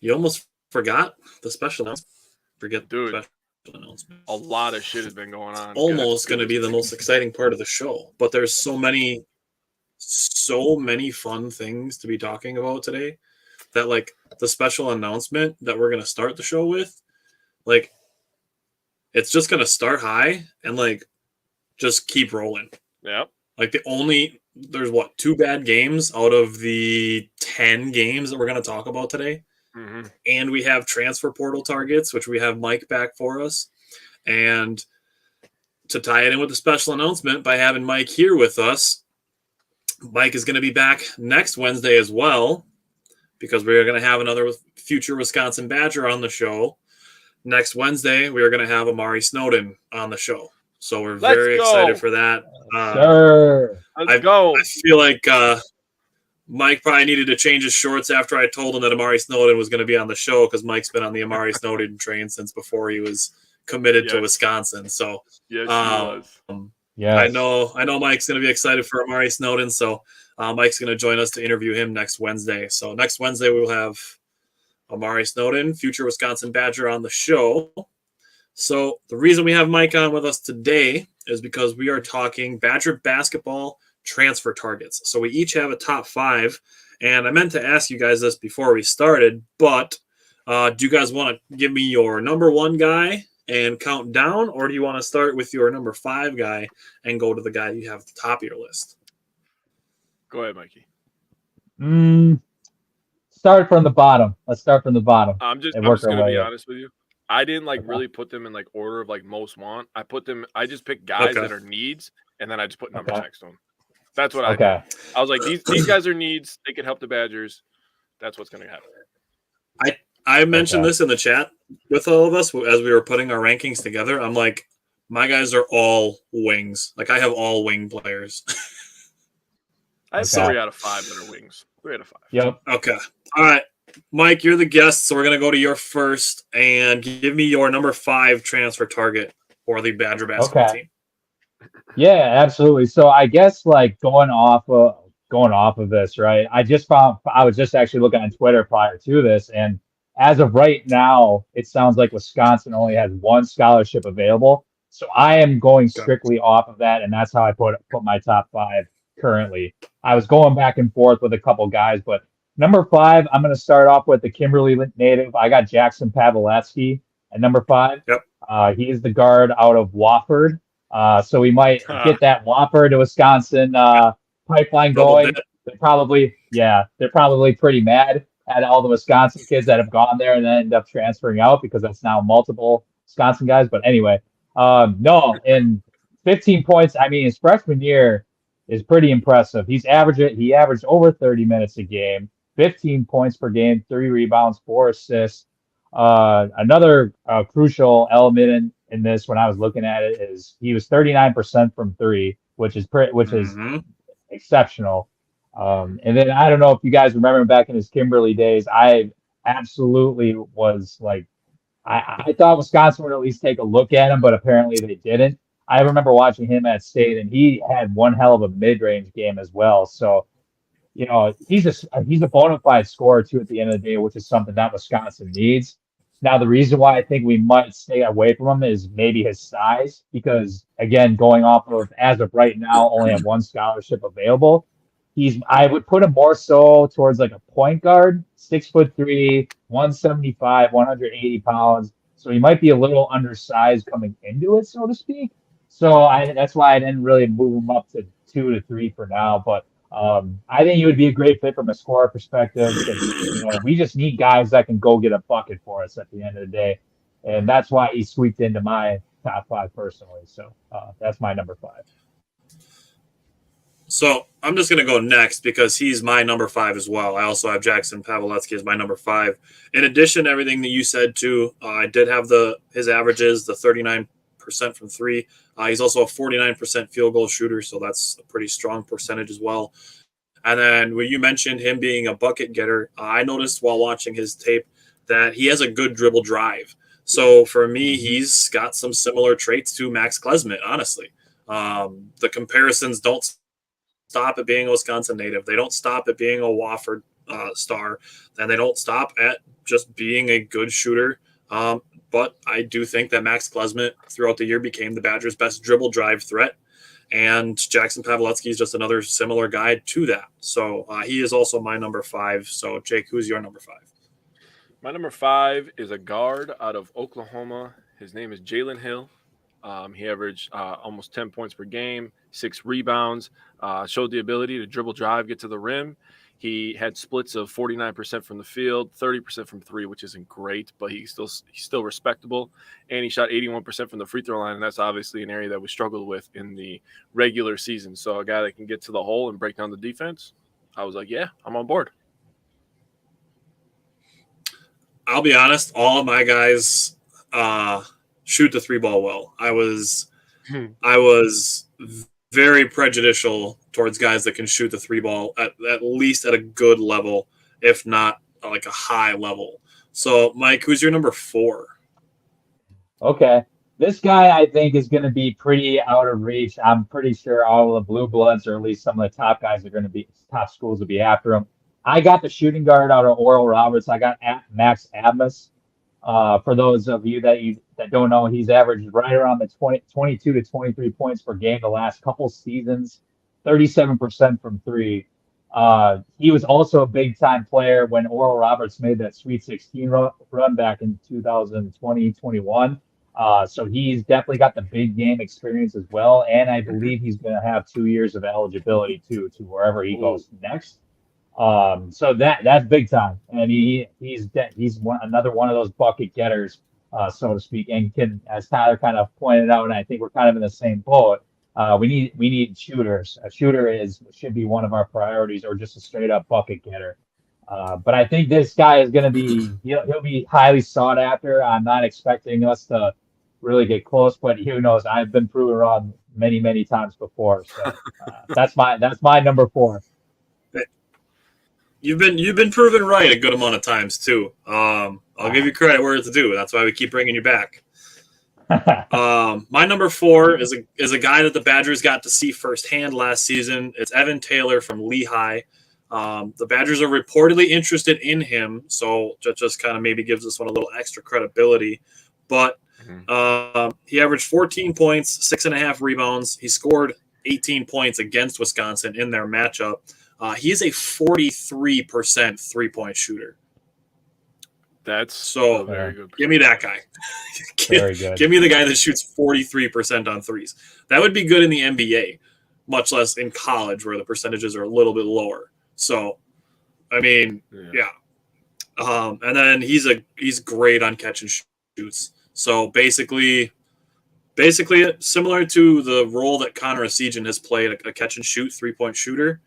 You almost forgot the special announcement. Forget Dude, the special announcement. a lot of shit has been going on. Almost going to be the most exciting part of the show, but there's so many fun things to be talking about today that like the special announcement that we're going to start the show with, like it's just going to start high and like just keep rolling. Yep. Like there's 2 bad games out of the 10 games that we're going to talk about today. Mm-hmm. And we have transfer portal targets, which we have Mike back for us. And to tie it in with the special announcement by having Mike here with us, Mike is going to be back next Wednesday as well, because we are going to have another future Wisconsin Badger on the show. Next Wednesday, we are going to have Amari Snowden on the show. So we're very excited for that. Sure. Let's go. I feel like Mike probably needed to change his shorts after I told him that Amari Snowden was going to be on the show, because Mike's been on the Amari Snowden train since before he was committed to Wisconsin. So yes, he was. I know Mike's going to be excited for Amari Snowden. So Mike's going to join us to interview him next Wednesday. So next Wednesday we will have Amari Snowden, future Wisconsin Badger, on the show. So the reason we have Mike on with us today is because we are talking Badger basketball transfer targets. So we each have a top 5, and I meant to ask you guys this before we started, but do you guys want to give me your number 1 guy and count down, or do you want to start with your number 5 guy and go to the guy you have at the top of your list? Go ahead, Mikey. Start from the bottom. Let's start from the bottom. I'm just going to be honest with you. I didn't really put them in like order of like most want. I just picked guys that are needs, and then I just put numbers next to them. That's what I did. I was like, these guys are needs. They can help the Badgers. That's what's going to happen. I mentioned this in the chat with all of us as we were putting our rankings together. I'm like, my guys are all wings. Like, I have all wing players. I have 3 out of 5 that are wings. 3 out of 5. Yep. Okay. All right. Mike, you're the guest, so we're going to go to your first, and give me your number 5 transfer target for the Badger basketball team. Yeah, absolutely. So I guess like going off of this, right? I was just actually looking on Twitter prior to this, and as of right now, it sounds like Wisconsin only has 1 scholarship available. So I am going strictly off of that, and that's how I put my top 5 currently. I was going back and forth with a couple guys, but number 5, I'm going to start off with the Kimberly native. I got Jackson Pavlovsky at number 5. Yep. He is the guard out of Wofford. So we might get that Wofford to Wisconsin pipeline going. They're probably pretty mad at all the Wisconsin kids that have gone there and then end up transferring out, because that's now multiple Wisconsin guys. But anyway, in 15 points, I mean, his freshman year is pretty impressive. He averaged over 30 minutes a game, 15 points per game, 3 rebounds, 4 assists. Another crucial element in this, when I was looking at it, is he was 39% from 3, which is exceptional. And then I don't know if you guys remember back in his Kimberly days, I absolutely was like, I thought Wisconsin would at least take a look at him, but apparently they didn't. I remember watching him at State, and he had one hell of a mid-range game as well. So, you know, he's a bona fide scorer too at the end of the day, which is something that Wisconsin needs. Now, the reason why I think we might stay away from him is maybe his size, because again, going off of, as of right now, only have 1 scholarship available. I would put him more so towards like a point guard, 6'3", 175, 180 pounds. So he might be a little undersized coming into it, so to speak. So that's why I didn't really move him up to 2 to 3 for now. But I think he would be a great fit from a scorer perspective, because we just need guys that can go get a bucket for us at the end of the day, and that's why he squeaked into my top 5 personally. So that's my number 5. So I'm just going to go next because he's my number 5 as well. I also have Jackson Pavlovsky as my number 5. In addition to everything that you said too, I did have his averages, the 39% from 3. He's also a 49% field goal shooter, so that's a pretty strong percentage as well. And then when you mentioned him being a bucket getter, I noticed while watching his tape that he has a good dribble drive. So for me, he's got some similar traits to Max Klesmit, honestly. The comparisons don't stop at being a Wisconsin native. They don't stop at being a Wofford star, and they don't stop at just being a good shooter. But I do think that Max Klesmit throughout the year became the Badgers' best dribble drive threat. And Jackson Pavlovsky is just another similar guy to that. So he is also my number 5. So, Jake, who's your number 5? My number 5 is a guard out of Oklahoma. His name is Jalen Hill. He averaged almost 10 points per game, 6 rebounds, showed the ability to dribble drive, get to the rim. He had splits of 49% from the field, 30% from 3, which isn't great, but he's still respectable. And he shot 81% from the free throw line, and that's obviously an area that we struggled with in the regular season. So a guy that can get to the hole and break down the defense, I was like, yeah, I'm on board. I'll be honest, all of my guys shoot the 3-ball well. I was very prejudicial towards guys that can shoot the 3-ball at least at a good level, if not like a high level. So, Mike, who's your number 4? Okay. This guy, I think, is going to be pretty out of reach. I'm pretty sure all of the blue bloods, or at least some of the top guys, top schools will be after him. I got the shooting guard out of Oral Roberts. I got Max Abmas. For those of you that don't know, he's averaged right around the 22 to 23 points per game the last couple seasons, 37% from 3. He was also a big-time player when Oral Roberts made that Sweet 16 run back in 2020-21. So he's definitely got the big game experience as well, and I believe he's going to have 2 years of eligibility to wherever he goes next. So that's big time, and he's another one of those bucket getters, so to speak. And as Tyler kind of pointed out, and I think we're kind of in the same boat. We need shooters. A shooter should be one of our priorities, or just a straight up bucket getter. But I think this guy is going to be he'll be highly sought after. I'm not expecting us to really get close, but who knows? I've been proven wrong many times before. So that's my number 4. You've been proven right a good amount of times too. I'll give you credit where it's due. That's why we keep bringing you back. My number 4 is a guy that the Badgers got to see firsthand last season. It's Evan Taylor from Lehigh. The Badgers are reportedly interested in him, so that just kind of maybe gives this one a little extra credibility. But he averaged 14 points, 6.5 rebounds. He scored 18 points against Wisconsin in their matchup. He is a 43% 3-point shooter. That's so very good. Give me that guy. Very good. Give me the guy that shoots 43% on threes. That would be good in the NBA, much less in college where the percentages are a little bit lower. So, I mean, yeah. And then he's great on catch and shoots. So basically similar to the role that Connor Esigian has played, a catch and shoot 3-point shooter,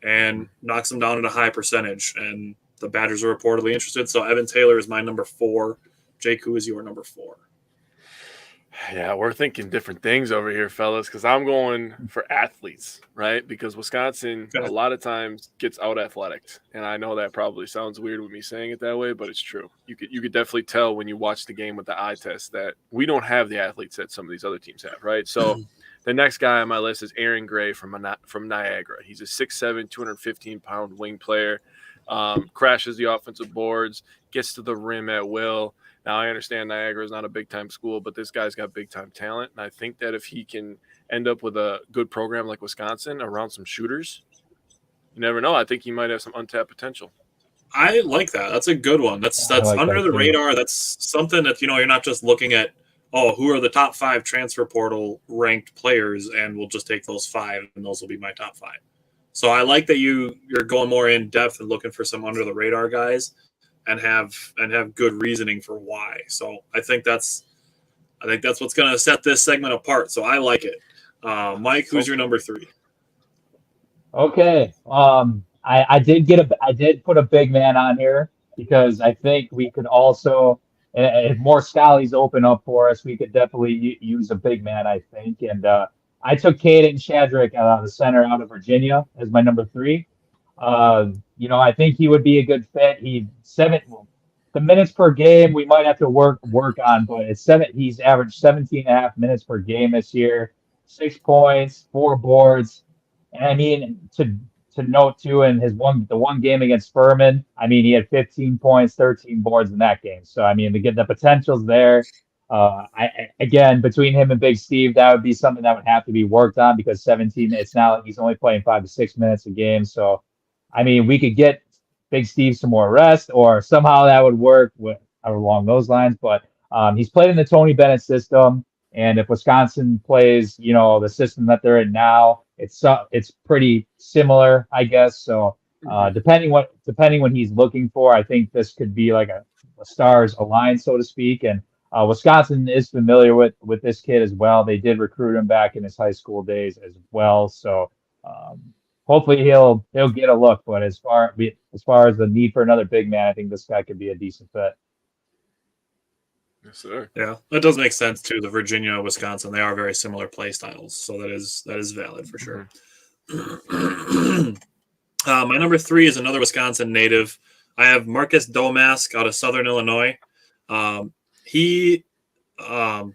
and knocks them down at a high percentage. And the Badgers are reportedly interested. So Evan Taylor is my number 4. Jake, who is your number 4? Yeah, we're thinking different things over here, fellas, because I'm going for athletes, right? Because Wisconsin a lot of times gets out athletic. And I know that probably sounds weird with me saying it that way, but it's true. You could definitely tell when you watch the game with the eye test that we don't have the athletes that some of these other teams have, right? So the next guy on my list is Aaron Gray from Niagara. He's a 6'7", 215-pound wing player, crashes the offensive boards, gets to the rim at will. Now, I understand Niagara is not a big-time school, but this guy's got big-time talent. And I think that if he can end up with a good program like Wisconsin around some shooters, you never know. I think he might have some untapped potential. I like that. That's a good one. That's like under the radar. That's something that, you're not just looking at, who are the top 5 transfer portal ranked players, and we'll just take those 5, and those will be my top 5. So I like that you're going more in depth and looking for some under the radar guys. And have good reasoning for why. So I think that's what's going to set this segment apart. So I like it. Mike, who's your number 3? Okay. I did put a big man on here because I think we could also, if more Scallies open up for us, we could definitely use a big man, I think. And I took Caden Shadrick, the center out of Virginia, as my number 3. I think he would be a good fit. The minutes per game we might have to work on, but he's averaged 17.5 minutes per game this year, 6 points, 4 boards. And I mean, to to note too, in the one game against Furman, I mean, he had 15 points, 13 boards in that game. So I mean, the potential's there. Again, between him and Big Steve, that would be something that would have to be worked on because 17. It's now he's only playing 5 to 6 minutes a game. So, I mean, we could get Big Steve some more rest, or somehow that would work along those lines. But he's played in the Tony Bennett system. And if Wisconsin plays, the system that they're in now, it's pretty similar, I guess. So depending what he's looking for, I think this could be like a stars align, so to speak. And Wisconsin is familiar with this kid as well. They did recruit him back in his high school days as well. So hopefully he'll get a look. But as far as the need for another big man, I think this guy could be a decent fit. Yes, sir. Yeah, that does make sense too. The Virginia, Wisconsin, they are very similar play styles, so that is valid for sure. My number 3 is another Wisconsin native. I have Marcus Domask out of Southern Illinois. He can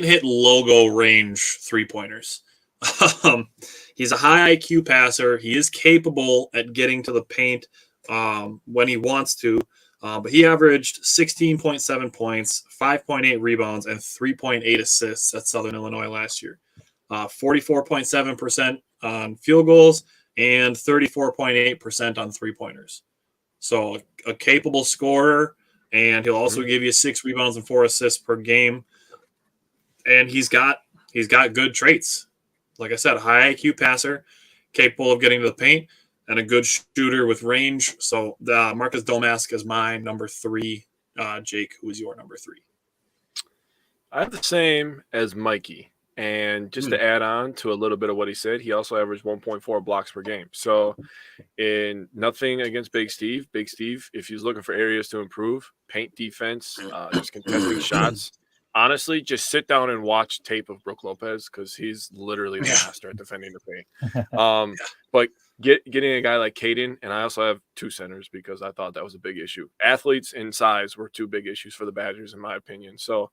hit logo range 3-pointers. He's a high IQ passer. He is capable at getting to the paint when he wants to. But he averaged 16.7 points, 5.8 rebounds, and 3.8 assists at Southern Illinois last year. 44.7% on field goals and 34.8% on 3-pointers. So a capable scorer, and he'll also give you 6 rebounds and 4 assists per game. And he's got good traits. Like I said, a high IQ passer, capable of getting to the paint, and a good shooter with range. So Marcus Domask is my number 3. Jake, who is your number 3? I have the same as Mikey. And just to add on to a little bit of what he said, he also averaged 1.4 blocks per game. So in nothing against Big Steve. Big Steve, if he's looking for areas to improve, paint defense, just contesting shots, honestly, just sit down and watch tape of Brook Lopez because he's literally the master at defending the paint. But getting a guy like Caden, and I also have 2 centers because I thought that was a big issue. Athletes and size were 2 big issues for the Badgers, in my opinion. So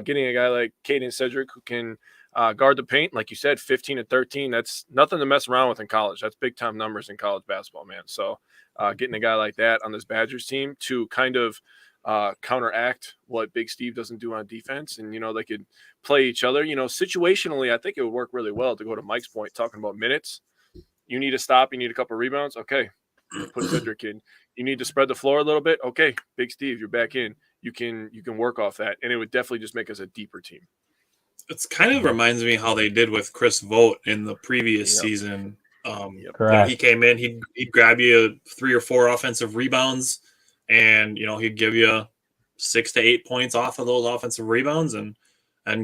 getting a guy like Caden Cedric who can guard the paint, like you said, 15 and 13, that's nothing to mess around with in college. That's big-time numbers in college basketball, man. So getting a guy like that on this Badgers team to kind of counteract what Big Steve doesn't do on defense, and they could play each other. Situationally, I think it would work really well. To go to Mike's point, talking about minutes, you need to stop, you need a couple of rebounds, okay, put Cedric in. You need to spread the floor a little bit, okay, Big Steve, you're back in. You can work off that, and it would definitely just make us a deeper team. It's kind of reminds me how they did with Chris Vogt in the previous season. Correct. He came in, he'd grab you 3 or 4 offensive rebounds, and he'd give you 6 to 8 points off of those offensive rebounds, and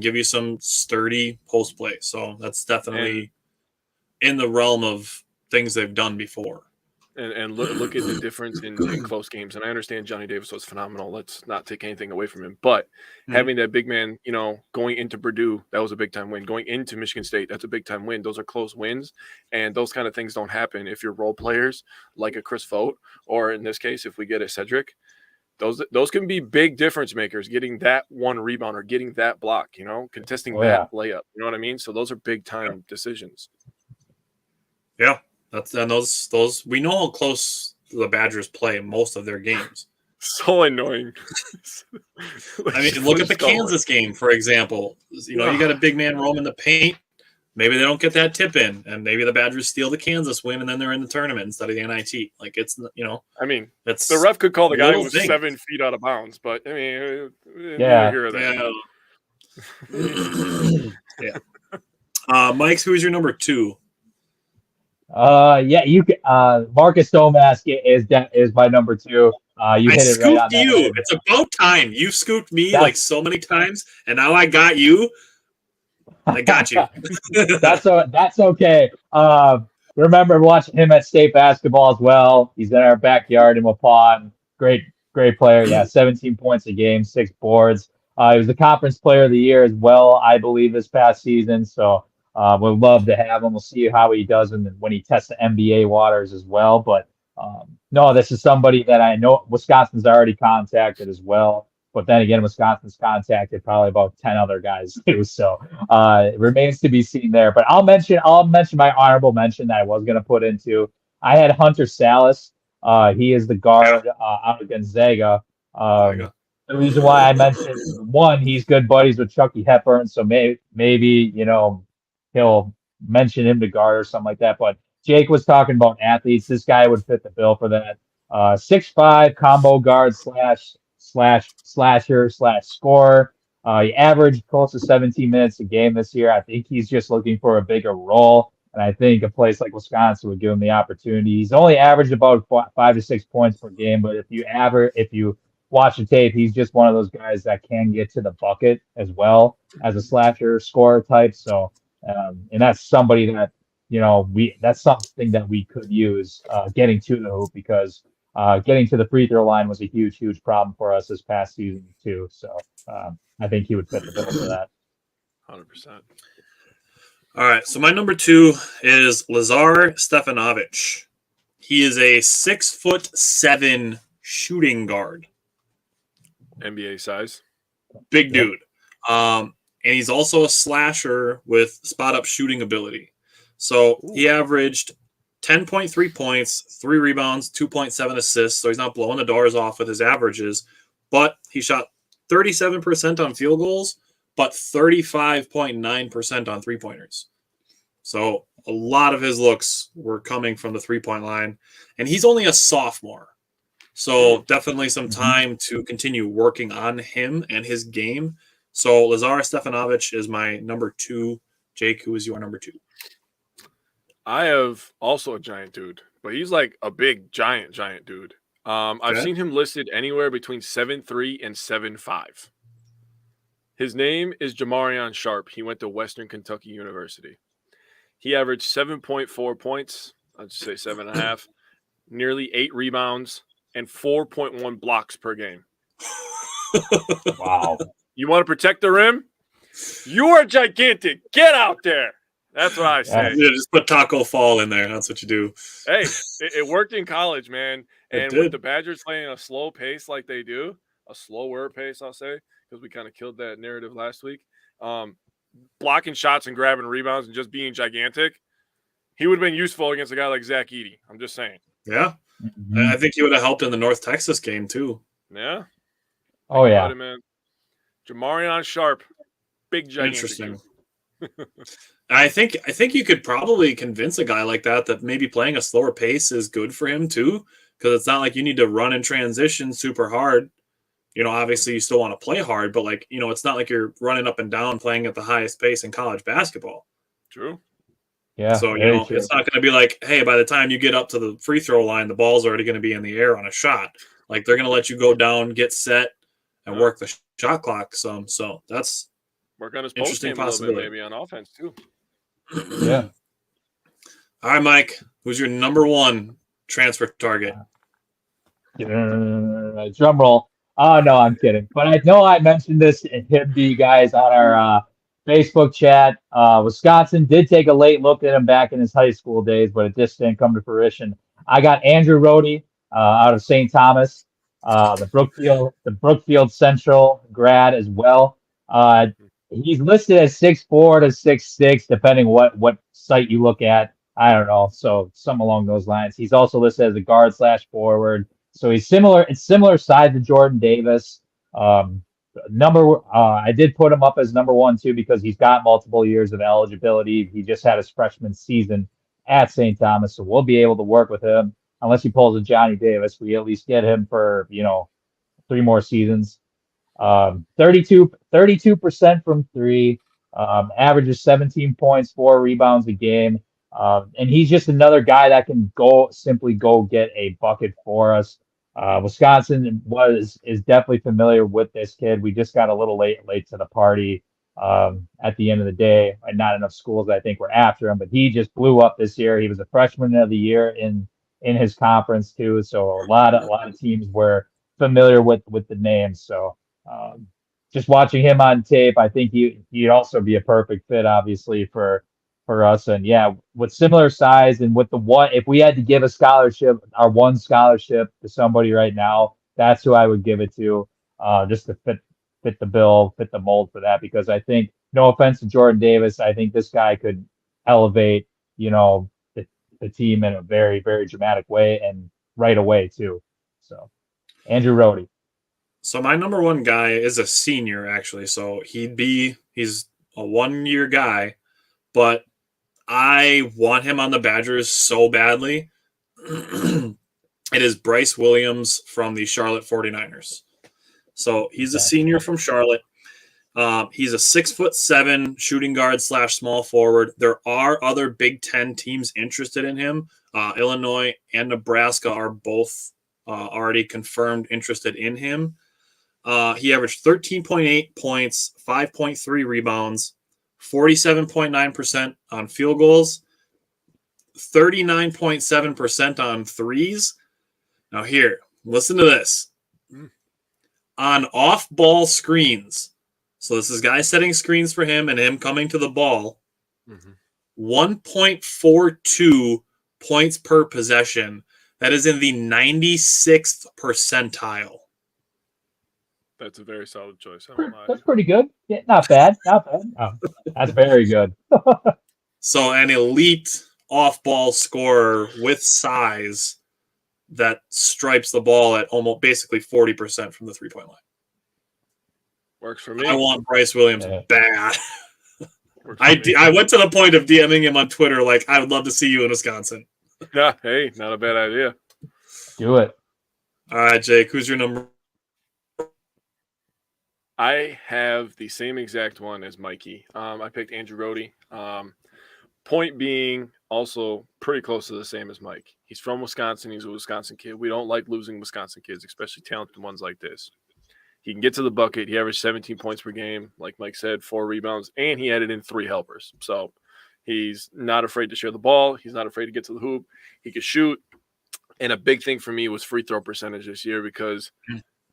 give you some sturdy post play. So that's definitely in the realm of things they've done before. And look at the difference in close games. And I understand Johnny Davis was phenomenal. Let's not take anything away from him. But having that big man, going into Purdue, that was a big-time win. Going into Michigan State, that's a big-time win. Those are close wins. And those kind of things don't happen if you're role players like a Chris Vogt, or in this case, if we get a Cedric. Those can be big difference makers, getting that 1 rebound or getting that block, contesting that layup. You know what I mean? So those are big-time decisions. Yeah. Those we know how close the Badgers play most of their games. So annoying. I mean, look at the Kansas game, for example. You got a big man roaming the paint. Maybe they don't get that tip in, and maybe the Badgers steal the Kansas win, and then they're in the tournament instead of the NIT. Like, it's, I mean, it's the ref could call the guy who was 7 feet out of bounds, but I mean, Mike's, who's your number 2? You can. Marcus Domask is my number 2. You hit it right on that head. It's about time. You scooped me like so many times, and now I got you. I got you. That's okay. Remember watching him at state basketball as well. He's in our backyard in Waupun. Great player. Yeah, 17 points a game, 6 boards. He was the conference player of the year as well, I believe, this past season. So we'd love to have him. We'll see how he does when he tests the NBA waters as well. But no, this is somebody that I know Wisconsin's already contacted as well. But then again, Wisconsin's contacted probably about 10 other guys too. So it remains to be seen there. But I'll mention my honorable mention that I was going to put into. I had Hunter Salas. He is the guard out of Gonzaga. The reason why I mentioned one, he's good buddies with Chucky Hepburn, so maybe he'll mention him to guard or something like that. But Jake was talking about athletes. This guy would fit the bill for that. 6'5" combo guard slasher scorer. He averaged close to 17 minutes a game this year. I think he's just looking for a bigger role. And I think a place like Wisconsin would give him the opportunity. He's only averaged about 5 to 6 points per game, but if you watch the tape, he's just one of those guys that can get to the bucket as well as a slasher scorer type. So, and that's somebody that that's something that we could use getting to the hoop, because getting to the free throw line was a huge problem for us this past season too. So I think he would fit the bill for that. 100%. All right, so my number 2 is Lazar Stefanovic. He is a 6'7" shooting guard. NBA size. Big dude. And he's also a slasher with spot-up shooting ability. So he averaged 10.3 points, 3 rebounds, 2.7 assists. So he's not blowing the doors off with his averages. But he shot 37% on field goals, but 35.9% on three-pointers. So a lot of his looks were coming from the three-point line. And he's only a sophomore. So definitely some time to continue working on him and his game. So Lazar Stefanovic is my number 2. Jake, who is your number 2? I have also a giant dude, but he's like a big, giant dude. I've seen him listed anywhere between 7'3" and 7'5". His name is Jamarion Sharp. He went to Western Kentucky University. He averaged 7.4 points. I'd say 7.5, nearly 8 rebounds, and 4.1 blocks per game. Wow. You want to protect the rim? You are gigantic. Get out there. That's what I say. Yeah, just put Taco Fall in there. That's what you do. Hey, it worked in college, man. And with the Badgers playing a slow pace like they do, a slower pace, I'll say, because we kind of killed that narrative last week, blocking shots and grabbing rebounds and just being gigantic, he would have been useful against a guy like Zach Edey. I'm just saying. Yeah. And I think he would have helped in the North Texas game, too. Yeah. Oh, yeah. It, man. Jamarion Sharp, big gigantic. Interesting. I think you could probably convince a guy like that maybe playing a slower pace is good for him too, because it's not like you need to run in transition super hard. Obviously you still want to play hard, but it's not like you're running up and down playing at the highest pace in college basketball. True. Yeah. So it's not going to be like, hey, by the time you get up to the free throw line, the ball's already going to be in the air on a shot. Like they're going to let you go down, get set, and work the shot clock some. So that's work on his post game a little bit, maybe on offense too. Yeah. All right, Mike. Who's your number 1 transfer target? Drum roll. Oh no, I'm kidding. But I know I mentioned this to you guys on our Facebook chat. Wisconsin did take a late look at him back in his high school days, but it just didn't come to fruition. I got Andrew Rohde out of St. Thomas, the Brookfield Central grad as well. He's listed as 6'4" to 6'6", depending what site you look at. I don't know. So something along those lines. He's also listed as a guard / forward. So he's similar. It's similar size to Jordan Davis. I did put him up as number 1 too, because he's got multiple years of eligibility. He just had his freshman season at St. Thomas, so we'll be able to work with him unless he pulls a Johnny Davis. We at least get him for 3 more seasons. 32% from 3, averages 17 points, 4 rebounds a game. And he's just another guy that can simply go get a bucket for us. Wisconsin is definitely familiar with this kid. We just got a little late to the party at the end of the day, and not enough schools I think were after him, but he just blew up this year. He was a freshman of the year in his conference too. So a lot of teams were familiar with the name. So just watching him on tape, I think he'd also be a perfect fit, obviously, for us. And yeah, with similar size and with if we had to give a scholarship, our 1 scholarship to somebody right now, that's who I would give it to. just to fit the bill, fit the mold for that. Because I think, no offense to Jordan Davis, I think this guy could elevate, the team in a very, very dramatic way and right away too. So Andrew Rohde. So my number one guy is a senior, actually. So he's a 1-year guy, but I want him on the Badgers so badly. It is Bryce Williams from the Charlotte 49ers. So he's a senior from Charlotte. He's a 6'7" shooting guard / small forward. There are other Big Ten teams interested in him. Illinois and Nebraska are both already confirmed interested in him. He averaged 13.8 points, 5.3 rebounds, 47.9% on field goals, 39.7% on threes. Now here, listen to this. On off-ball screens, so this is guys setting screens for him and him coming to the ball, 1.42 points per possession. That is in the 96th percentile. That's a very solid choice. That's pretty good. Yeah, not bad. Not bad. Oh, that's very good. So an elite off-ball scorer with size that stripes the ball at almost basically 40% from the three-point line. Works for me. I want Bryce Williams bad. I went to the point of DMing him on Twitter like, I would love to see you in Wisconsin. Yeah, hey, not a bad idea. Do it. All right, Jake, who's your number? I have the same exact one as Mikey. I picked Andrew Rohde. Point being, also pretty close to the same as Mike. He's from Wisconsin. He's a Wisconsin kid. We don't like losing Wisconsin kids, especially talented ones like this. He can get to the bucket. He averaged 17 points per game, like Mike said, 4 rebounds, and he added in 3 helpers. So he's not afraid to share the ball. He's not afraid to get to the hoop. He can shoot. And a big thing for me was free throw percentage this year, because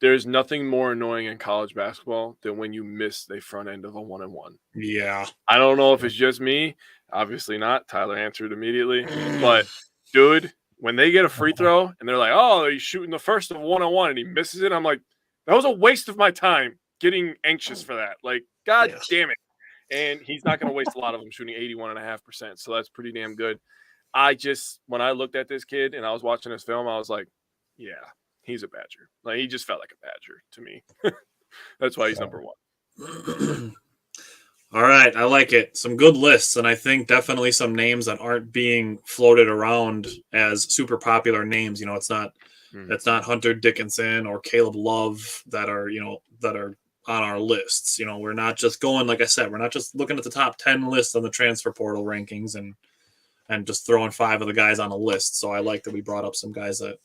there's nothing more annoying in college basketball than when you miss the front end of a 1-and-1. Yeah. I don't know if it's just me. Obviously not. Tyler answered immediately. But, dude, when they get a free throw and they're like, oh, he's shooting the first of a 1-on-1 and he misses it, I'm like, that was a waste of my time getting anxious for that. Like, God damn it. And he's not going to waste a lot of them, shooting 81.5%. So that's pretty damn good. When I looked at this kid and I was watching his film, I was like, yeah. He's a Badger. Like, he just felt like a Badger to me. That's why he's number 1. All right, I like it. Some good lists, and I think definitely some names that aren't being floated around as super popular names. It's not Hunter Dickinson or Caleb Love that are on our lists. We're not just going, like I said, we're not just looking at the top 10 lists on the transfer portal rankings and just throwing 5 of the guys on a list. So I like that we brought up some guys that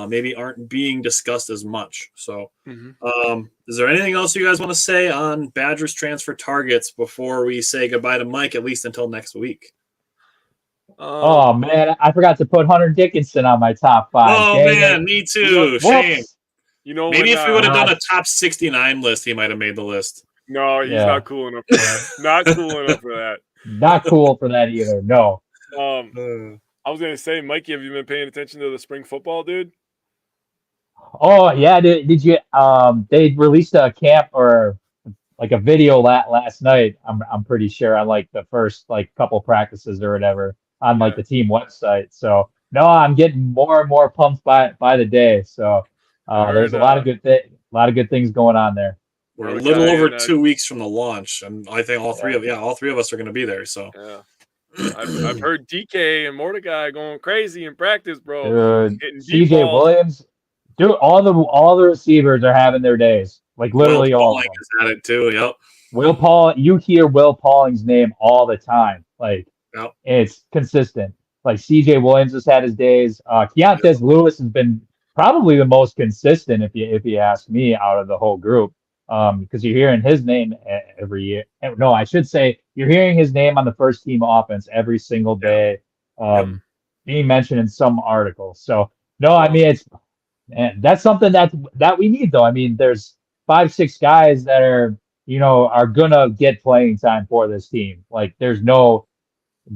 maybe aren't being discussed as much. So is there anything else you guys want to say on Badgers transfer targets before we say goodbye to Mike, at least until next week? Oh, man, I forgot to put Hunter Dickinson on my top 5. Oh, man, me too. Shame. Maybe if we would have done a top 69 list, he might have made the list. No, he's not cool enough for that. Not cool enough for that. Not cool for that either, no. I was going to say, Mikey, have you been paying attention to the spring football, dude? Oh, yeah. Did you? They released a camp or like a video last night. I'm pretty sure on like the first couple practices or whatever on like the team website. So no, I'm getting more and more pumped by the day. So there's a lot of good things going on there. We're a little over 2 weeks from the launch, and I think all three of us are going to be there. So yeah. I've heard DK and Mordecai going crazy in practice, bro. Dude, CJ Williams, dude, all the receivers are having their days. Like literally all of them. Is at it too. Yep. Will Paul, you hear Will Pauling's name all the time. Like it's consistent. Like CJ Williams has had his days. Keontae Lewis has been probably the most consistent, if you ask me, out of the whole group. Because you're hearing his name every year. No, I should say you're hearing his name on the first team offense every single day, being mentioned in some articles. So no, I mean that's something that we need though. I mean, there's 5-6 guys that are gonna get playing time for this team. Like there's no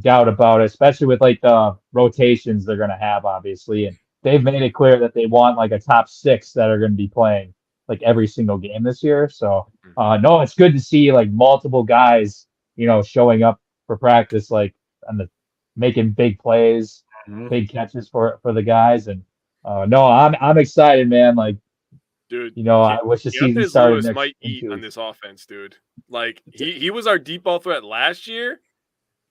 doubt about it, especially with like the rotations they're gonna have, obviously, and they've made it clear that they want like a top 6 that are gonna be playing. like every single game this year. So no, it's good to see like multiple guys, showing up for practice, like making big plays, big catches for the guys. And no, I'm excited, man. Like, dude, I wish the season started Lewis might eat on this offense, dude. Like he was our deep ball threat last year.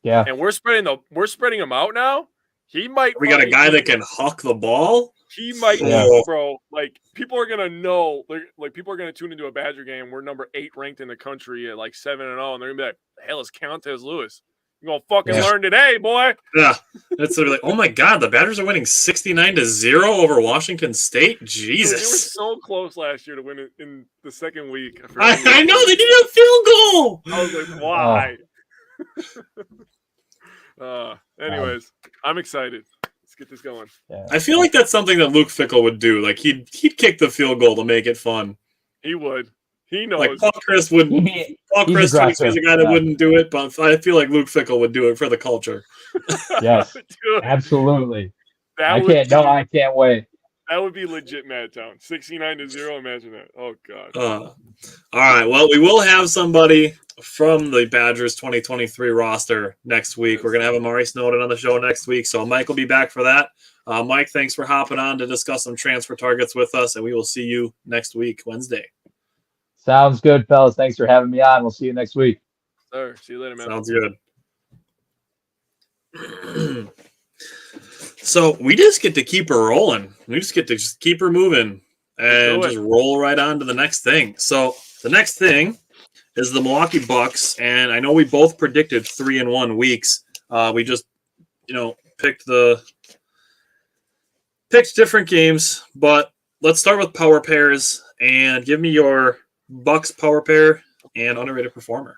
Yeah. And we're spreading him out now. He might. We got a guy that can huck the ball. He might, bro. Like people are gonna know. Like people are gonna tune into a Badger game. We're number 8 ranked in the country at like 7-0, and they're gonna be like, "The hell is Countess Lewis? You're gonna fucking learn today, boy." Yeah, it's like, oh my god, the Badgers are winning 69-0 over Washington State. Jesus, dude, they were so close last year to win it in the second week. I know they did a field goal. I was like, why? Anyways, I'm excited. Let's get this going. Yeah. I feel like that's something that Luke Fickell would do. Like he'd kick the field goal to make it fun. He would. He knows. Like Paul Chris wouldn't. Paul Chris is a guy that wouldn't do it, but I feel like Luke Fickell would do it for the culture. Yes, dude, absolutely. I can't wait. That would be legit Madtown. 69-0. Imagine that. Oh god. All right. Well, we will have somebody from the Badgers 2023 roster next week. We're gonna have Amari Snowden on the show next week, so Mike will be back for that. Mike, thanks for hopping on to discuss some transfer targets with us, and we will see you next week, Wednesday. Sounds good, fellas. Thanks for having me on. We'll see you next week. Sir, see you later, man. Sounds good. So we just get to keep her rolling. We just get to keep her moving and just roll right on to the next thing. So the next thing is the Milwaukee Bucks, and I know we both predicted 3-1 weeks. We just, picked different games, but let's start with power pairs and give me your Bucks power pair and underrated performer.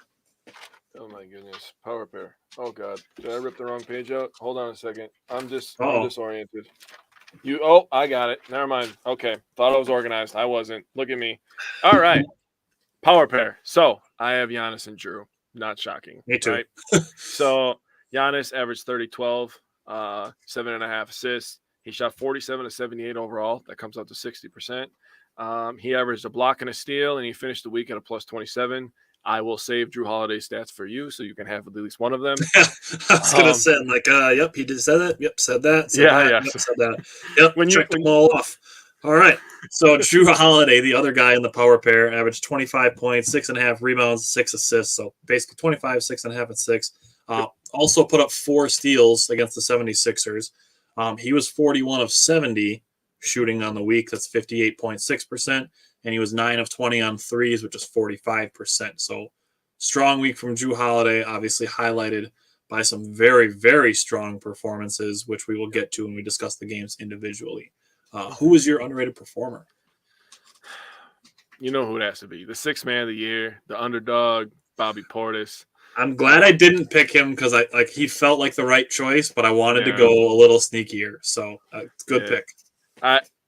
Oh my goodness, power pair. Oh god, did I rip the wrong page out? Hold on a second. I'm disoriented. I got it. Never mind. Okay, thought I was organized. I wasn't. Look at me. All right, power pair. So I have Giannis and Drew. Not shocking. Me too. Right? So Giannis averaged 30-12, 7.5 assists. He shot 47 of 78 overall. That comes out to 60%. He averaged a block and a steal, and he finished the week at a plus 27. I will save Drew Holiday's stats for you, so you can have at least one of them. I was gonna say, I'm like, yep, he did say that. Yep, said that. Said that. Yep, checked them all off. All right. So Drew Holiday, the other guy in the power pair, averaged 25 points, 6.5 rebounds, 6 assists. So basically 25, 6.5, and 6. Also put up 4 steals against the 76ers. He was 41 of 70 shooting on the week. That's 58.6%. And he was 9 of 20 on threes, which is 45%. So strong week from Drew Holiday, obviously highlighted by some very, very strong performances, which we will get to when we discuss the games individually. Who is your underrated performer? You know who it has to be. The 6th man of the year, the underdog, Bobby Portis. I'm glad I didn't pick him because he felt like the right choice, but I wanted to go a little sneakier. So good pick.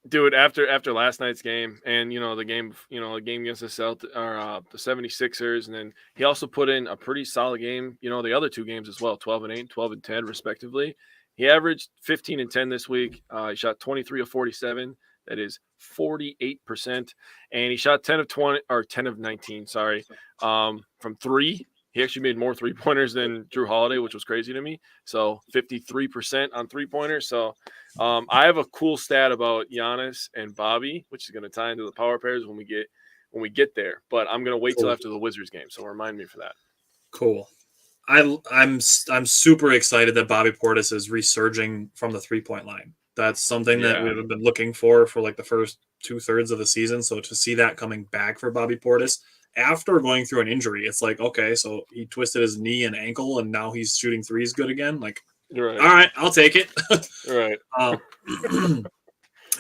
Dude, after last night's game and the game against the Celtics or the 76ers, and then he also put in a pretty solid game, the other 2 games as well, 12-8 and 12-10 respectively. He averaged 15 and 10 this week. He shot 23 of 47. That is 48%. And he shot 10 of 19, from 3. He actually made more 3-pointers than Drew Holiday, which was crazy to me. So 53% on 3-pointers. So I have a cool stat about Giannis and Bobby, which is going to tie into the power pairs when we get there. But I'm going to wait till after the Wizards game. So remind me for that. Cool. I'm super excited that Bobby Portis is resurging from the 3-point line. That's something that we've been looking for like the first 2/3 of the season. So to see that coming back for Bobby Portis after going through an injury, it's like, okay, so he twisted his knee and ankle and now he's shooting threes good again. Like, right. All right, I'll take it. Right.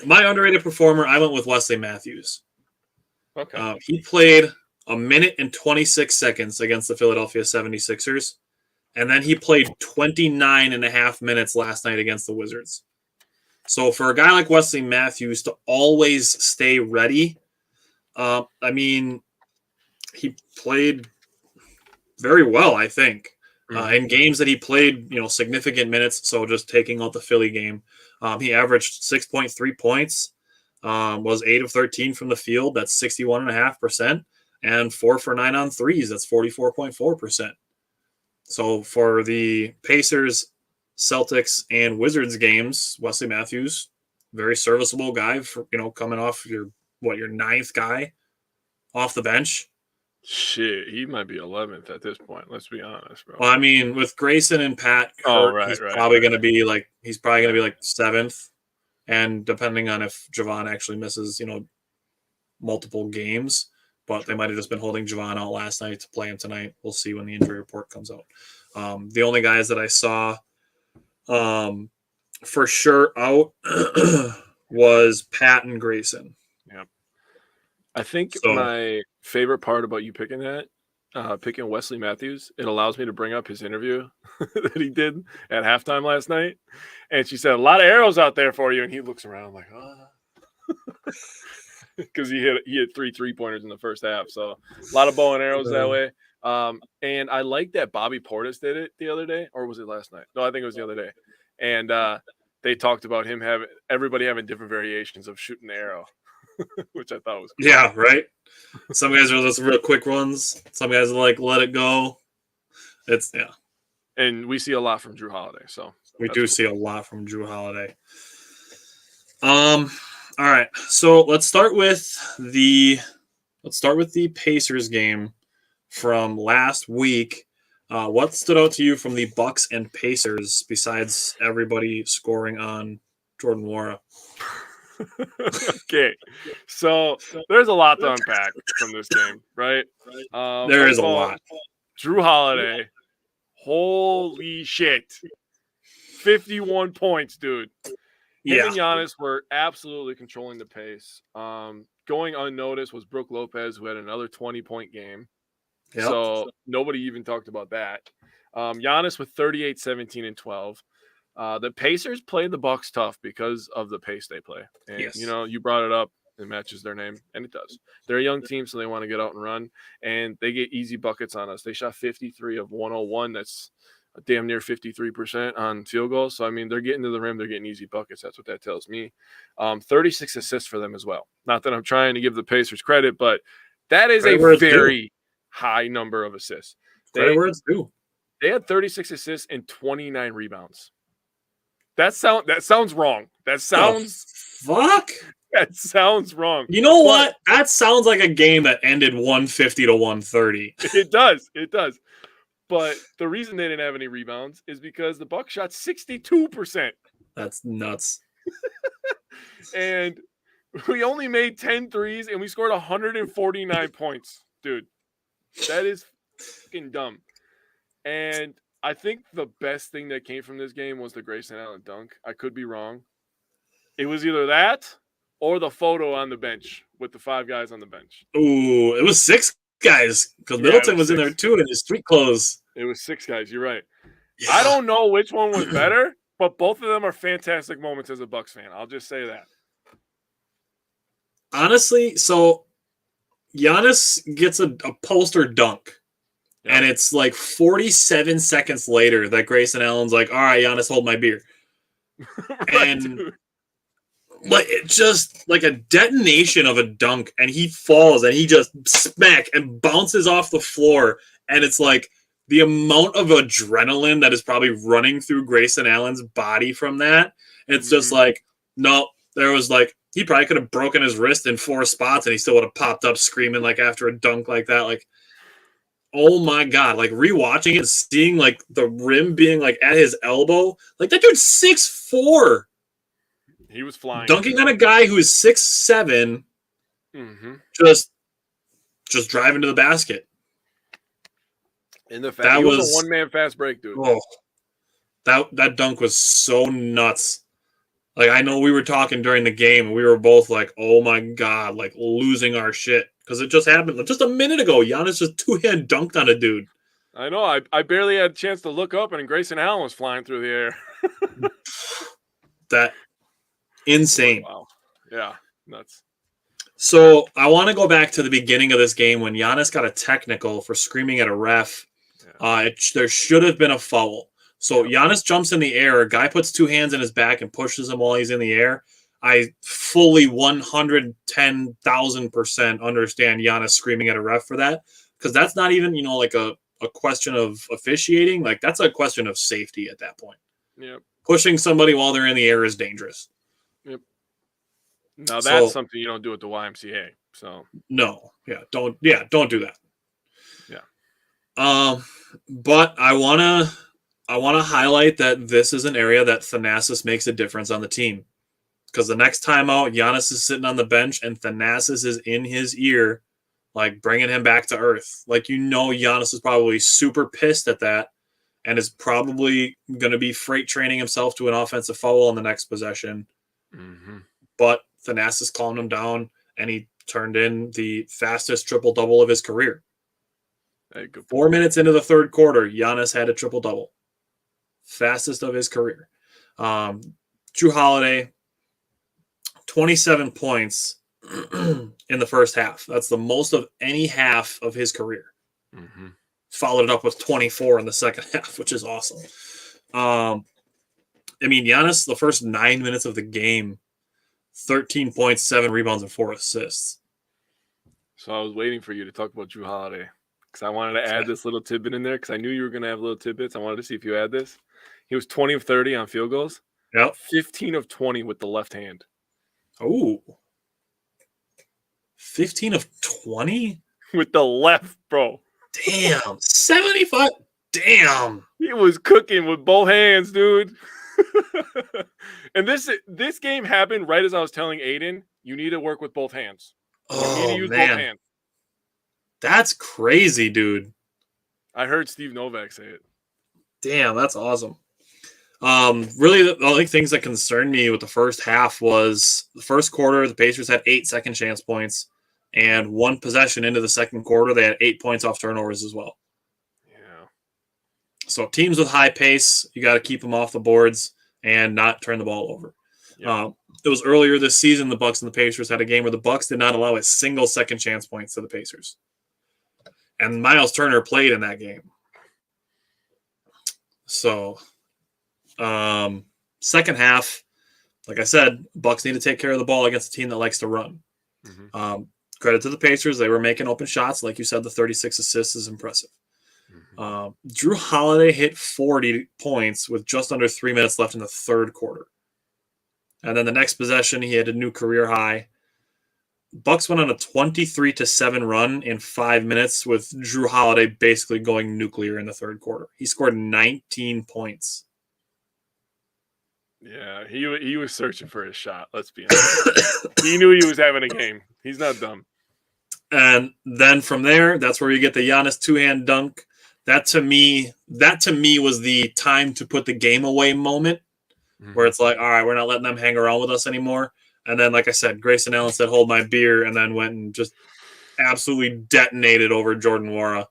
My underrated performer, I went with Wesley Matthews. Okay. He played 1 minute and 26 seconds against the Philadelphia 76ers. And then he played 29 and a half minutes last night against the Wizards. So for a guy like Wesley Matthews to always stay ready, he played very well, I think. In games that he played, significant minutes, so just taking out the Philly game, he averaged 6.3 points, was 8 of 13 from the field. That's 61.5%. And 4 for 9 on threes. That's 44.4%. So for the Pacers, Celtics, and Wizards games, Wesley Matthews, very serviceable guy for, coming off your ninth guy off the bench. Shit, he might be 11th at this point. Let's be honest, bro. Well, I mean, with Grayson and Pat hurt, he's probably going to be like 7th, and depending on if Javon actually misses, multiple games, but they might have just been holding Javon out last night to play him tonight. We'll see when the injury report comes out. The only guys that I saw for sure out was Pat and Grayson. Yeah. I think my favorite part about you picking Wesley Matthews, it allows me to bring up his interview that he did at halftime last night. And she said, a lot of arrows out there for you. And he looks around like, because he hit 3 3-pointers in the first half. So a lot of bow and arrows that way. And I like that Bobby Portis did it the other day, or was it last night? No, I think it was the other day. And they talked about everybody having different variations of shooting the arrow, which I thought was cool. Yeah, right. Some guys are just real quick ones. Some guys are like, let it go. And we see a lot from Drew Holiday. So we do see a lot from Drew Holiday. All right. So let's start with the Pacers game from last week. What stood out to you from the Bucks and Pacers besides everybody scoring on Jordan Nwora? Okay, so there's a lot to unpack from this game, right? There is a lot. Drew Holiday, holy shit, 51 points, dude. Him and Giannis were absolutely controlling the pace. Going unnoticed was Brook Lopez, who had another 20-point game. Yep. So nobody even talked about that. Giannis with 38, 17, and 12. The Pacers played the Bucks tough because of the pace they play. And, you brought it up. It matches their name, and it does. They're a young team, so they want to get out and run, and they get easy buckets on us. They shot 53 of 101. That's damn near 53% on field goals. So, I mean, they're getting to the rim. They're getting easy buckets. That's what that tells me. 36 assists for them as well. Not that I'm trying to give the Pacers credit, but that is a very high number of assists. They had 36 assists and 29 rebounds. That sounds wrong. That sounds fuck. That sounds wrong. You know what? That sounds like a game that ended 150 to 130. It does. But the reason they didn't have any rebounds is because the Bucks shot 62%. That's nuts. And we only made 10 threes and we scored 149 points. Dude, that is fucking dumb. And I think the best thing that came from this game was the Grayson Allen dunk. I could be wrong. It was either that or the photo on the bench with the 5 guys on the bench. Ooh, it was 6 guys because Middleton was in there too in his street clothes. It was 6 guys. You're right. Yeah. I don't know which one was better, but both of them are fantastic moments as a Bucks fan. I'll just say that. Honestly, so Giannis gets a poster dunk. Yep. And it's like 47 seconds later that Grayson Allen's like, all right, Giannis, hold my beer. Right, and dude. Like it just like a detonation of a dunk, and he falls and he just smack and bounces off the floor. And it's like the amount of adrenaline that is probably running through Grayson Allen's body from that. It's just like, no, there was like, he probably could have broken his wrist in 4 spots and he still would have popped up screaming like after a dunk like that. Like, oh my God, like rewatching it and seeing like the rim being like at his elbow. Like that dude's 6'4". He was flying. Dunking on a guy who is 6'7", just driving to the basket. In the fact, he was a one-man fast break, dude. Oh, that dunk was so nuts. Like, I know we were talking during the game, and we were both like, oh my God, like losing our shit. Because it just happened just a minute ago. Giannis just 2-hand dunked on a dude. I know. I barely had a chance to look up, and Grayson Allen was flying through the air. That insane. Wow. Yeah, nuts. So I want to go back to the beginning of this game when Giannis got a technical for screaming at a ref. Yeah. There should have been a foul. So Giannis jumps in the air. A guy puts 2 hands in his back and pushes him while he's in the air. I fully 110,000% understand Giannis screaming at a ref for that, because that's not even, like a question of officiating. Like, that's a question of safety at that point. Yep. Pushing somebody while they're in the air is dangerous. Yep. Now that's something you don't do at the YMCA. So no, don't do that. Yeah. But I wanna highlight that this is an area that Thanasis makes a difference on the team. Because the next time out, Giannis is sitting on the bench and Thanasis is in his ear, like bringing him back to earth. Like, Giannis is probably super pissed at that and is probably going to be freight training himself to an offensive foul on the next possession. Mm-hmm. But Thanasis calmed him down, and he turned in the fastest triple-double of his career. 4 minutes into the third quarter, Giannis had a triple-double. Fastest of his career. Jrue Holiday, 27 points in the first half. That's the most of any half of his career. Mm-hmm. Followed it up with 24 in the second half, which is awesome. Giannis, the first 9 minutes of the game, 13 points, 7 rebounds, and 4 assists. So I was waiting for you to talk about Jrue Holiday because I wanted to add this little tidbit in there because I knew you were going to have little tidbits. I wanted to see if you had this. He was 20 of 30 on field goals. Yep. 15 of 20 with the left hand. Oh. 15 of 20? With the left, bro. Damn. 75. Damn. He was cooking with both hands, dude. And this game happened right as I was telling Aiden, you need to work with both hands. You need to use both hands. That's crazy, dude. I heard Steve Novak say it. Damn, that's awesome. Really, the only things that concerned me with the first half was the first quarter, the Pacers had 8 second chance points, and 1 possession into the second quarter, they had 8 points off turnovers as well. Yeah. So teams with high pace, you got to keep them off the boards and not turn the ball over. Yep. It was earlier this season, the Bucks and the Pacers had a game where the Bucks did not allow a single second chance points to the Pacers. And Miles Turner played in that game. So, second half, like I said, Bucks need to take care of the ball against a team that likes to run. Mm-hmm. Credit to the Pacers. They were making open shots. Like you said, the 36 assists is impressive. Mm-hmm. Jrue Holiday hit 40 points with just under 3 minutes left in the third quarter. And then the next possession, he had a new career high. Bucks went on a 23-7 run in 5 minutes with Jrue Holiday basically going nuclear in the third quarter. He scored 19 points. Yeah, he was searching for his shot. Let's be honest. He knew he was having a game. He's not dumb. And then from there, that's where you get the Giannis two-hand dunk. That to me was the time to put the game away moment, where it's like, all right, we're not letting them hang around with us anymore. And then, like I said, Grayson Allen said, hold my beer, and then went and just absolutely detonated over Jordan Nwora.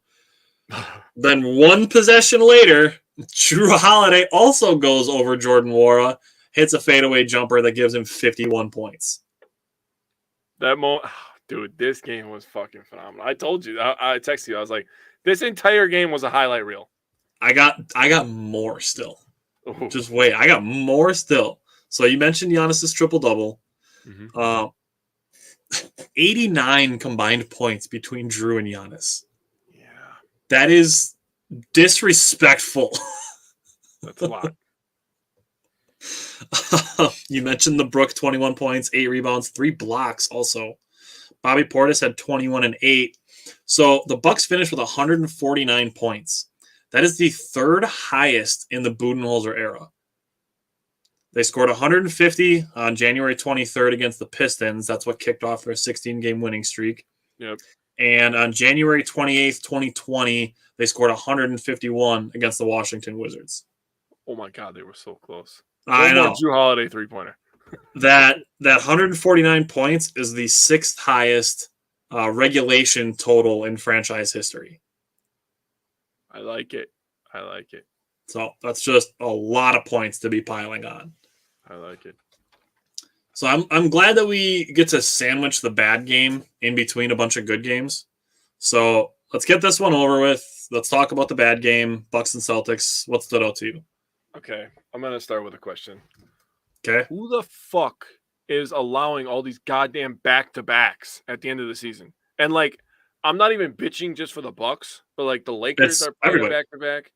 Then 1 possession later, Jrue Holiday also goes over Jordan Nwora, hits a fadeaway jumper that gives him 51 points. That moment, dude, this game was fucking phenomenal. I told you, I texted you, I was like, this entire game was a highlight reel. I got more still. Ooh. Just wait, I got more still. So you mentioned Giannis's triple-double. Mm-hmm. 89 combined points between Jrue and Giannis. Yeah. That is disrespectful. That's a lot. You mentioned the Brook, 21 points, 8 rebounds, 3 blocks also. Bobby Portis had 21 and 8. So the Bucks finished with 149 points. That is the 3rd highest in the Budenholzer era. They scored 150 on January 23rd against the Pistons. That's what kicked off their 16-game winning streak. Yep. And on January 28th, 2020, they scored 151 against the Washington Wizards. Oh, my God, they were so close. I know. Jrue Holiday three-pointer. That 149 points is the 6th highest regulation total in franchise history. I like it. So that's just a lot of points to be piling on. I like it. So I'm glad that we get to sandwich the bad game in between a bunch of good games. So let's get this one over with. Let's talk about the bad game, Bucks and Celtics. What stood out to you? Okay, I'm going to start with a question. Okay. Who the fuck is allowing all these goddamn back-to-backs at the end of the season. And like, I'm not even bitching just for the Bucks, but like the Lakers are playing a back-to-back.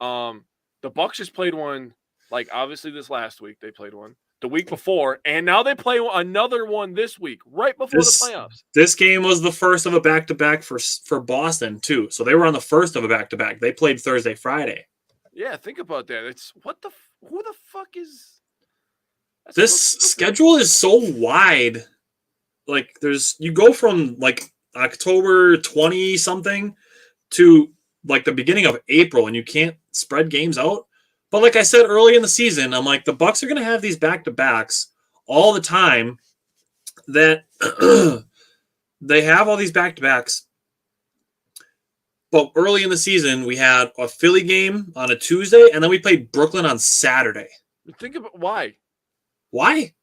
The Bucks just played one, like obviously this last week they played one, the week before, and now they play another one this week, right before the playoffs. This game was the first of a back-to-back for Boston too, so they were on the first of a back-to-back. They played Thursday, Friday. Yeah, think about that. It's who the fuck is this schedule is so wide. Like you go from like October 20 something to like the beginning of April, and you can't spread games out. But like I said early in the season, I'm like, the Bucks are going to have these back-to-backs all the time. That they have all these back-to-backs. But early in the season, we had a Philly game on a Tuesday, and then we played Brooklyn on Saturday. Think about why. Why?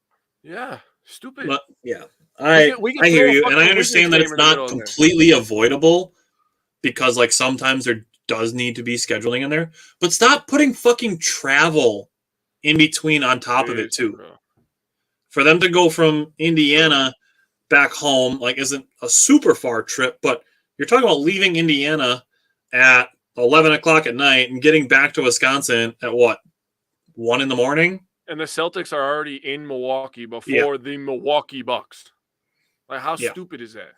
Yeah, stupid. But yeah, I hear you, and I understand that it's not completely avoidable because like sometimes there does need to be scheduling in there. But stop putting fucking travel in between on top of it too. Bro. For them to go from Indiana back home, like isn't a super far trip, but you're talking about leaving Indiana at 11 o'clock at night and getting back to Wisconsin at what, 1 a.m? And the Celtics are already in Milwaukee before the Milwaukee Bucks. Like, how stupid is that?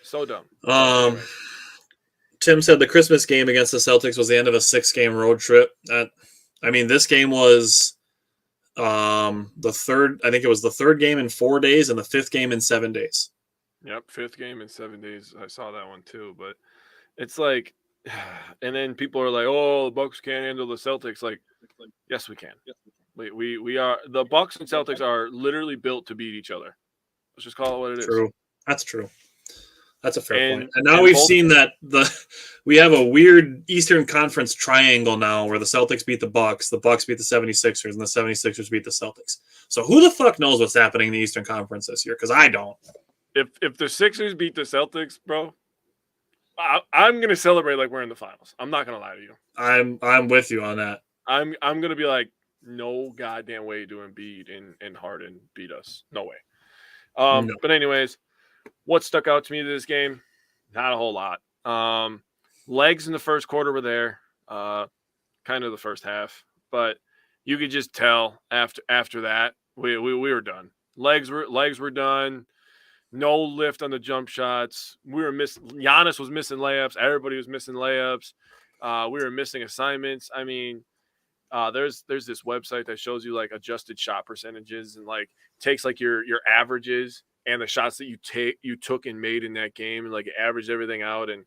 So dumb. Anyway. Tim said the Christmas game against the Celtics was the end of a 6-game road trip. This game was the third. I think it was the third game in 4 days and the 5th game in 7 days. Yep, 5th game in 7 days. I saw that one too, but it's like, and then people are like, "Oh, the Bucks can't handle the Celtics." Like, yes, we can. We are. The Bucks and Celtics are literally built to beat each other. Let's just call it what it is. True. That's true. That's a fair point. And now we've seen that we have a weird Eastern Conference triangle now where the Celtics beat the Bucks beat the 76ers, and the 76ers beat the Celtics. So who the fuck knows what's happening in the Eastern Conference this year? Because I don't. If the Sixers beat the Celtics, bro, I'm gonna celebrate like we're in the finals. I'm not gonna lie to you. I'm with you on that. I'm gonna be like, no goddamn way do Embiid and Harden beat us. No way. No. But anyways, what stuck out to me this game? Not a whole lot. Legs in the first quarter were there, kind of the first half, but you could just tell after that we were done. Legs were done. No lift on the jump shots. We were missing. Giannis was missing layups. Everybody was missing layups. We were missing assignments. I mean, there's this website that shows you like adjusted shot percentages and like takes like your averages and the shots that you took and made in that game and like averaged everything out. And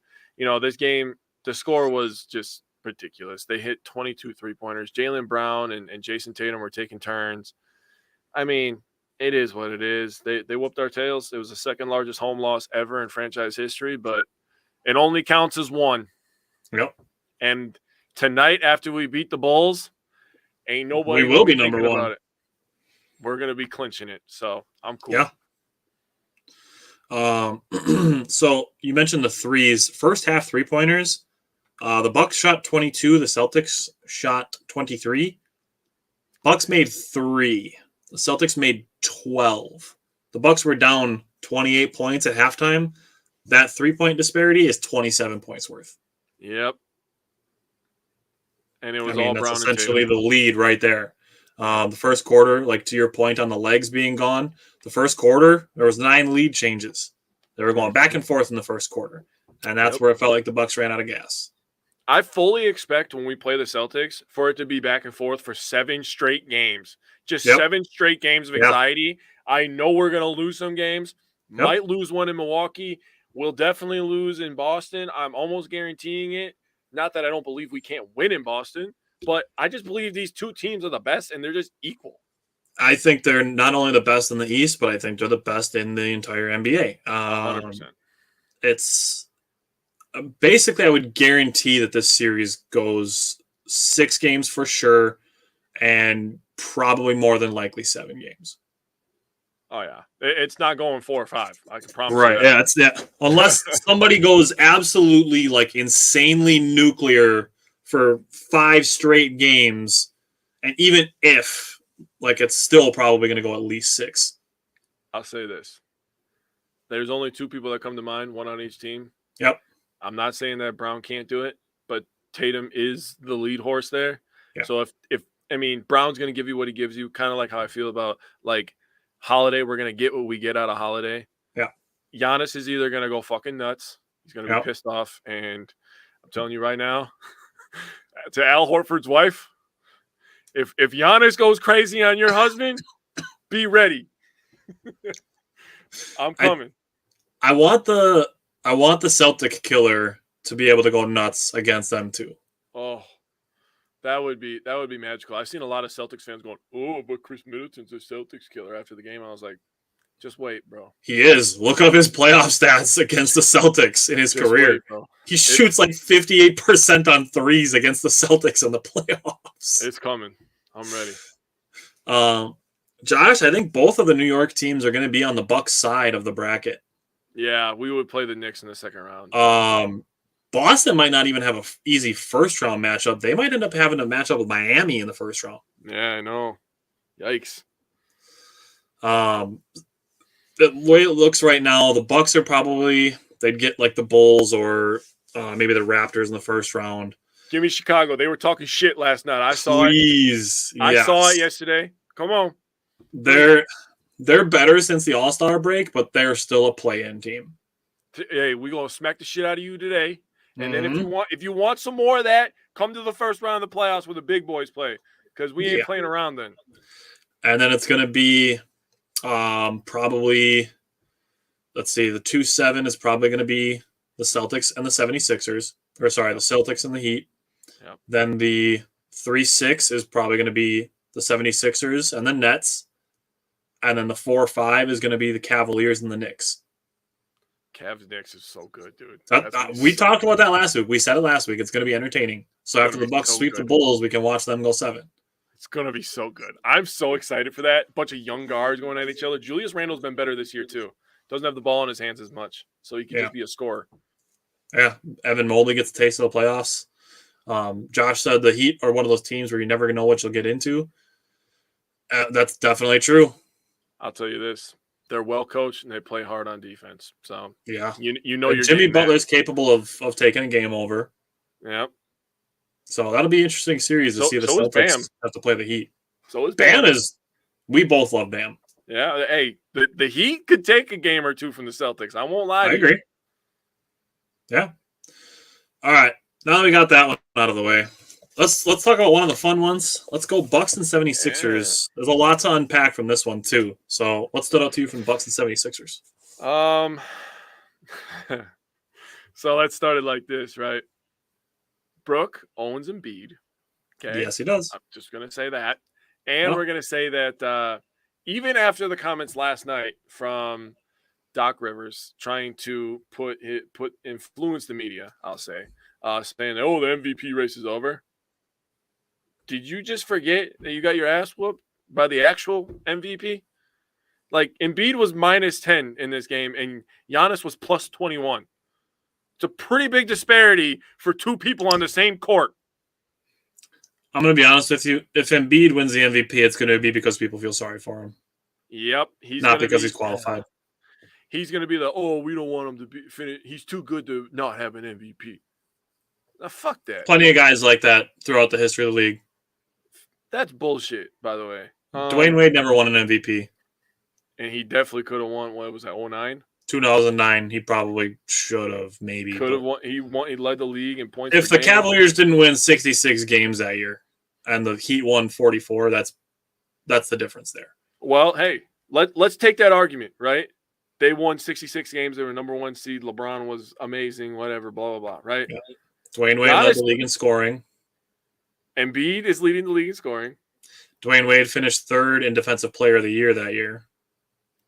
this game, the score was just ridiculous. They hit 22 3-pointers. Jaylen Brown and Jason Tatum were taking turns. I mean, it is what it is. They whooped our tails. It was the second largest home loss ever in franchise history, but it only counts as one. Yep. And tonight, after we beat the Bulls, ain't nobody. We will be number one. About it. We're gonna be clinching it, so I'm cool. Yeah. So you mentioned the threes. First half 3-pointers. The Bucks shot 22. The Celtics shot 23. Bucks made 3. The Celtics made 12. The Bucks were down 28 points at halftime. That 3-point disparity is 27 points worth. Yep. And it was all Brown. That's essentially the lead right there. The first quarter, like to your point on the legs being gone, the first quarter, there was 9 lead changes. They were going back and forth in the first quarter. And that's where it felt like the Bucks ran out of gas. I fully expect when we play the Celtics for it to be back and forth for 7 straight games. Just 7 straight games of anxiety. I know we're going to lose some games. Might lose one in Milwaukee. We'll definitely lose in Boston. I'm almost guaranteeing it. Not that I don't believe we can't win in Boston, but I just believe these two teams are the best and they're just equal. I think they're not only the best in the East, but I think they're the best in the entire NBA. 100%. It's basically, I would guarantee that this series goes 6 games for sure, and probably more than likely 7 games. Oh yeah, it's not going 4 or 5. I can promise. Right? Yeah, it's that. Unless somebody goes absolutely like insanely nuclear for 5 straight games, and even if like it's still probably going to go at least 6. I'll say this. There's only 2 people that come to mind, one on each team. Yep. I'm not saying that Brown can't do it, but Tatum is the lead horse there. Yeah. So if Brown's going to give you what he gives you, kind of like how I feel about like Holiday. We're going to get what we get out of Holiday. Yeah. Giannis is either going to go fucking nuts. He's going to be pissed off. And I'm telling you right now, to Al Horford's wife, if Giannis goes crazy on your husband, be ready. I'm coming. I want the Celtic killer to be able to go nuts against them too. Oh, that would be magical. I've seen a lot of Celtics fans going, "Oh, but Chris Middleton's a Celtics killer." After the game, I was like, "Just wait, bro." He is. Look up his playoff stats against the Celtics in his career. Wait, he shoots like 58% on threes against the Celtics in the playoffs. It's coming. I'm ready. Josh, I think both of the New York teams are going to be on the Bucks side of the bracket. Yeah, we would play the Knicks in the second round. Boston might not even have an easy first round matchup. They might end up having a matchup with Miami in the first round. Yeah, I know. Yikes. The way it looks right now, the Bucks are probably they'd get like the Bulls or maybe the Raptors in the first round. Give me Chicago. They were talking shit last night. I saw it. Yes. I saw it yesterday. Come on. They're better since the All-Star break, but they're still a play-in team. Hey, we're gonna smack the shit out of you today. And then if you want some more of that, come to the first round of the playoffs where the big boys play. Because we ain't playing around then. And then it's gonna be probably let's see, the 2-7 is probably gonna be the Celtics and the 76ers. Or sorry, the Celtics and the Heat. Yep. Then the 3-6 is probably gonna be the 76ers and the Nets. And then the 4-5 is going to be the Cavaliers and the Knicks. Cavs Knicks is so good, dude. We talked about that last week. We said it last week. It's going to be entertaining. So after the Bucks sweep the Bulls, we can watch them go 7. It's going to be so good. I'm so excited for that. Bunch of young guards going at each other. Julius Randle's been better this year, too. Doesn't have the ball in his hands as much, so he can just be a scorer. Yeah, Evan Mobley gets a taste of the playoffs. Josh said the Heat are one of those teams where you never know what you'll get into. That's definitely true. I'll tell you this. They're well coached and they play hard on defense. So yeah, you know your Jimmy Butler's capable of taking a game over. Yeah. So that'll be an interesting series to see the Celtics have to play the Heat. So is Bam. We both love Bam. Yeah. Hey, the Heat could take a game or two from the Celtics. I won't lie to you. I agree. Yeah. All right. Now that we got that one out of the way, let's talk about one of the fun ones. Let's go Bucks and 76ers. Yeah. There's a lot to unpack from this one, too. So what stood out to you from Bucks and 76ers? So let's start it like this, right? Brooke owns Embiid. Okay. Yes, he does. I'm just going to say that. And we're going to say that even after the comments last night from Doc Rivers trying to put influence the media, I'll say, saying, oh, the MVP race is over. Did you just forget that you got your ass whooped by the actual MVP? Like, Embiid was -10 in this game, and Giannis was +21. It's a pretty big disparity for two people on the same court. I'm going to be honest with you. If Embiid wins the MVP, it's going to be because people feel sorry for him. Yep. Not because he's qualified. He's going to be we don't want him to be finished. He's too good to not have an MVP. Now, fuck that. Plenty of guys like that throughout the history of the league. That's bullshit, by the way. Dwayne Wade never won an MVP. And he definitely could have won, what was that, 2009? 2009, he probably should have, maybe. Could have won. He led the league in points. If the Cavaliers didn't win 66 games that year and the Heat won 44, that's the difference there. Well, hey, let's take that argument, right? They won 66 games. They were number 1 seed. LeBron was amazing, whatever, blah, blah, blah, right? Yeah. Dwayne Wade led the league in scoring. Embiid is leading the league in scoring. Dwayne Wade finished 3rd in Defensive Player of the Year that year.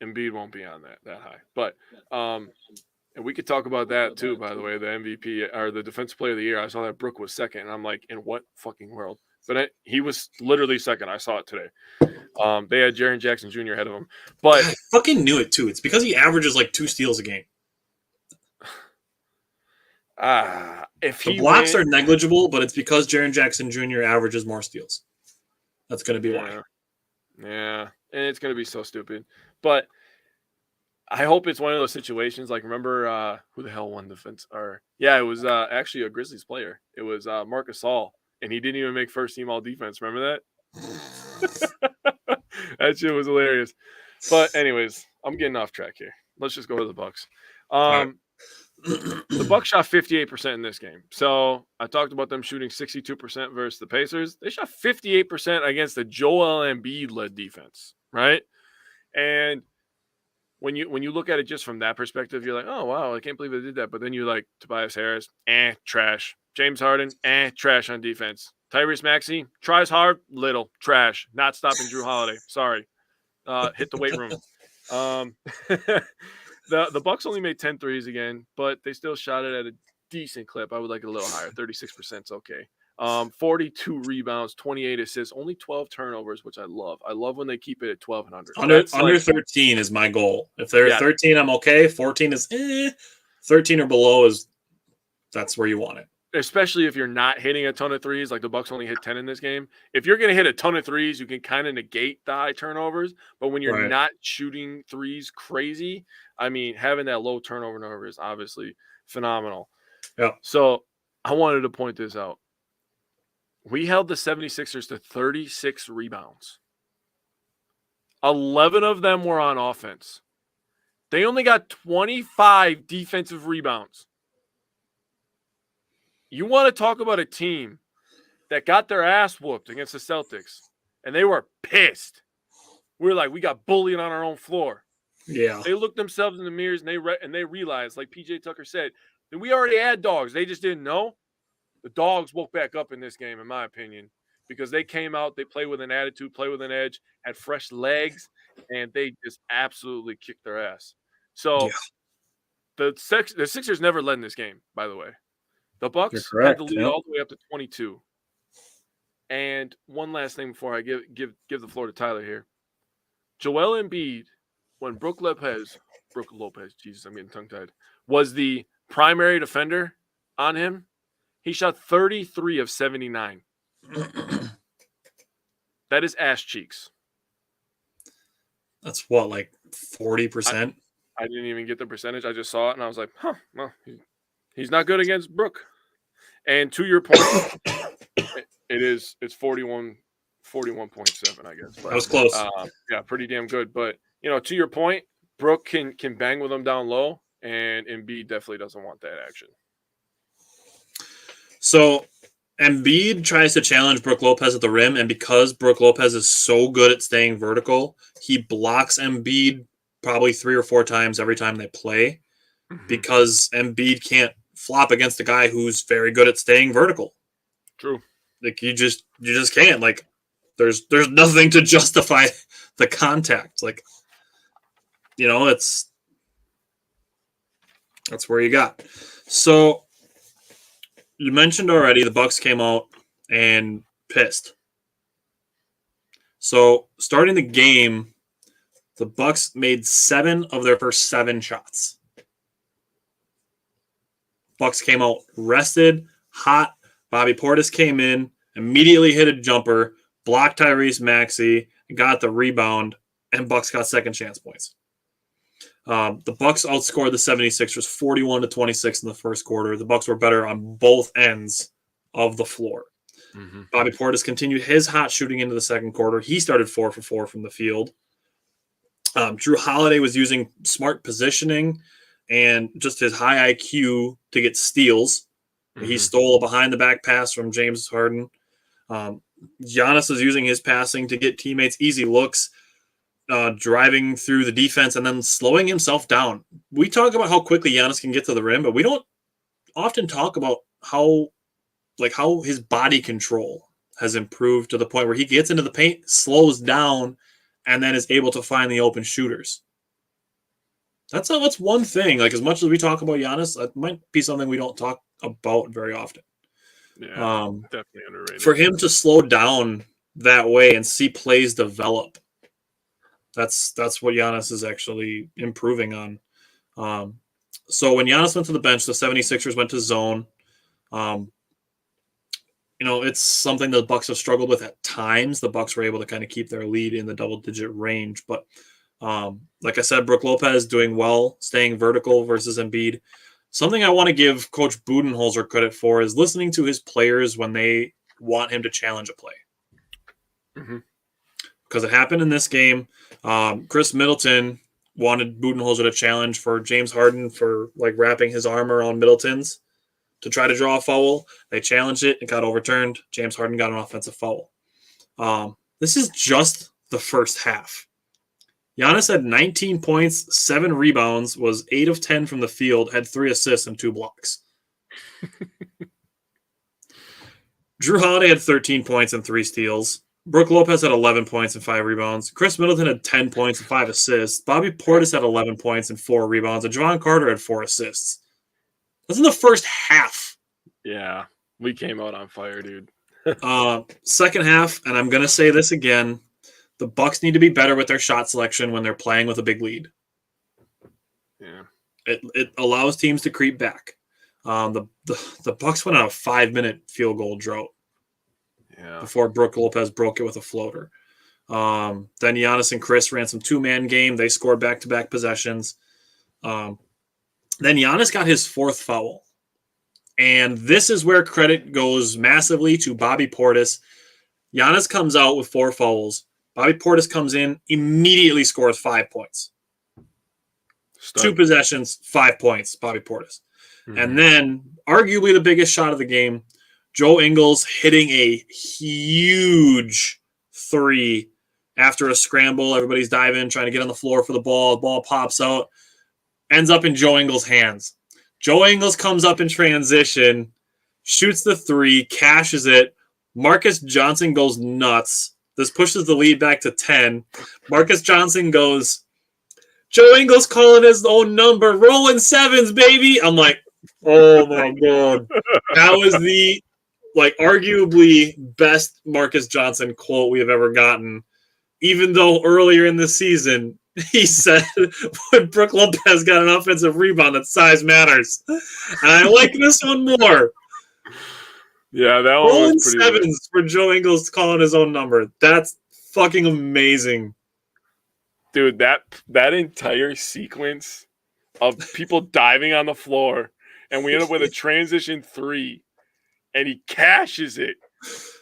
Embiid won't be on that high. But and we could talk about that too, by the way, the MVP or the Defensive Player of the Year. I saw that Brooke was 2nd, and I'm like, in what fucking world? But he was literally 2nd. I saw it today. They had Jaren Jackson Jr. ahead of him. But I fucking knew it too. It's because he averages like 2 steals a game. If the blocks are negligible, but it's because Jaren Jackson Jr. averages more steals. That's going to be why. Yeah, and it's going to be so stupid. But I hope it's one of those situations. Like, remember who the hell won defense? It was actually a Grizzlies player. It was Marc Gasol, and he didn't even make first team all defense. Remember that? That shit was hilarious. But anyways, I'm getting off track here. Let's just go to the Bucks. The Bucks shot 58% in this game. So I talked about them shooting 62% versus the Pacers. They shot 58% against the Joel Embiid-led defense, right? And when you look at it just from that perspective, you're like, oh, wow, I can't believe they did that. But then you're like, Tobias Harris, trash. James Harden, trash on defense. Tyrese Maxey, tries hard, little, trash. Not stopping Drew Holiday. Sorry. Hit the weight room. The Bucks only made 10 threes again, but they still shot it at a decent clip. I would like it a little higher. 36% is okay. 42 rebounds, 28 assists, only 12 turnovers, which I love. I love when they keep it at 12 and under. Under 13 is my goal. If they're 13, I'm okay. 14 is 13 or below that's where you want it. Especially if you're not hitting a ton of threes, like the Bucks only hit 10 in this game. If you're going to hit a ton of threes, you can kind of negate the high turnovers. But when you're not shooting threes crazy, I mean, having that low turnover number is obviously phenomenal. Yeah. So I wanted to point this out. We held the 76ers to 36 rebounds. 11 of them were on offense. They only got 25 defensive rebounds. You want to talk about a team that got their ass whooped against the Celtics, and they were pissed. We were like, we got bullied on our own floor. Yeah. They looked themselves in the mirrors, and they realized, like PJ Tucker said, that we already had dogs. They just didn't know. The dogs woke back up in this game, in my opinion, because they came out, they played with an attitude, played with an edge, had fresh legs, and they just absolutely kicked their ass. So the Sixers never led in this game, by the way. The Bucks had the lead all the way up to 22. And one last thing before I give the floor to Tyler here. Joel Embiid, when Brook Lopez, Jesus, I'm getting tongue-tied, was the primary defender on him, he shot 33 of 79. That is ass cheeks. That's what, like 40%? I didn't even get the percentage. I just saw it, and I was like, well, he's not good against Brook. And to your point, it's 41.7, I guess. But, that was close. Pretty damn good. But, to your point, Brook can bang with him down low, and Embiid definitely doesn't want that action. So Embiid tries to challenge Brook Lopez at the rim, and because Brook Lopez is so good at staying vertical, he blocks Embiid probably 3 or 4 times every time they play because Embiid can't flop against a guy who's very good at staying vertical. True. Like you just can't. Like there's nothing to justify the contact. Like that's where you got. So you mentioned already the Bucks came out and pissed. So starting the game, the Bucks made 7 of their first 7 shots. Bucks came out rested, hot. Bobby Portis came in, immediately hit a jumper, blocked Tyrese Maxey, got the rebound, and Bucks got second chance points. The Bucks outscored the 76ers 41-26 in the first quarter. The Bucks were better on both ends of the floor. Mm-hmm. Bobby Portis continued his hot shooting into the second quarter. He started 4 for 4 from the field. Drew Holiday was using smart positioning and just his high IQ to get steals. Mm-hmm. He stole a behind-the-back pass from James Harden. Giannis was using his passing to get teammates easy looks, driving through the defense and then slowing himself down. We talk about how quickly Giannis can get to the rim, but we don't often talk about how his body control has improved to the point where he gets into the paint, slows down, and then is able to find the open shooters. That's one thing. Like, as much as we talk about Giannis, that might be something we don't talk about very often. Yeah, definitely underrated. For him to slow down that way and see plays develop, that's what Giannis is actually improving on. So when Giannis went to the bench, the 76ers went to zone. it's something the Bucks have struggled with at times. The Bucks were able to kind of keep their lead in the double-digit range. But like I said, Brook Lopez doing well, staying vertical versus Embiid. Something I want to give Coach Budenholzer credit for is listening to his players when they want him to challenge a play. Because it happened in this game. Chris Middleton wanted Budenholzer to challenge for James Harden for like wrapping his arm around Middleton's to try to draw a foul. They challenged it. It got overturned. James Harden got an offensive foul. This is just the first half. Giannis had 19 points, 7 rebounds, was 8 of 10 from the field, had 3 assists and 2 blocks. Jrue Holiday had 13 points and 3 steals. Brook Lopez had 11 points and 5 rebounds. Chris Middleton had 10 points and 5 assists. Bobby Portis had 11 points and 4 rebounds. And Javon Carter had 4 assists. That's in the first half. Yeah, we came out on fire, dude. Second half, and I'm going to say this again, the Bucks need to be better with their shot selection when they're playing with a big lead. Yeah, it allows teams to creep back. The Bucks went on a 5-minute field goal drought. Yeah. Before Brook Lopez broke it with a floater. Then Giannis and Chris ran some 2-man game. They scored back-to-back possessions. Then Giannis got his 4th foul. And this is where credit goes massively to Bobby Portis. Giannis comes out with 4 fouls. Bobby Portis comes in, immediately scores 5 points. Stud. 2 possessions, 5 points, Bobby Portis. And then, arguably the biggest shot of the game, Joe Ingles hitting a huge 3 after a scramble. Everybody's diving, trying to get on the floor for the ball. The ball pops out, ends up in Joe Ingles' hands. Joe Ingles comes up in transition, shoots the 3, cashes it. Marcus Johnson goes nuts. This pushes the lead back to 10. Marcus Johnson goes, Joe Ingles calling his own number, rolling 7s, baby. I'm like, oh my God. That was the arguably best Marcus Johnson quote we have ever gotten, even though earlier in the season he said when Brook Lopez got an offensive rebound that size matters. And I like this one more. Yeah, that one Rolling was pretty 7s for Joe Ingles calling his own number. That's fucking amazing. Dude, that entire sequence of people diving on the floor, and we end up with a transition 3. And he cashes it.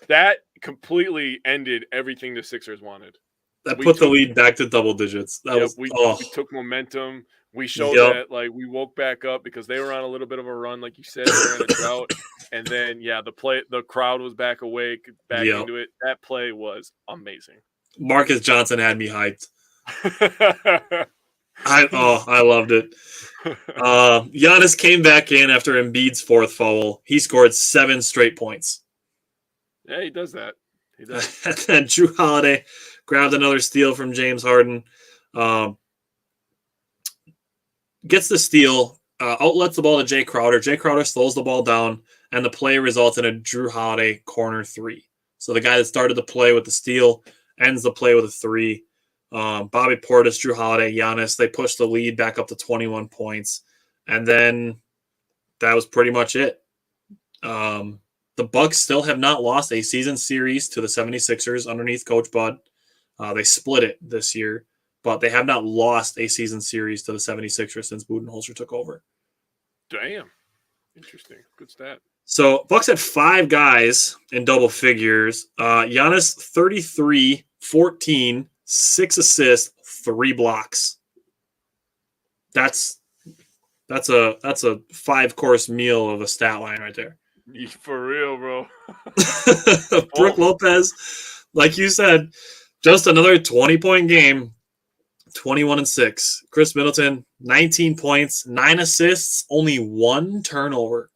That completely ended everything the Sixers wanted. That put the lead back to double digits. We took momentum. We showed that we woke back up because they were on a little bit of a run, like you said, they were in a drought. And then the crowd was back awake, into it. That play was amazing. Marcus Johnson had me hyped. I loved it. Giannis came back in after Embiid's 4th foul. He scored 7 straight points. Yeah, he does that. He does. And then Jrue Holiday grabbed another steal from James Harden. Gets the steal, outlets the ball to Jay Crowder. Jay Crowder slows the ball down, and the play results in a Jrue Holiday corner 3. So the guy that started the play with the steal ends the play with a 3. Bobby Portis, Jrue Holiday, Giannis, they pushed the lead back up to 21 points. And then that was pretty much it. The Bucks still have not lost a season series to the 76ers underneath Coach Bud. They split it this year, but they have not lost a season series to the 76ers since Budenholzer took over. Damn. Interesting. Good stat. So Bucks had 5 guys in double figures. Giannis, 33, 14, 6 assists, 3 blocks. That's a 5-course meal of a stat line right there. For real, bro. Brook Lopez, like you said, just another 20-point game, 21-6. Chris Middleton, 19 points, 9 assists, only 1 turnover.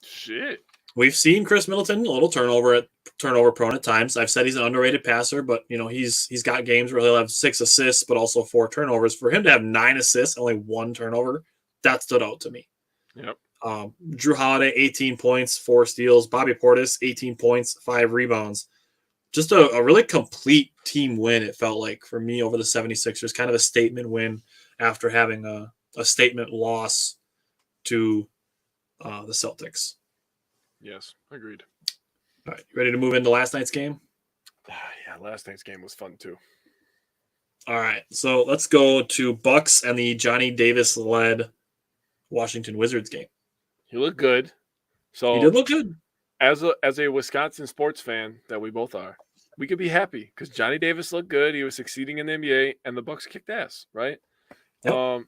Shit. We've seen Chris Middleton a little turnover prone at times. I've said he's an underrated passer, but he's got games where he'll have 6 assists, but also 4 turnovers. For him to have 9 assists, only 1 turnover, that stood out to me. Yep. Jrue Holiday, 18 points, 4 steals. Bobby Portis, 18 points, 5 rebounds. Just a really complete team win, it felt like, for me over the 76ers. Kind of a statement win after having a statement loss to the Celtics. Yes, agreed. All right, you ready to move into last night's game? Yeah, last night's game was fun too. All right, so let's go to Bucks and the Johnny Davis-led Washington Wizards game. He looked good. So he did look good. As a Wisconsin sports fan that we both are, we could be happy because Johnny Davis looked good. He was succeeding in the NBA, and the Bucks kicked ass, right? Yep.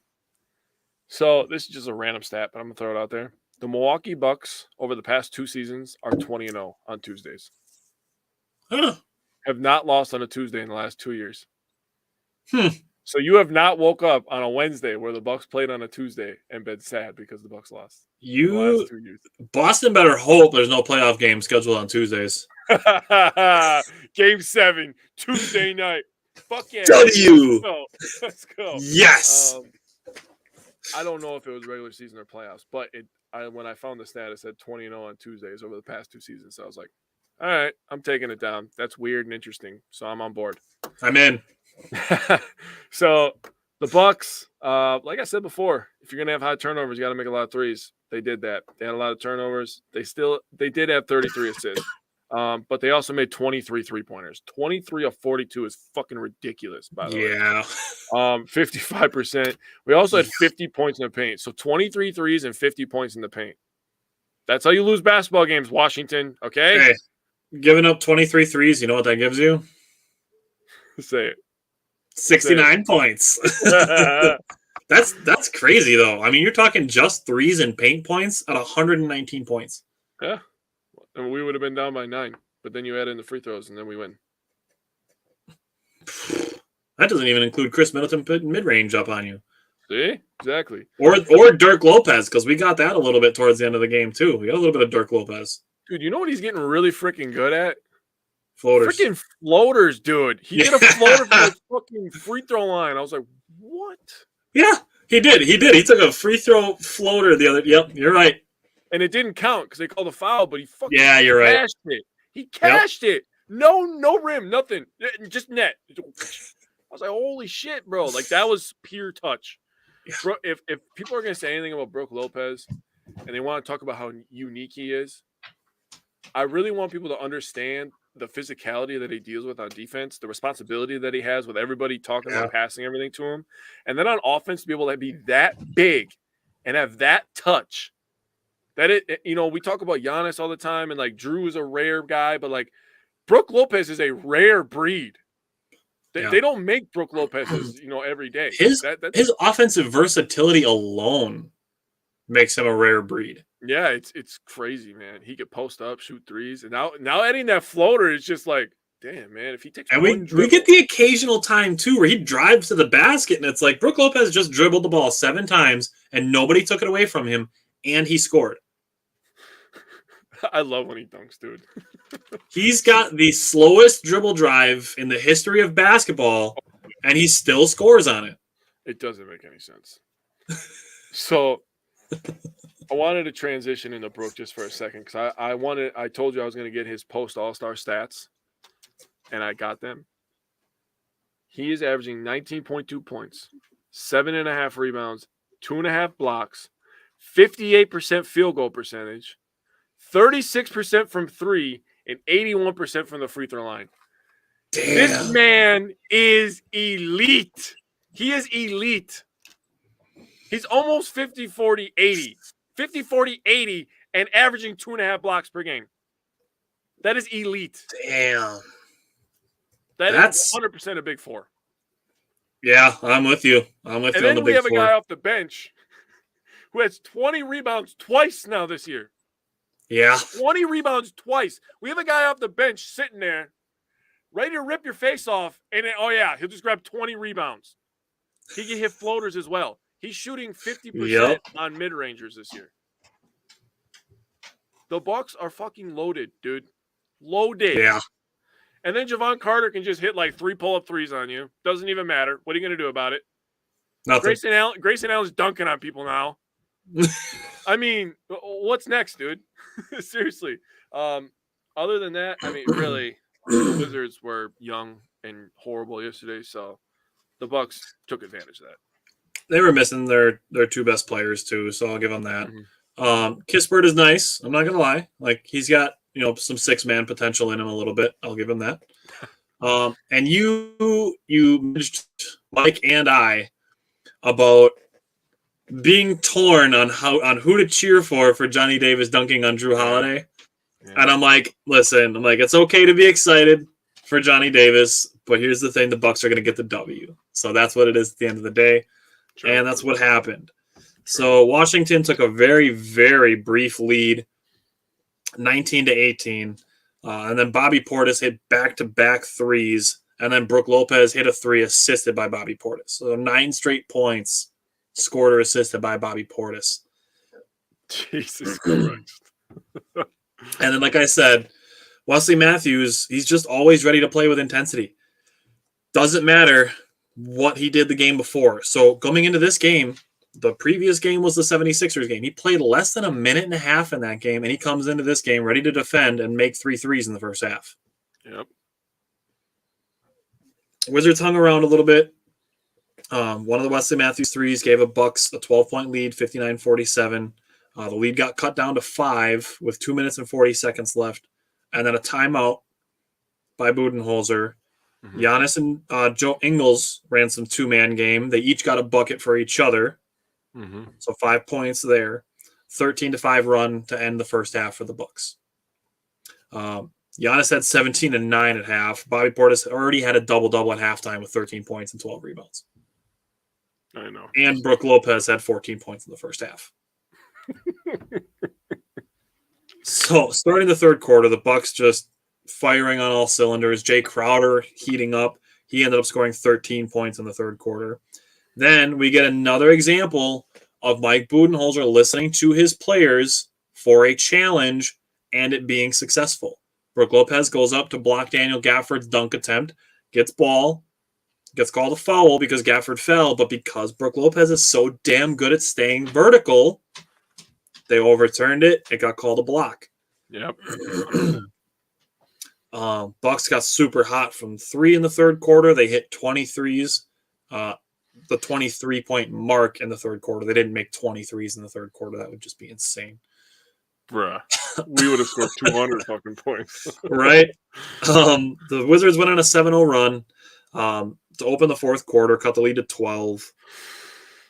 So this is just a random stat, but I'm gonna throw it out there. The Milwaukee Bucks over the past 2 seasons are 20-0 on Tuesdays. Huh. Have not lost on a Tuesday in the last 2 years. Hmm. So you have not woke up on a Wednesday where the Bucks played on a Tuesday and been sad because the Bucks lost. The last 2 years. Boston better hope there's no playoff game scheduled on Tuesdays. Game 7, Tuesday night. Fuck yeah. W. Let's go. Yes. I don't know if it was regular season or playoffs, but when I found the stat, it said 20-0 on Tuesdays over the past 2 seasons. So I was like, all right, I'm taking it down. That's weird and interesting. So I'm on board. I'm in. So the Bucks, like I said before, if you're gonna have high turnovers, you got to make a lot of threes. They did that. They had a lot of turnovers. They did have 33 assists, but they also made 23 3-pointers. 23 of 42 is fucking ridiculous. By the way, yeah. 55%. We also had 50 points in the paint. So 23 threes and 50 points in the paint. That's how you lose basketball games, Washington. Okay. Hey, giving up 23 threes, you know what that gives you? Say it. 69 points. That's crazy though. I mean, you're talking just threes and paint points at 119 points. Yeah. And we would have been down by 9, but then you add in the free throws and then we win. That doesn't even include Chris Middleton putting mid-range up on you. See? Exactly. Or Dirk Lopez, because we got that a little bit towards the end of the game too. We got a little bit of Dirk Lopez. Dude, you know what he's getting really freaking good at? Floaters. Freaking floaters, dude. He did a floater from the fucking free throw line. I was like, what? Yeah, he did. He took a free throw floater the other. Yep, you're right. And it didn't count because they called a foul, but he fucking you're right. cashed it. He cashed it. No rim, nothing. Just net. I was like, holy shit, bro. Like, that was pure touch. Yeah. Bro, if people are going to say anything about Brook Lopez and they want to talk about how unique he is, I really want people to understand the physicality that he deals with on defense, the responsibility that he has with everybody talking about passing everything to him. And then on offense, to be able to be that big and have that touch. That we talk about Giannis all the time, and like Drew is a rare guy, but like Brook Lopez is a rare breed. They don't make Brook Lopez's, every day. His offensive versatility alone makes him a rare breed. Yeah, it's crazy, man. He could post up, shoot threes, and now adding that floater is just like, damn, man. If he takes we get the occasional time too where he drives to the basket, and it's like Brook Lopez just dribbled the ball 7 times, and nobody took it away from him, and he scored. I love when he dunks, dude. He's got the slowest dribble drive in the history of basketball, and he still scores on it. It doesn't make any sense. So I wanted to transition into Brook just for a second because I told you I was going to get his post All-Star stats, and I got them. He is averaging 19.2 points, 7.5 rebounds, 2.5 blocks, 58% field goal percentage, 36% from 3, and 81% from the free throw line. Damn. This man is elite. He is elite. He's almost 50-40-80. 50-40-80 and averaging 2.5 blocks per game. That is elite. Damn. That's 100% a big 4. Yeah, I'm with you. And then we have a guy off the bench who has 20 rebounds twice now this year. Yeah. 20 rebounds twice. We have a guy off the bench sitting there ready to rip your face off. And he'll just grab 20 rebounds. He can hit floaters as well. He's shooting 50% on mid-rangers this year. The Bucks are fucking loaded, dude. Loaded. Yeah. And then Javon Carter can just hit like 3 pull-up threes on you. Doesn't even matter. What are you going to do about it? Nothing. Grayson Allen's dunking on people now. I mean, what's next, dude? Seriously. Other than that, I mean, really, the Wizards were young and horrible yesterday, so the Bucks took advantage of that. They were missing their 2 best players too, so I'll give them that. Mm-hmm. Kispert is nice. I'm not gonna lie. Like he's got some 6-man potential in him a little bit. I'll give him that. And you mentioned Mike and I about being torn on who to cheer for Johnny Davis dunking on Drew Holiday. Yeah. And I'm like, listen, it's okay to be excited for Johnny Davis, but here's the thing, the Bucks are going to get the W. So that's what it is at the end of the day. Sure. And that's what happened. Sure. So Washington took a very, very brief lead, 19-18. And then Bobby Portis hit back-to-back threes. And then Brook Lopez hit a 3 assisted by Bobby Portis. So 9 straight points scored or assisted by Bobby Portis. Jesus Christ. And then, like I said, Wesley Matthews, he's just always ready to play with intensity. Doesn't matter what he did the game before. So coming into this game, the previous game was the 76ers game. He played less than a minute and a half in that game, and he comes into this game ready to defend and make 3 threes in the first half. Yep. Wizards hung around a little bit. One of the Wesley Matthews threes gave a Bucks a 12-point lead, 59-47. The lead got cut down to 5 with 2 minutes and 40 seconds left. And then a timeout by Budenholzer. Mm-hmm. Giannis and Joe Ingles ran some 2-man game. They each got a bucket for each other. Mm-hmm. So 5 points there. 13-5 run to end the first half for the Bucks. Giannis had 17 and 9 at half. Bobby Portis already had a double-double at halftime with 13 points and 12 rebounds. I know. And Brook Lopez had 14 points in the first half. So starting the third quarter, the Bucks just firing on all cylinders. Jay Crowder heating up. He ended up scoring 13 points in the third quarter. Then we get another example of Mike Budenholzer listening to his players for a challenge and it being successful. Brook Lopez goes up to block Daniel Gafford's dunk attempt, gets ball, gets called a foul because Gafford fell, but because Brook Lopez is so damn good at staying vertical, they overturned it. It got called a block. Yep. Bucks got super hot from 3 in the third quarter. They hit 23s, the 23-point mark in the third quarter. They didn't make 23s in the third quarter. That would just be insane. Bruh. We would have scored 200 fucking points. Right? The Wizards went on a 7-0 run to open the fourth quarter, cut the lead to 12.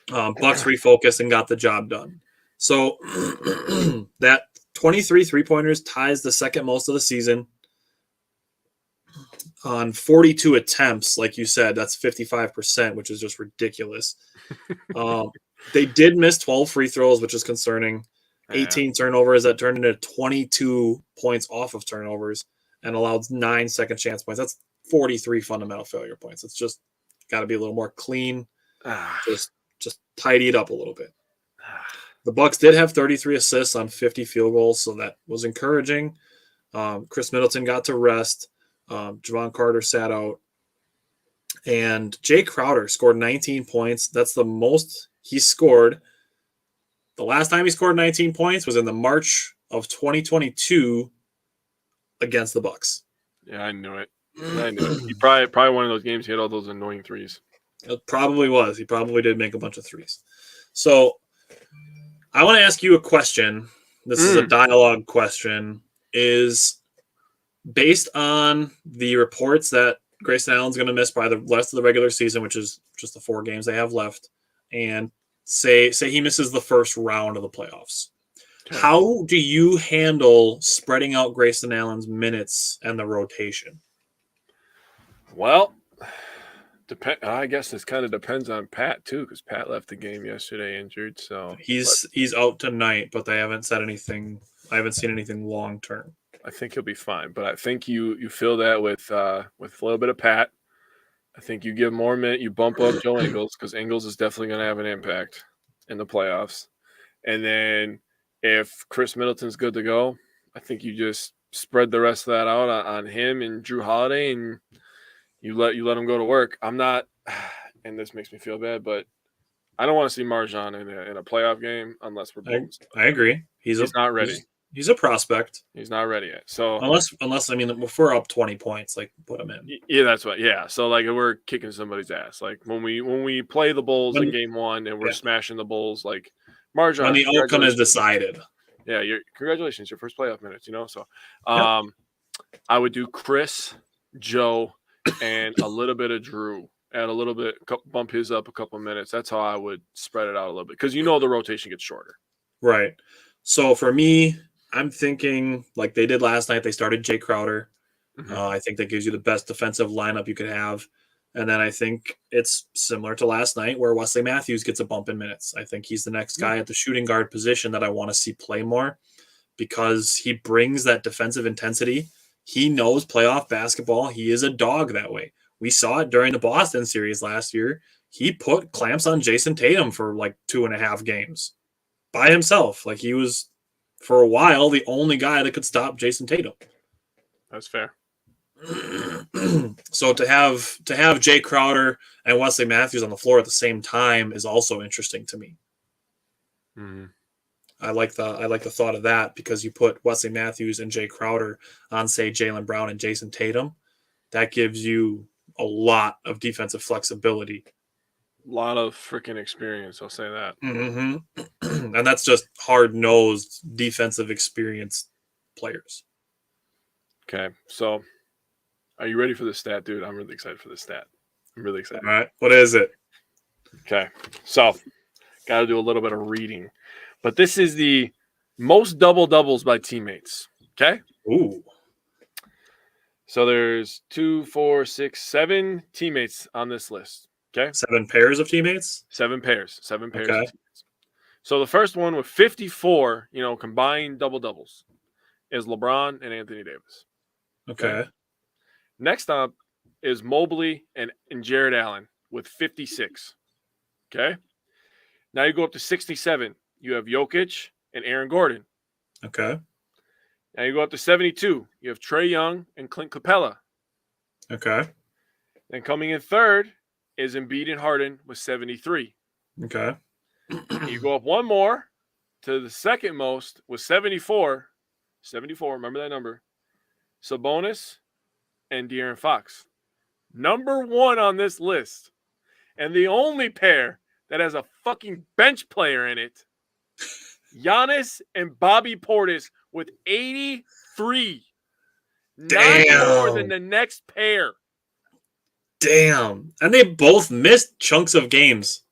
Bucks refocused and got the job done. So that 23 three-pointers ties the second most of the season. On 42 attempts, like you said, that's 55%, which is just ridiculous. They did miss 12 free throws, which is concerning. 18 turnovers that turned into 22 points off of turnovers and allowed 9 second chance points. That's 43 fundamental failure points. It's just got to be a little more clean. Just tidy it up a little bit. The Bucks did have 33 assists on 50 field goals, so that was encouraging. Chris Middleton got to rest. Javon Carter sat out. And Jay Crowder scored 19 points. That's the most he scored. The last time he scored 19 points was in the March of 2022 against the Bucks. Yeah, I knew it. He probably one of those games he had all those annoying threes. It probably was. He probably did make a bunch of threes. So I want to ask you a question. This is a dialogue question. Is based on the reports that Grayson Allen's going to miss by the rest of the regular season, which is just the 4 games they have left, and say he misses the first round of the playoffs. Okay. How do you handle spreading out Grayson Allen's minutes and the rotation? Well, I guess this kind of depends on Pat too, because Pat left the game yesterday injured. So he's out tonight, but they haven't said anything. I haven't seen anything long term. I think he'll be fine, but I think you fill that with a little bit of Pat. I think you give more minute, you bump up Joe Ingles because Ingles is definitely going to have an impact in the playoffs. And then if Chris Middleton's good to go, I think you just spread the rest of that out on him and Drew Holiday, and you let him go to work. I'm not, and this makes me feel bad, but I don't want to see Marjan in a playoff game unless we're both. I agree. He's not ready. He's a prospect. He's not ready yet. So unless I mean, if we're up 20 points, like put him in. Yeah, that's what. Yeah. So like if we're kicking somebody's ass, like when we play the Bulls in game 1 and we're smashing the Bulls, like Marjan. When the outcome is decided. Yeah, congratulations, your first playoff minutes. So I would do Chris, Joe, and a little bit of Drew. Add a little bit, bump his up a couple minutes. That's how I would spread it out a little bit because the rotation gets shorter. Right. So for me, I'm thinking like they did last night. They started Jay Crowder. Mm-hmm. I think that gives you the best defensive lineup you could have. And then I think it's similar to last night where Wesley Matthews gets a bump in minutes. I think he's the next guy at the shooting guard position that I want to see play more because he brings that defensive intensity. He knows playoff basketball. He is a dog that way. We saw it during the Boston series last year. He put clamps on Jason Tatum for like 2.5 games by himself. Like he was, for a while, the only guy that could stop Jason Tatum. That's fair. So to have Jay Crowder and Wesley Matthews on the floor at the same time is also interesting to me. Mm-hmm. I like the thought of that because you put Wesley Matthews and Jay Crowder on, say, Jaylen Brown and Jason Tatum. That gives you a lot of defensive flexibility. A lot of freaking experience, I'll say that. Mm-hmm. And that's just hard-nosed defensive experienced players. Okay, so are you ready for this stat, dude? I'm really excited for this stat. I'm really excited. All right, what is it? Okay, so got to do a little bit of reading. But this is the most double-doubles by teammates, okay? Ooh. So there's 2, 4, 6, 7 teammates on this list, okay? 7 pairs of teammates? 7 pairs. 7 pairs Okay. of teammates. So the first one with 54, combined double-doubles is LeBron and Anthony Davis. Okay. Next up is Mobley and Jared Allen with 56, okay? Now you go up to 67. You have Jokic and Aaron Gordon. Okay. Now you go up to 72. You have Trae Young and Clint Capella. Okay. Then coming in third is Embiid and Harden with 73. Okay. You go up one more to the second most with 74. 74, remember that number. Sabonis and De'Aaron Fox. Number 1 on this list. And the only pair that has a fucking bench player in it, Giannis and Bobby Portis with 83. Damn. 9 more than the next pair. Damn. And they both missed chunks of games.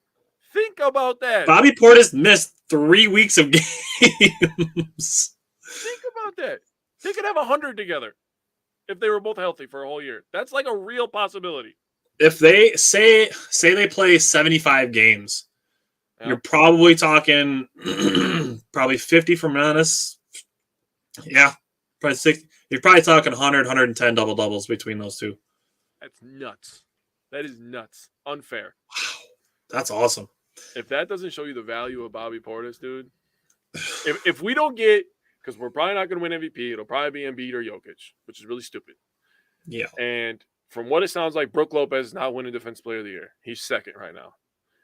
Think about that. Bobby Portis missed 3 weeks of games. Think about that. They could have 100 together if they were both healthy for a whole year. That's like a real possibility. If they say they play 75 games, you're probably talking probably 50 from Giannis. Yeah, probably 60. You're probably talking 100, 110 double-doubles between those two. That's nuts. That is nuts. Unfair. Wow, that's awesome. If that doesn't show you the value of Bobby Portis, dude, if we don't get, because we're probably not going to win MVP, it'll probably be Embiid or Jokic, which is really stupid. Yeah. And from what it sounds like, Brook Lopez is not winning Defensive Player of the Year. He's second right now.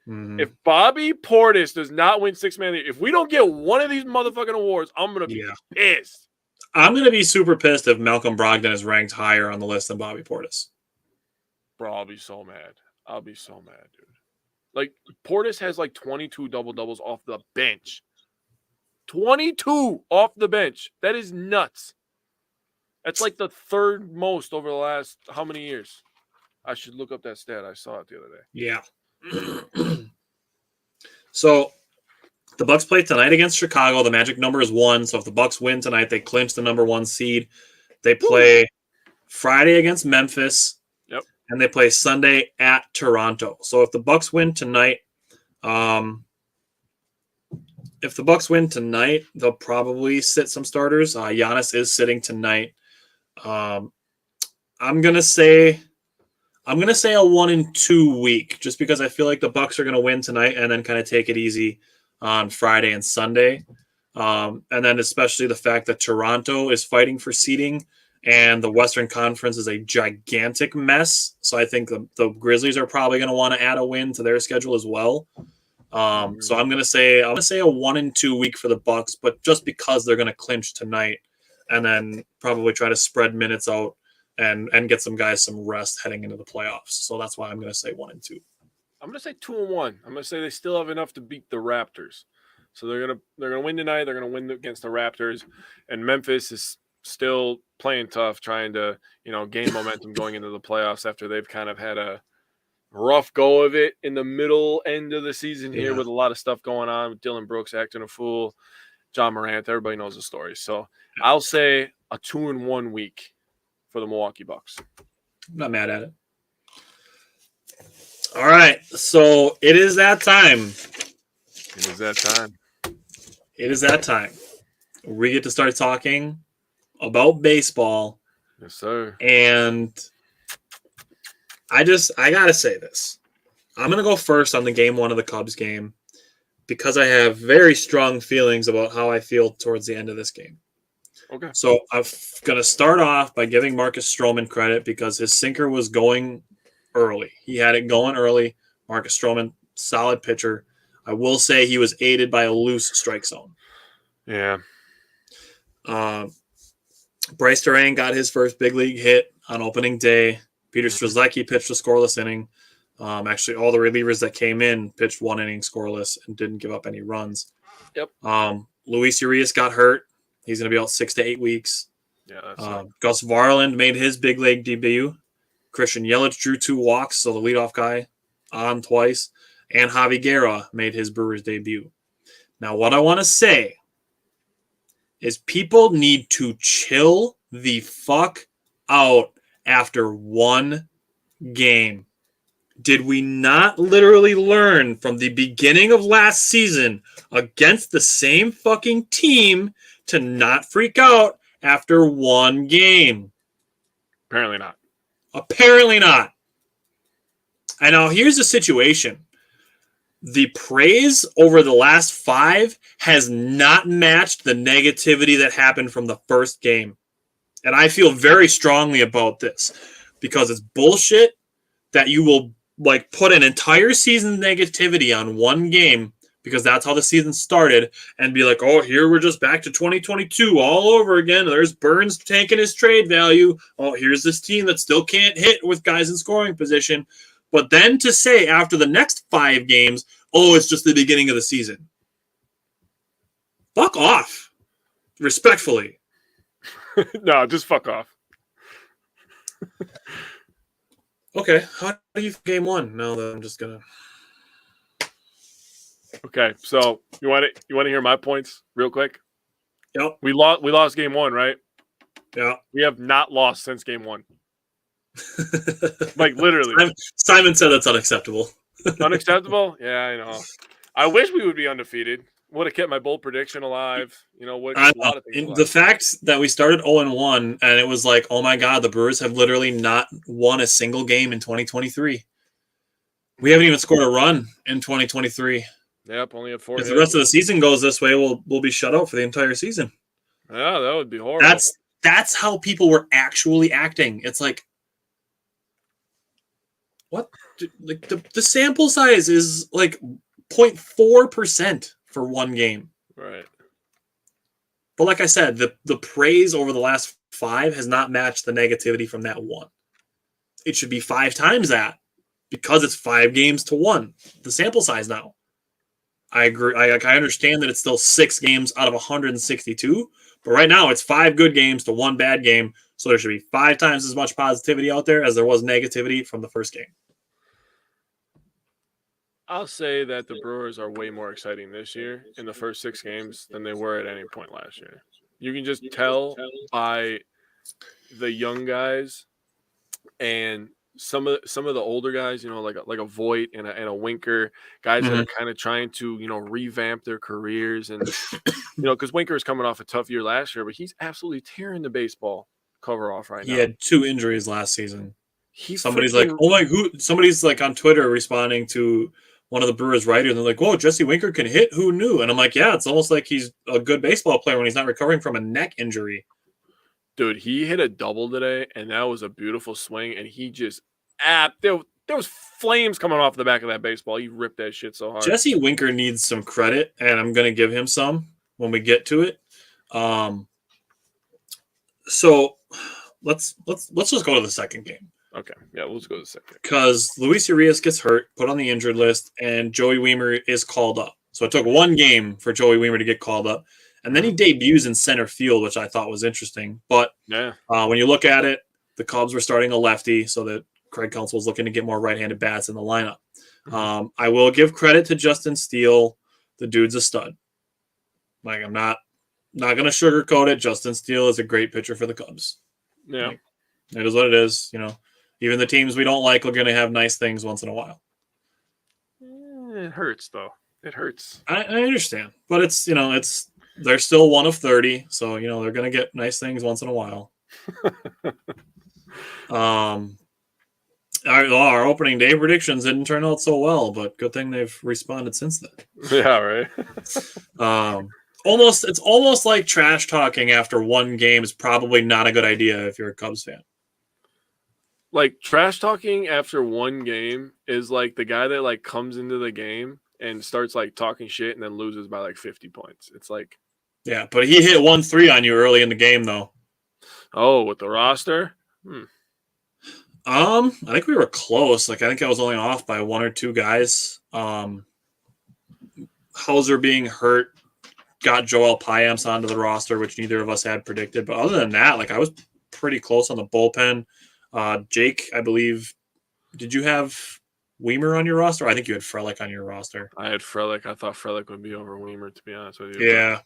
Mm-hmm. If Bobby Portis does not win Sixth Man of the Year, if we don't get one of these motherfucking awards, I'm going to be pissed. I'm going to be super pissed if Malcolm Brogdon is ranked higher on the list than Bobby Portis. Bro, I'll be so mad. I'll be so mad, dude. Like, Portis has like 22 double-doubles off the bench. 22 off the bench. That is nuts. That's like the third most over the last how many years? I should look up that stat. I saw it the other day. Yeah. So the Bucks play tonight against Chicago. The magic number is 1. So if the Bucks win tonight, they clinch the number 1 seed. They play Friday against Memphis. Yep. And they play Sunday at Toronto. So if the Bucks win tonight, they'll probably sit some starters. Giannis is sitting tonight. I'm gonna say a 1-2 week, just because I feel like the Bucks are gonna win tonight and then kind of take it easy on Friday and Sunday. And then especially the fact that Toronto is fighting for seeding and the Western Conference is a gigantic mess. So I think the Grizzlies are probably going to want to add a win to their schedule as well. So I'm going to say a 1-2 week for the Bucks, but just because they're going to clinch tonight and then probably try to spread minutes out and get some guys some rest heading into the playoffs. So that's why I'm going to say 1-2. I'm going to say 2-1. I'm going to say they still have enough to beat the Raptors. So they're gonna win tonight. They're gonna win against the Raptors, and Memphis is still playing tough, trying to gain momentum going into the playoffs after they've kind of had a rough go of it in the middle end of the season here with a lot of stuff going on with Dylan Brooks acting a fool, John Morant. Everybody knows the story. So I'll say a 2-1 week for the Milwaukee Bucks. I'm not mad at it. All right, so it is that time. It is that time. It is that time. We get to start talking about baseball. Yes, sir. And I gotta say this. I'm gonna go first on the game 1 of the Cubs game because I have very strong feelings about how I feel towards the end of this game. Okay. So I'm gonna start off by giving Marcus Stroman credit because his sinker was going early. He had it going early. Marcus Stroman, solid pitcher. I will say he was aided by a loose strike zone. Yeah. Bryce Durant got his first big league hit on opening day. Peter Strzelecki pitched a scoreless inning. Actually, all the relievers that came in pitched 1 inning scoreless and didn't give up any runs. Yep. Luis Urias got hurt. He's going to be out 6 to 8 weeks. Yeah. That's Gus Varland made his big league debut. Christian Yelich drew 2 walks, so the leadoff guy on twice. And Javi Guerra made his Brewers debut. Now, what I want to say is people need to chill the fuck out after 1 game. Did we not literally learn from the beginning of last season against the same fucking team to not freak out after 1 game? Apparently not. Apparently not. And now here's the situation. The praise over the last 5 has not matched the negativity that happened from the first game. And I feel very strongly about this because it's bullshit that you will put an entire season's negativity on 1 game because that's how the season started and be like, oh, here we're just back to 2022 all over again. There's Burns tanking his trade value. Oh, here's this team that still can't hit with guys in scoring position. But then to say after the next 5 games, oh, it's just the beginning of the season. Fuck off. Respectfully. No, just fuck off. Okay, how do you game 1? No, I'm just gonna. Okay, so you want to hear my points real quick? Yep. We lost game 1, right? Yeah. We have not lost since game 1. Literally. Simon said that's unacceptable. Unacceptable? Yeah, I know. I wish we would be undefeated. Would have kept my bold prediction alive. Would have kept a lot of things alive. The fact that we started 0-1 and it was like, oh my God, the Brewers have literally not won a single game in 2023. We haven't even scored a run in 2023. Yep, only had 4. If the rest of the season goes this way, we'll be shut out for the entire season. Yeah, that would be horrible. That's how people were actually acting. It's like, what? The sample size is 0.4% for 1 game. Right. But like I said, the praise over the last 5 has not matched the negativity from that 1. It should be 5 times that because it's 5 games to 1. The sample size now. I agree. I understand that it's still 6 games out of 162, but right now it's 5 good games to 1 bad game. So there should be 5 times as much positivity out there as there was negativity from the first game. I'll say that the Brewers are way more exciting this year in the first 6 games than they were at any point last year. You can just tell by the young guys and some of the older guys, like a Voit and a Winker, guys that are kind of trying to revamp their careers, and because Winker is coming off a tough year last year, but he's absolutely tearing the baseball cover off right now. He had 2 injuries last season. Somebody's like on Twitter responding to one of the Brewers writers, and they're like, "Whoa, Jesse Winker can hit. Who knew?" And I'm like, "Yeah, it's almost like he's a good baseball player when he's not recovering from a neck injury." Dude, he hit a double today, and that was a beautiful swing. And he just there was flames coming off the back of that baseball. He ripped that shit so hard. Jesse Winker needs some credit, and I'm going to give him some when we get to it. So let's just go to the second game. Okay, yeah, let's go to the second. Because Luis Urias gets hurt, put on the injured list, and Joey Wiemer is called up. So it took one game for Joey Wiemer to get called up. And then he debuts in center field, which I thought was interesting. But when you look at it, the Cubs were starting a lefty, so that Craig Counsell was looking to get more right-handed bats in the lineup. I will give credit to Justin Steele. The dude's a stud. Like, I'm not going to sugarcoat it. Justin Steele is a great pitcher for the Cubs. Yeah. Like, it is what it is. You know, even the teams we don't like are going to have nice things once in a while. It hurts, though. It hurts. I understand. But it's, you know, they're still 1 of 30. So, you know, they're going to get nice things once in a while. Our opening day predictions didn't turn out so well, but good thing they've responded since then. Yeah, right. It's almost like trash talking after one game is probably not a good idea if you're a Cubs fan. Like, trash talking after one game is like the guy that like comes into the game and starts like talking shit and then loses by like 50 points. It's like, yeah, but he hit 1-3 on you early in the game though. Oh, with the roster? I think we were close. Like, I think I was only off by 1 or 2 guys. Hauser being hurt got Joel Payamps onto the roster, which neither of us had predicted. But other than that, like, I was pretty close on the bullpen. Jake, I believe, did you have Wiemer on your roster? I think you had Frelick on your roster. I had Frelick. I thought Frelick would be over Wiemer, to be honest with you. Yeah.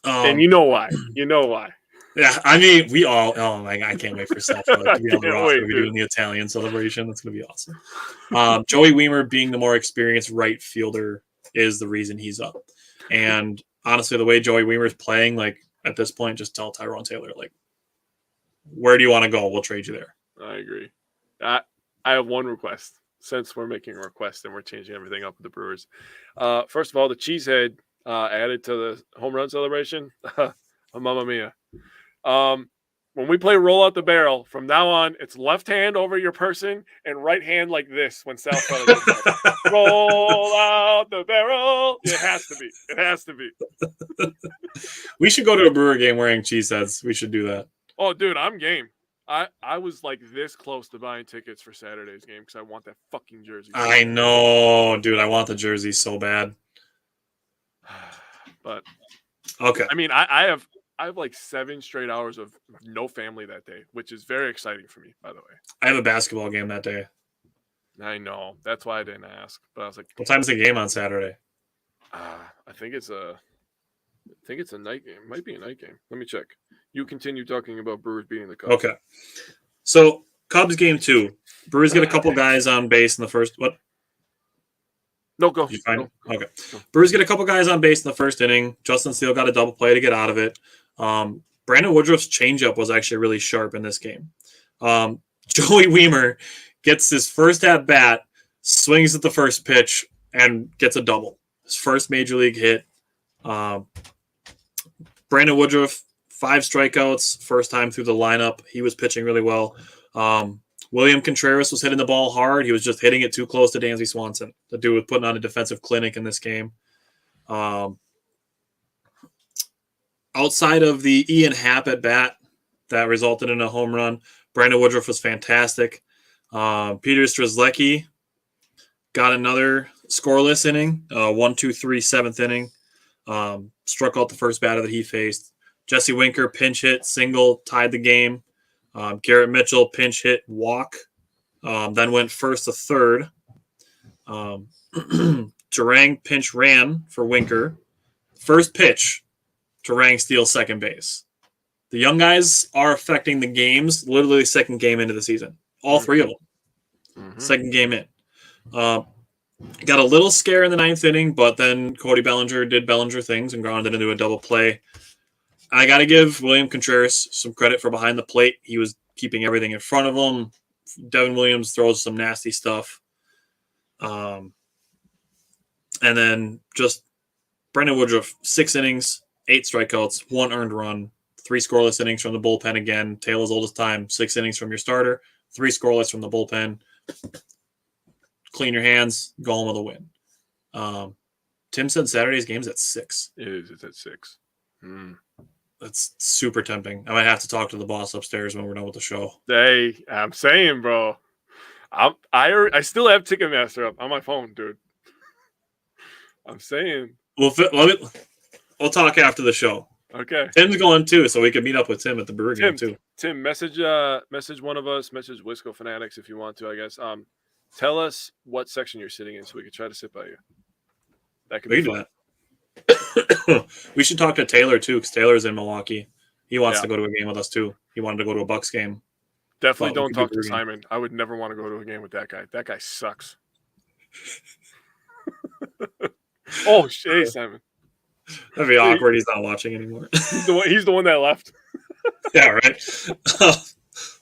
And you know why. You know why. Yeah, I mean, we all. Oh my! I can't wait for Seth to be on the roster. We're doing the Italian celebration. That's going to be awesome. Joey Wiemer, being the more experienced right fielder, is the reason he's up. And honestly, the way Joey Wiemer is playing, like at this point, just tell Tyrone Taylor, like, where do you want to go? We'll trade you there. I agree. I have one request. Since we're making a request and we're changing everything up with the Brewers. First of all, the cheesehead added to the home run celebration. Mamma mia. When we play roll out the barrel, from now on, it's left hand over your person and right hand like this when Sal roll out the barrel. It has to be. It has to be. We should go to a Brewer game wearing cheeseheads. We should do that. Oh, dude, I'm game. I was like this close to buying tickets for Saturday's game because I want that fucking jersey. I know, dude. I want the jersey so bad. But okay. I mean, I have like 7 straight hours of no family that day, which is very exciting for me, by the way. I have a basketball game that day. I know. That's why I didn't ask. But I was like, what time's the game on Saturday? I think it's a night game. It might be a night game. Let me check. You continue talking about Brewers beating the Cubs. Okay. So, Cubs game 2. Brewers get a couple guys on base in the first. What? No, go. Did you find it? Okay. Go. Brewers get a couple guys on base in the first inning. Justin Steele got a double play to get out of it. Brandon Woodruff's changeup was actually really sharp in this game. Joey Wiemer gets his first at bat, swings at the first pitch, and gets a double. His first major league hit. Brandon Woodruff, 5 strikeouts, first time through the lineup. He was pitching really well. William Contreras was hitting the ball hard. He was just hitting it too close to Dansby Swanson. The dude was putting on a defensive clinic in this game. Outside of the Ian Happ at bat that resulted in a home run, Brandon Woodruff was fantastic. Peter Strzelecki got another scoreless inning, 1-2-3 7th inning. Struck out the first batter that he faced. Jesse Winker pinch hit, single, tied the game. Garrett Mitchell pinch hit, walk. Then went first to third. Turang pinch ran for Winker. First pitch, Turang steals second base. The young guys are affecting the games, literally second game into the season. All 3 of them. Mm-hmm. Second game in. Got a little scare in the 9th inning, but then Cody Bellinger did Bellinger things and grounded into a double play. I got to give William Contreras some credit for behind the plate. He was keeping everything in front of him. Devin Williams throws some nasty stuff. And then just Brandon Woodruff, 6 innings, 8 strikeouts, 1 earned run, 3 scoreless innings from the bullpen again. Taylor's oldest time, 6 innings from your starter, 3 scoreless from the bullpen. Clean your hands, go home with a win. Tim said Saturday's game's at 6. It is. It's at 6. That's super tempting. I might have to talk to the boss upstairs when we're done with the show. Hey, I'm saying, bro. I still have Ticketmaster up on my phone, dude. I'm saying. We'll talk after the show. Okay. Tim's going too, so we can meet up with Tim at the Brewer game too. Tim, message one of us, message Wisco Fanatics if you want to, I guess. Tell us what section you're sitting in so we can try to sit by you. That could be fun. We should talk to Taylor too, because Taylor's in Milwaukee. He wants to go to a game with us too. He wanted to go to a Bucks game. Definitely don't talk to Simon. I would never want to go to a game with that guy. That guy sucks. Oh, hey, Simon. That'd be awkward. He's not watching anymore. He's the one that left. Yeah, right.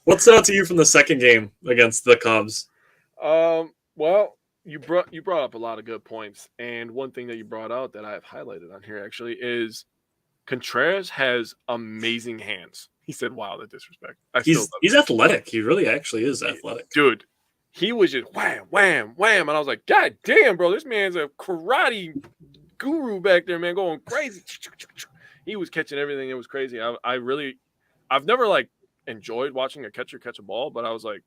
What stood out to you from the second game against the Cubs? Well, you brought up a lot of good points, and one thing that you brought out that I have highlighted on here actually is Contreras has amazing hands. He said, "Wow, the disrespect." He's athletic. He really actually is athletic, dude. He was just wham, wham, wham, and I was like, "God damn, bro, this man's a karate guru back there, man, going crazy." He was catching everything. It was crazy. I've never like enjoyed watching a catcher catch a ball, but I was like,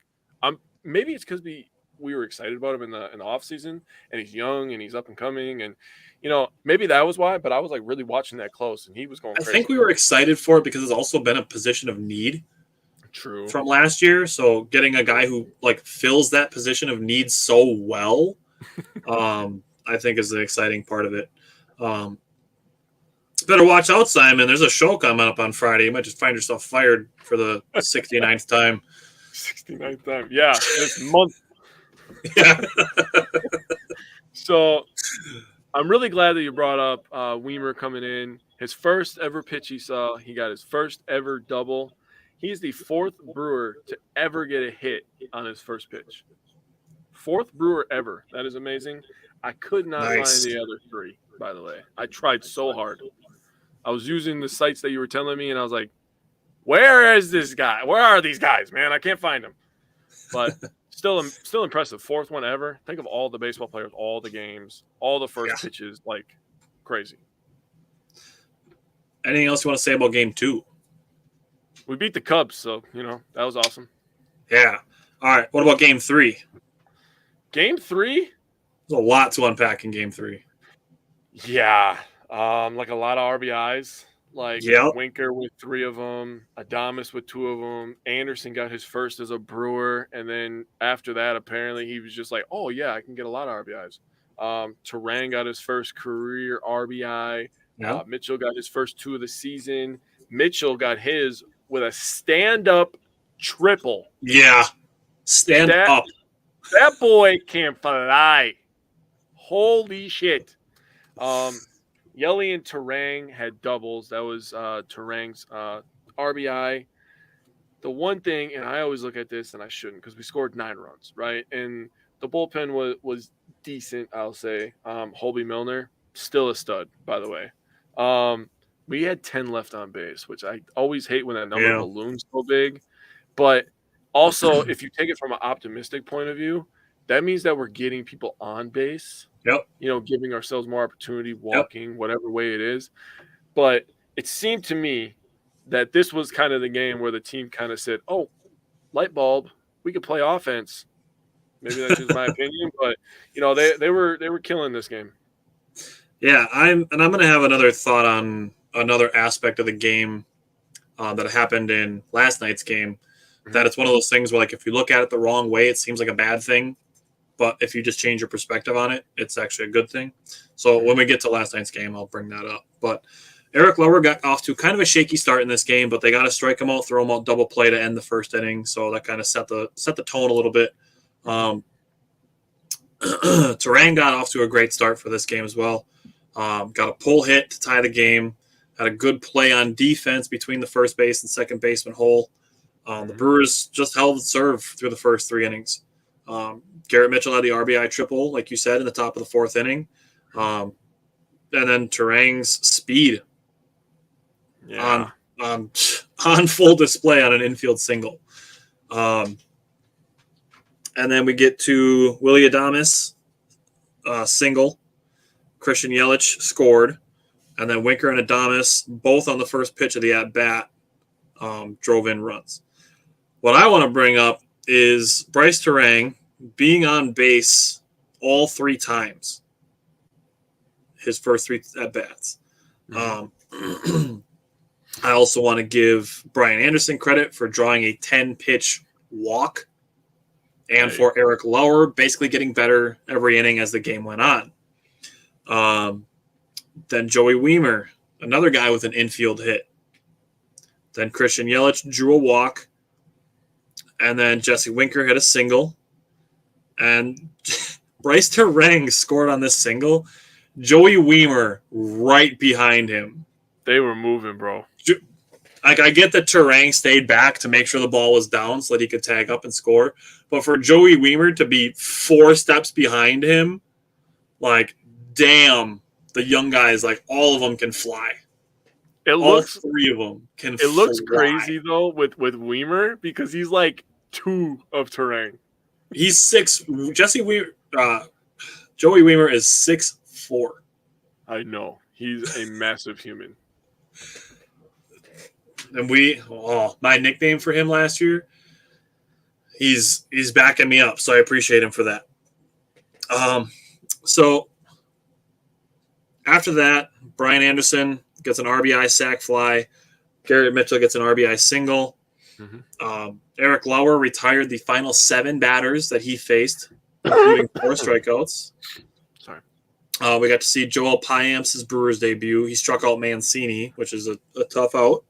maybe it's because we were excited about him in the off season, and he's young and he's up and coming, and maybe that was why. But I was like really watching that close, and he was going crazy. I think we were excited for it because it's also been a position of need. True. From last year, so getting a guy who like fills that position of need so well, I think is the exciting part of it. Better watch out, Simon. There's a show coming up on Friday. You might just find yourself fired for the 69th time. 69th time. Yeah, this month. Yeah. So I'm really glad that you brought up Weimer coming in. His first ever pitch he saw. He got his first ever double. He's the fourth Brewer to ever get a hit on his first pitch. Fourth Brewer ever. That is amazing. I could not find the other three, by the way. I tried so hard. I was using the sites that you were telling me, and I was like, where is this guy? Where are these guys, man? I can't find them. But still impressive. Fourth one ever. Think of all the baseball players, all the games, all the first pitches, like crazy. Anything else you want to say about game 2? We beat the Cubs, so, that was awesome. Yeah. All right. What about game 3? Game 3? There's a lot to unpack in game 3. Yeah. Like a lot of RBIs. Like Winker with 3 of them, Adames with 2 of them. Anderson got his first as a Brewer. And then after that, apparently he was just like, oh, yeah, I can get a lot of RBIs. Turang got his first career RBI. Yeah. Mitchell got his first 2 of the season. Mitchell got his with a stand-up triple. Yeah. Stand up. That boy can fly. Holy shit. Yelly and Turang had doubles. That was Turang's RBI. The one thing, and I always look at this, and I shouldn't because we scored 9 runs, right? And the bullpen was decent, I'll say. Holby Milner, still a stud, by the way. We had 10 left on base, which I always hate when that number balloons so big. But also, if you take it from an optimistic point of view, that means that we're getting people on base. Yep. Giving ourselves more opportunity, walking, whatever way it is. But it seemed to me that this was kind of the game where the team kind of said, oh, light bulb, we could play offense. Maybe that's just my opinion, but they were killing this game. Yeah, I'm going to have another thought on another aspect of the game that happened in last night's game. That it's one of those things where, like, if you look at it the wrong way, it seems like a bad thing. But if you just change your perspective on it, it's actually a good thing. So when we get to last night's game, I'll bring that up. But Eric Lauer got off to kind of a shaky start in this game, but they got to strike him out, throw him out double play to end the first inning. So that kind of set the tone a little bit. Turang got off to a great start for this game as well. Got a pull hit to tie the game. Had a good play on defense between the first base and second baseman hole. The Brewers just held serve through the first 3 innings. Garrett Mitchell had the RBI triple, like you said, in the top of the 4th inning. And then Turang's speed on full display on an infield single. And then we get to Willy Adames, single. Christian Yelich scored. And then Winker and Adames, both on the first pitch of the at-bat, drove in runs. What I want to bring up is Bryce Turang being on base all 3 times. his first 3 at-bats. I also want to give Brian Anderson credit for drawing a 10-pitch walk and for Eric Lauer basically getting better every inning as the game went on. Then Joey Wiemer, another guy with an infield hit. Then Christian Yelich drew a walk. And then Jesse Winker hit a single. And Bryce Terang scored on this single. Joey Wiemer right behind him. They were moving, bro. Like, I get that Terang stayed back to make sure the ball was down so that he could tag up and score. But for Joey Wiemer to be 4 steps behind him, like, damn, the young guys, like, all of them can fly. All 3 of them can fly. It looks crazy, though, with Wiemer because he's like 2 of Terang. He's 6. Joey Wiemer is 6'4". I know. He's a massive human. And my nickname for him last year, he's backing me up, so I appreciate him for that. So after that, Brian Anderson gets an RBI sac fly. Garrett Mitchell gets an RBI single. Eric Lauer retired the final 7 batters that he faced, including 4 strikeouts. Sorry. We got to see Joel Payamps' Brewers debut. He struck out Mancini, which is a tough out.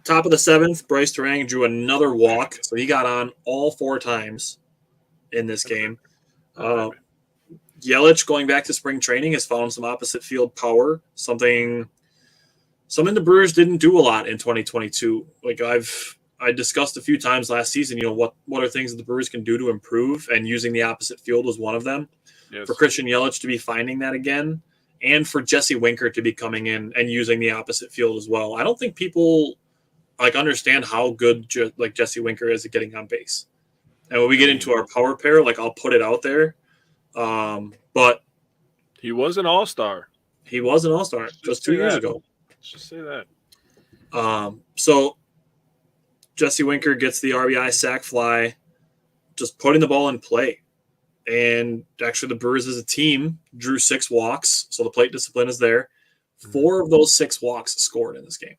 Top of the 7th, Bryce Terang drew another walk, so he got on all 4 times in this game. Yelich, going back to spring training, has found some opposite field power, something the Brewers didn't do a lot in 2022. Like I discussed a few times last season, what are things that the Brewers can do to improve, and using the opposite field was one of them. Yes. For Christian Yelich to be finding that again, and for Jesse Winker to be coming in and using the opposite field as well. I don't think people understand how good Jesse Winker is at getting on base. And when we get into our power pair, I'll put it out there. But he was an all-star. He was an all-star just 2 years ago. Let's just say that. So Jesse Winker gets the RBI sac fly, just putting the ball in play. And actually the Brewers as a team drew 6 walks, so the plate discipline is there. 4 of those 6 walks scored in this game.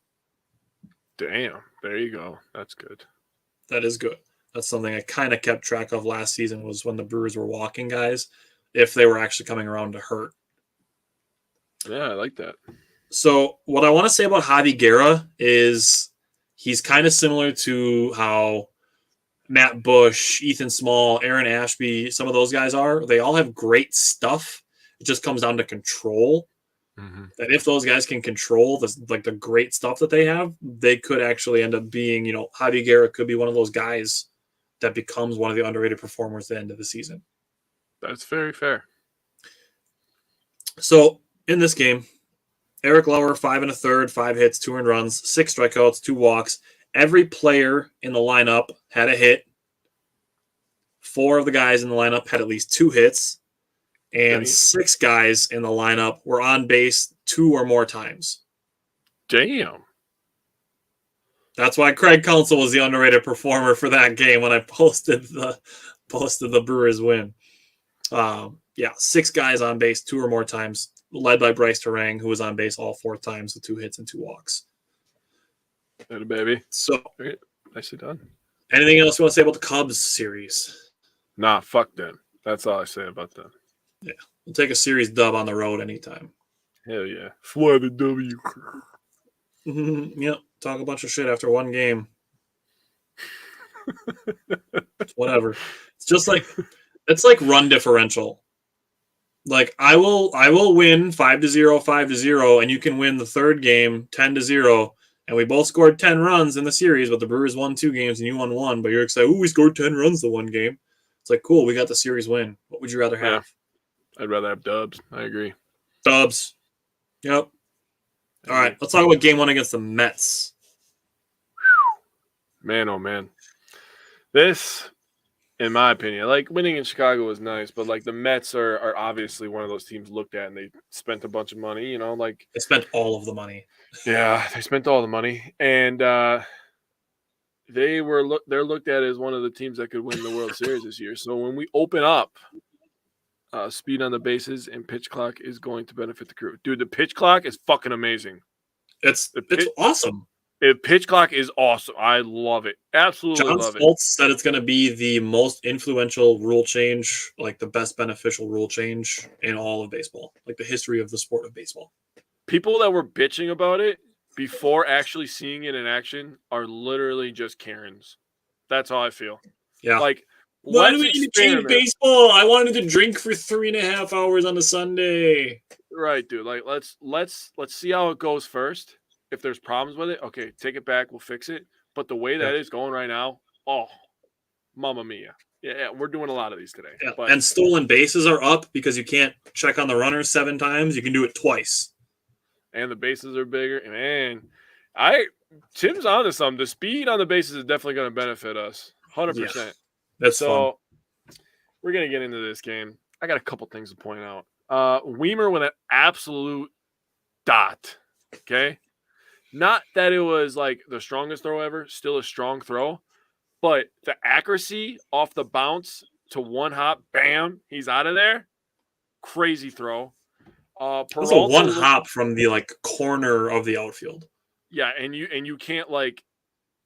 Damn, there you go. That's good. That is good. That's something I kind of kept track of last season, was when the Brewers were walking guys, if they were actually coming around to hurt. Yeah, I like that. So what I want to say about Javi Guerra is he's kind of similar to how Matt Bush, Ethan Small, Aaron Ashby, some of those guys are. They all have great stuff. It just comes down to control. That if those guys can control the great stuff that they have, they could actually end up being, Javi Guerra could be one of those guys that becomes one of the underrated performers at the end of the season. That's very fair. So in this game, Eric Lauer, 5 1/3, 5 hits, 2 earned runs, 6 strikeouts, 2 walks. Every player in the lineup had a hit. 4 of the guys in the lineup had at least 2 hits. And 6 guys in the lineup were on base 2 or more times. Damn. That's why Craig Counsell was the underrated performer for that game when I posted the Brewers win. 6 guys on base 2 or more times, led by Bryce Terang, who was on base all 4 times with 2 hits and 2 walks. That a baby. So, great. Nicely done. Anything else you want to say about the Cubs series? Nah, fuck them. That's all I say about them. Yeah, we'll take a series dub on the road anytime. Hell yeah. Fly the W. Yep, talk a bunch of shit after one game. Whatever. It's like run differential. Like I will win 5-0, 5-0, and you can win the 3rd game 10-0. And we both scored 10 runs in the series, but the Brewers won 2 games and you won 1. But you're excited, we scored 10 runs the one game. It's like, cool, we got the series win. What would you rather have? Yeah, I'd rather have dubs. I agree. Dubs. Yep. All right, let's talk about game 1 against the Mets. Man, oh man. This, in my opinion, winning in Chicago was nice, but the Mets are obviously one of those teams looked at and they spent a bunch of money, They spent all of the money. Yeah, they spent all the money, and they're looked at as one of the teams that could win the World Series this year. So when we open up speed on the bases and pitch clock is going to benefit the crew. Dude, the pitch clock is fucking amazing. It's awesome. Pitch clock is awesome. I love it. Absolutely love it. John Stoltz said it's going to be the most influential rule change, like the best beneficial rule change in all of baseball, like the history of the sport of baseball. People that were bitching about it before actually seeing it in action are literally just Karens. That's how I feel. Yeah. Like, why do we need to change baseball? I wanted to drink for 3.5 hours on a Sunday. Right, dude. Like, let's see how it goes first. If there's problems with it, okay, take it back. We'll fix it. But the way that it's going right now, oh, mamma mia. Yeah, we're doing a lot of these today. Yeah. But, and stolen bases are up because you can't check on the runners 7 times. You can do it twice. And the bases are bigger. Man, Tim's onto something. The speed on the bases is definitely going to benefit us. 100%. Yeah. That's fun. We're going to get into this game. I got a couple things to point out. Weimer with an absolute dot. Okay. Not that it was like the strongest throw ever, still a strong throw, but the accuracy off the bounce to one hop, bam, he's out of there. Crazy throw. That's a one hop from the like corner of the outfield. Yeah, and you can't like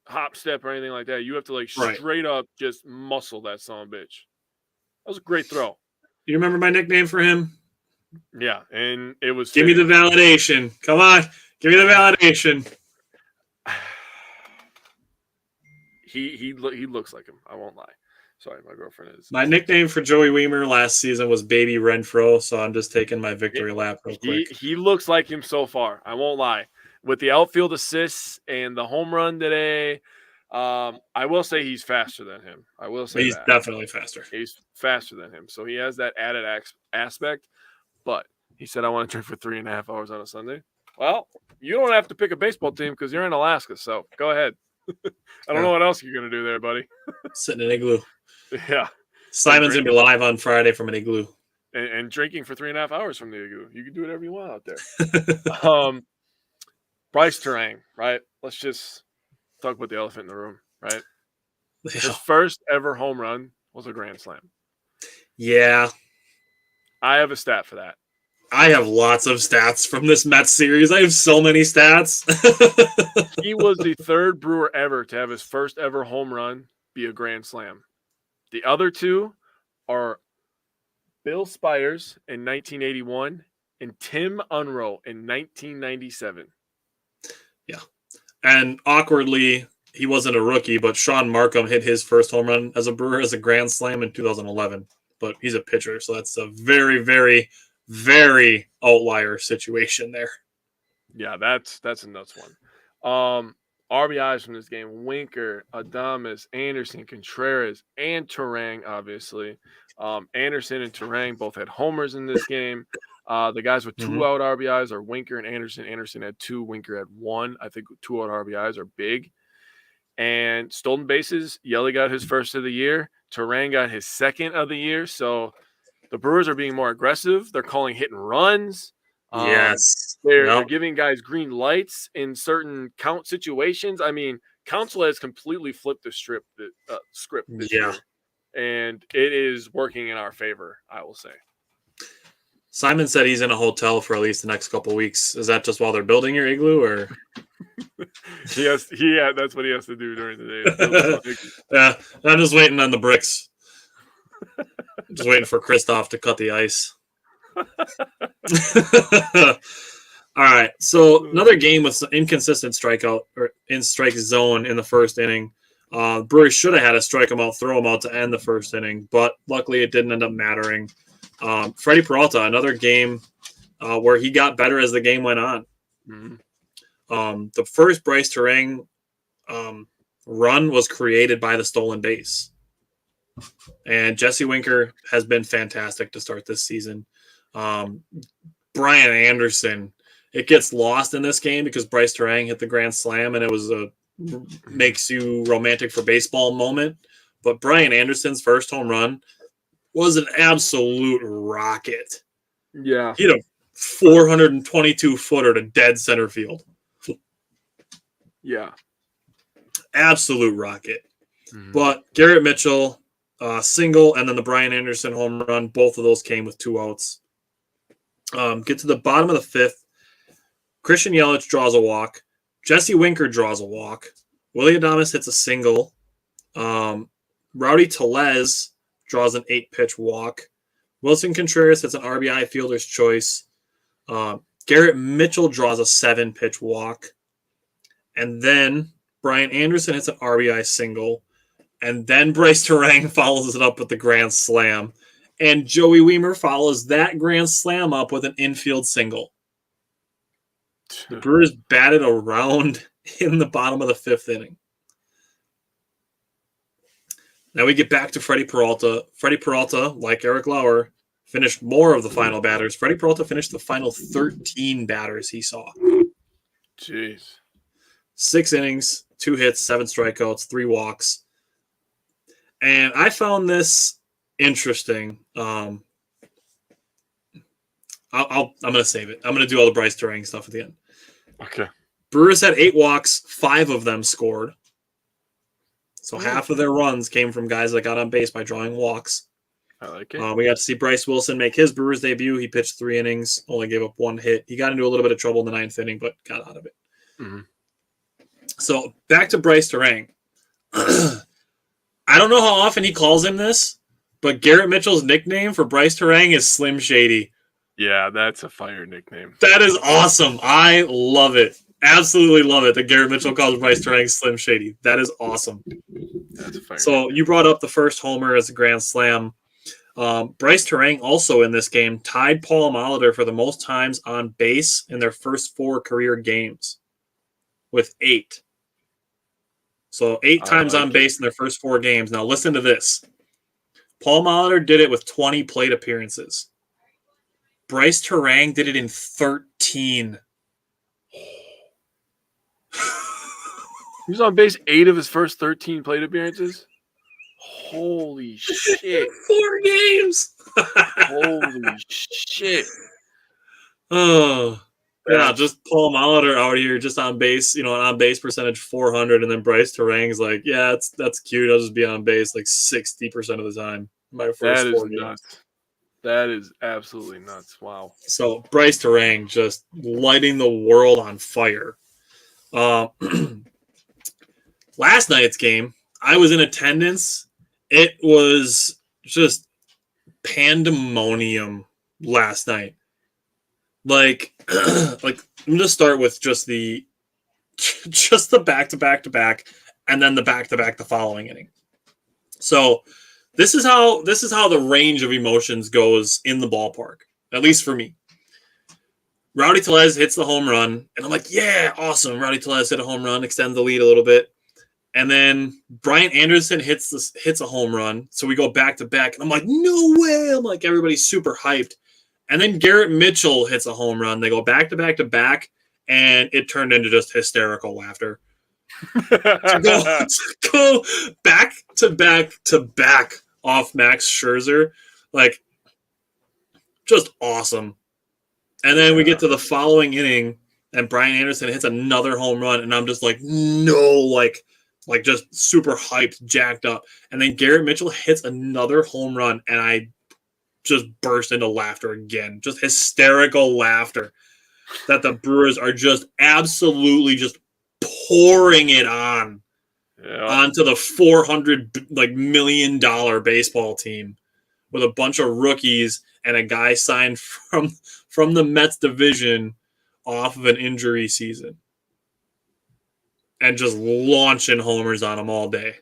hop step or anything like that. You have to like straight up just muscle that son of a bitch. That was a great throw. You remember my nickname for him? Yeah, and it was Give me the validation. Come on. Give me the validation. He looks like him. I won't lie. Sorry, my girlfriend is. My nickname for Joey Weimer last season was Baby Renfro, so I'm just taking my victory lap real quick. He looks like him so far. I won't lie. With the outfield assists and the home run today, I will say he's faster than him. I will say he's definitely faster. He's faster than him, so he has that added aspect. But he said, "I want to drink for 3.5 hours on a Sunday." Well, you don't have to pick a baseball team because you're in Alaska, so go ahead. I don't know what else you're going to do there, buddy. Sit in an igloo. Yeah. Simon's going to be live on Friday from an igloo. And drinking for 3.5 hours from the igloo. You can do whatever you want out there. Bryce Terang, right? Let's just talk about the elephant in the room, right? Yeah. His first ever home run was a grand slam. Yeah. I have a stat for that. I have lots of stats from this Mets series. I have so many stats. He was the third Brewer ever to have his first ever home run be a grand slam. The other two are Bill Spires in 1981 and Tim Unruh in 1997. Yeah. And awkwardly, he wasn't a rookie, but Sean Markham hit his first home run as a Brewer as a grand slam in 2011. But he's a pitcher, so that's a very, very, very outlier situation there. Yeah, that's a nuts one. RBIs from this game: Winker, Adames, Anderson, Contreras, and Terang, obviously. Anderson and Terang both had homers in this game. The guys with 2 out RBIs are Winker and Anderson. Anderson had 2, Winker had 1. I think 2 out RBIs are big. And stolen bases, Yelly got his first of the year. Terang got his second of the year. So the Brewers are being more aggressive. They're calling hit and runs. Yes. They're giving guys green lights in certain count situations. I mean, Counsell has completely flipped the script this year. And it is working in our favor, I will say. Simon said he's in a hotel for at least the next couple of weeks. Is that just while they're building your igloo, or? That's what he has to do during the day. Yeah, I'm just waiting on the bricks. Just waiting for Christoph to cut the ice. All right, so another game with some inconsistent strikeout or in strike zone in the first inning. Brewers should have had to strike him out, throw him out to end the first inning, but luckily it didn't end up mattering. Freddie Peralta, another game where he got better as the game went on. Mm-hmm. The first Bryce Terang run was created by the stolen base. And Jesse Winker has been fantastic to start this season. Brian Anderson, it gets lost in this game because Bryce Terang hit the grand slam and it was a makes you romantic for baseball moment. But Brian Anderson's first home run was an absolute rocket. Yeah. He hit a 422-footer to dead center field. Yeah. Absolute rocket. Mm-hmm. But Garrett Mitchell single, and then the Brian Anderson home run. Both of those came with 2 outs. Get to the bottom of the 5th. Christian Yelich draws a walk. Jesse Winker draws a walk. Willie Adames hits a single. Rowdy Tellez draws an 8-pitch walk. Wilson Contreras hits an RBI fielder's choice. Garrett Mitchell draws a 7-pitch walk. And then Brian Anderson hits an RBI single. And then Bryce Terang follows it up with the grand slam. And Joey Wiemer follows that grand slam up with an infield single. The Brewers batted around in the bottom of the 5th inning. Now we get back to Freddie Peralta. Freddie Peralta, like Eric Lauer, finished more of the final batters. Freddie Peralta finished the final 13 batters he saw. Jeez. 6 innings, 2 hits, 7 strikeouts, 3 walks. And I found this interesting. I'm going to save it. I'm going to do all the Bryce Terang stuff at the end. Okay. Brewers had 8 walks. 5 of them scored. So half of their runs came from guys that got on base by drawing walks. I like it. We got to see Bryce Wilson make his Brewers debut. He pitched 3 innings, only gave up 1 hit. He got into a little bit of trouble in the 9th inning, but got out of it. Mm-hmm. So back to Bryce Terang. I don't know how often he calls him this, but Garrett Mitchell's nickname for Bryce Terang is Slim Shady. Yeah, that's a fire nickname. That is awesome. I love it. Absolutely love it that Garrett Mitchell calls Bryce Terang Slim Shady. That is awesome. That's a fire So nickname. you brought up the first homer as a grand slam. Bryce Terang also in this game tied Paul Molitor for the most times on base in their first 4 career games with 8. So 8 times on base in their first 4 games. Now listen to this. Paul Molitor did it with 20 plate appearances. Bryce Terang did it in 13. He was on base 8 of his first 13 plate appearances. Holy shit. 4 games. Holy shit. Oh, yeah, just Paul Molitor out here just on base, an on base percentage 400, and then Bryce Terang's like, yeah, that's cute. I'll just be on base like 60% of the time. My first that is 4 games. Nuts. That is absolutely nuts. Wow. So Bryce Terang just lighting the world on fire. Last night's game, I was in attendance. It was just pandemonium last night. Like I'm gonna start with just the back-to-back, and then the back-to-back the following inning. So this is how the range of emotions goes in the ballpark, at least for me. Rowdy Tellez hits the home run, and I'm like, yeah, awesome. Rowdy Tellez hit a home run, extends the lead a little bit. And then Brian Anderson hits a home run. So we go back to back, and I'm like, no way. I'm like, everybody's super hyped. And then Garrett Mitchell hits a home run. They go back to back to back, and it turned into just hysterical laughter. to go back to back to back off Max Scherzer, like, just awesome. And then we get to the following inning, and Brian Anderson hits another home run, and I'm just like, no, like just super hyped, jacked up. And then Garrett Mitchell hits another home run, and I just burst into laughter again. Just hysterical laughter that the Brewers are just absolutely just pouring it on onto the $400 million baseball team with a bunch of rookies and a guy signed from the Mets division off of an injury season. And just launching homers on them all day.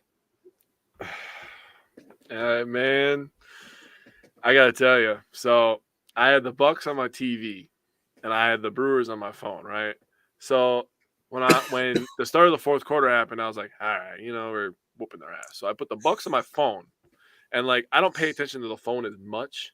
Man, I got to tell you. So I had the Bucks on my TV, and I had the Brewers on my phone, right? So when the start of the 4th quarter happened, I was like, all right, we're whooping their ass. So I put the Bucks on my phone, and I don't pay attention to the phone as much.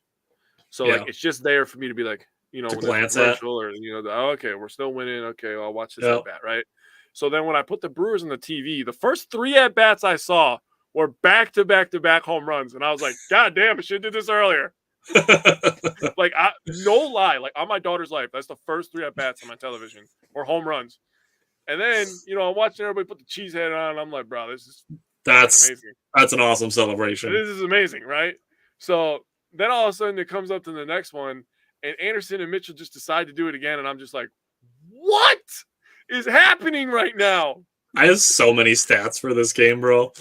So it's just there for me to be like, when glance at or okay, we're still winning. Okay, I'll watch this at bat, right? So then when I put the Brewers on the TV, the first 3 at-bats I saw were back-to-back-to-back home runs. And I was like, God damn, I should have did this earlier. No lie, on my daughter's life, that's the first 3 at-bats on my television or home runs. And then, I'm watching everybody put the cheese head on, and I'm like, bro, this is That's amazing. That's an awesome celebration. This is amazing, right? So then all of a sudden it comes up to the next one, and Anderson and Mitchell just decide to do it again, and I'm just like, what is happening right now? I have so many stats for this game, bro.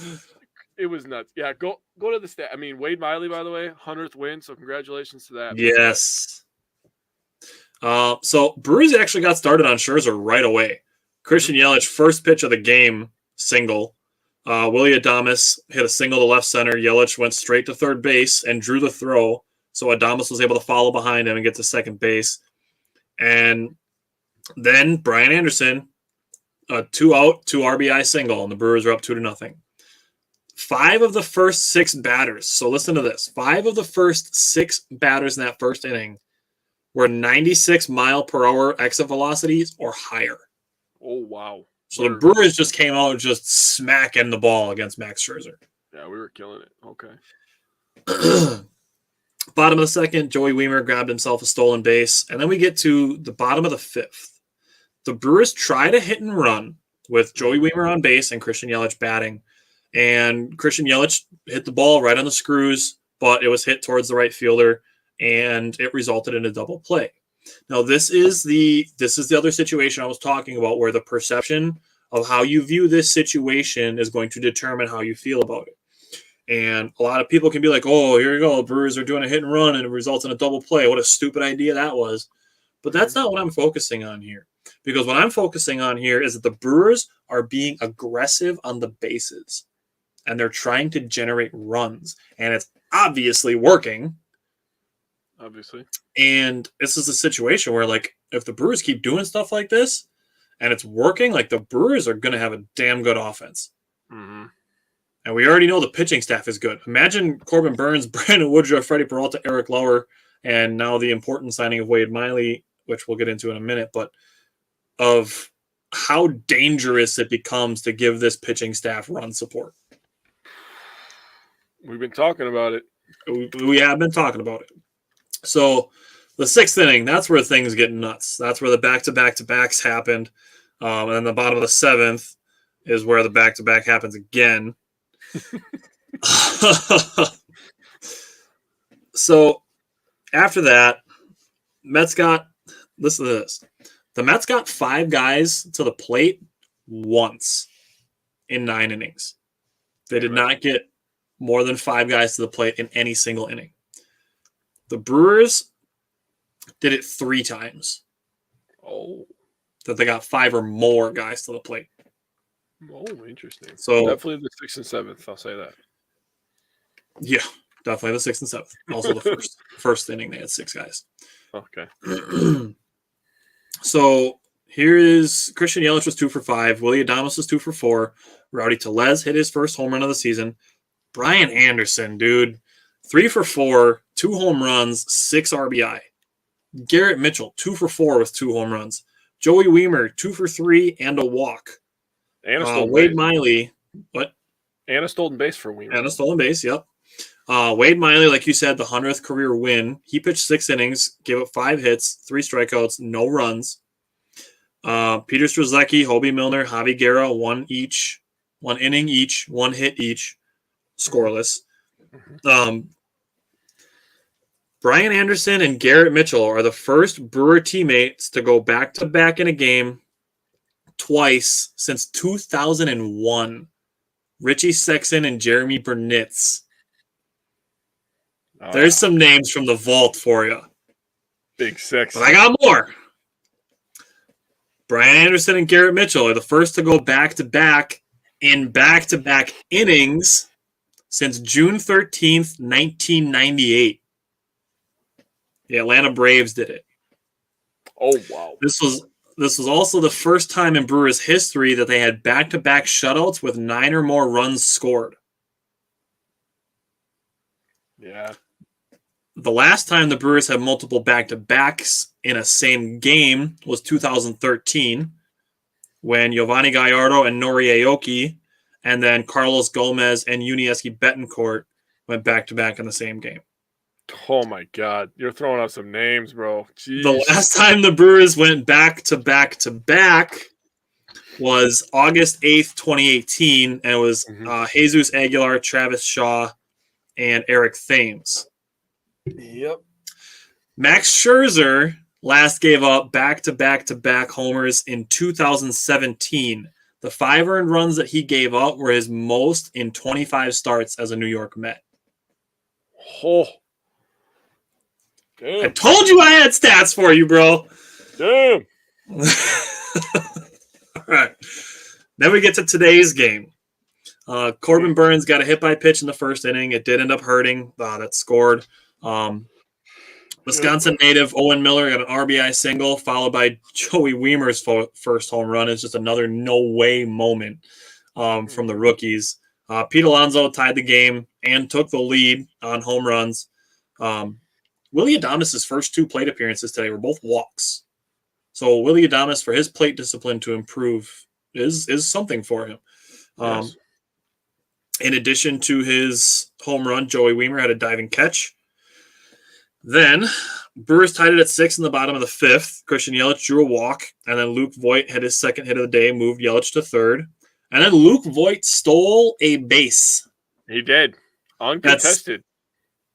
It was nuts. Yeah, go to the stat. I mean, Wade Miley, by the way, 100th win, so congratulations to that. Yes. So Brewers actually got started on Scherzer right away. Christian Yelich, first pitch of the game, single. Willie Adames hit a single to left center. Yelich went straight to third base and drew the throw, so Adames was able to follow behind him and get to second base. And then Brian Anderson, a 2-out, 2 RBI single, and the Brewers are up 2-0. 5 of the first 6 batters, so listen to this, 5 of the first 6 batters in that first inning were 96 mile per hour exit velocities or higher. Oh, wow. So the Brewers just came out just smacking the ball against Max Scherzer. Yeah, we were killing it. Okay. Bottom of the second, Joey Wiemer grabbed himself a stolen base. And then we get to the bottom of the 5th. The Brewers try to hit and run with Joey Wiemer on base and Christian Yelich batting. And Christian Yelich hit the ball right on the screws, but it was hit towards the right fielder, and it resulted in a double play. Now, this is the other situation I was talking about, where the perception of how you view this situation is going to determine how you feel about it. And a lot of people can be like, oh, here you go, the Brewers are doing a hit and run, and it results in a double play. What a stupid idea that was. But that's not what I'm focusing on here. Because what I'm focusing on here is that the Brewers are being aggressive on the bases, and they're trying to generate runs. And it's obviously working. Obviously. And this is a situation where, like, if the Brewers keep doing stuff like this and it's working, like, the Brewers are going to have a damn good offense. Mm-hmm. And we already know the pitching staff is good. Imagine Corbin Burns, Brandon Woodruff, Freddie Peralta, Eric Lauer, and now the important signing of Wade Miley, which we'll get into in a minute, but of how dangerous it becomes to give this pitching staff run support. We've been talking about it. We have been talking about it. So the 6th inning, that's where things get nuts. That's where the back-to-back-to-backs happened. And then the bottom of the 7th is where the back-to-back happens again. So after that, listen to this. The Mets got 5 guys to the plate once in 9 innings. They did not get more than 5 guys to the plate in any single inning. The Brewers did it 3 times. Oh. That they got 5 or more guys to the plate. Oh, interesting. So definitely the 6th and 7th, I'll say that. Yeah, definitely the 6th and 7th. Also the first inning, they had 6 guys. Okay. So here is Christian Yelich was 2 for 5. Willie Adames was 2 for 4. Rowdy Tellez hit his first home run of the season. Brian Anderson, dude, 3 for 4, 2 home runs, 6 RBI. Garrett Mitchell, 2 for 4 with 2 home runs. Joey Wiemer, 2 for 3 and a walk. And a stolen Wade base. Miley, what? And a stolen base for Wiemer. And a stolen base, yep. Wade Miley, like you said, the 100th career win. He pitched 6 innings, gave up 5 hits, 3 strikeouts, no runs. Peter Strzelecki, Hobie Milner, Javi Guerra, 1 inning each, 1 hit each, scoreless. Brian Anderson and Garrett Mitchell are the first Brewer teammates to go back-to-back in a game twice since 2001. Richie Sexson and Jeremy Burnitz. There's some names from the vault for you. Big Sexton. But I got more. Brian Anderson and Garrett Mitchell are the first to go back-to-back in back-to-back innings since June 13th, 1998. The Atlanta Braves did it. Oh, wow. This was also the first time in Brewers history that they had back-to-back shutouts with 9 or more runs scored. Yeah. The last time the Brewers had multiple back-to-backs in a same game was 2013, when Giovanni Gallardo and Nori Aoki, and then Carlos Gomez and Yunieski Betancourt went back-to-back in the same game. Oh, my God. You're throwing out some names, bro. Jeez. The last time the Brewers went back-to-back-to-back was August 8th, 2018, and it was Jesus Aguilar, Travis Shaw, and Eric Thames. Yep. Max Scherzer last gave up back-to-back-to-back homers in 2017. The 5 earned runs that he gave up were his most in 25 starts as a New York Met. Oh. Damn. I told you I had stats for you, bro. Damn. All right. Then we get to today's game. Corbin Burns got a hit by pitch in the first inning. It did end up hurting. That scored. Wisconsin native Owen Miller got an RBI single, followed by Joey Weimer's first home run. It's just another no-way moment from the rookies. Pete Alonso tied the game and took the lead on home runs. Willy Adames' first 2 plate appearances today were both walks. So Willy Adames, for his plate discipline to improve, is something for him. Yes. In addition to his home run, Joey Weimer had a diving catch. Then Brewers tied it at 6 in the bottom of the 5th. Christian Yelich drew a walk, and then Luke Voit had his second hit of the day, moved Yelich to 3rd. And then Luke Voit stole a base. He did. Uncontested.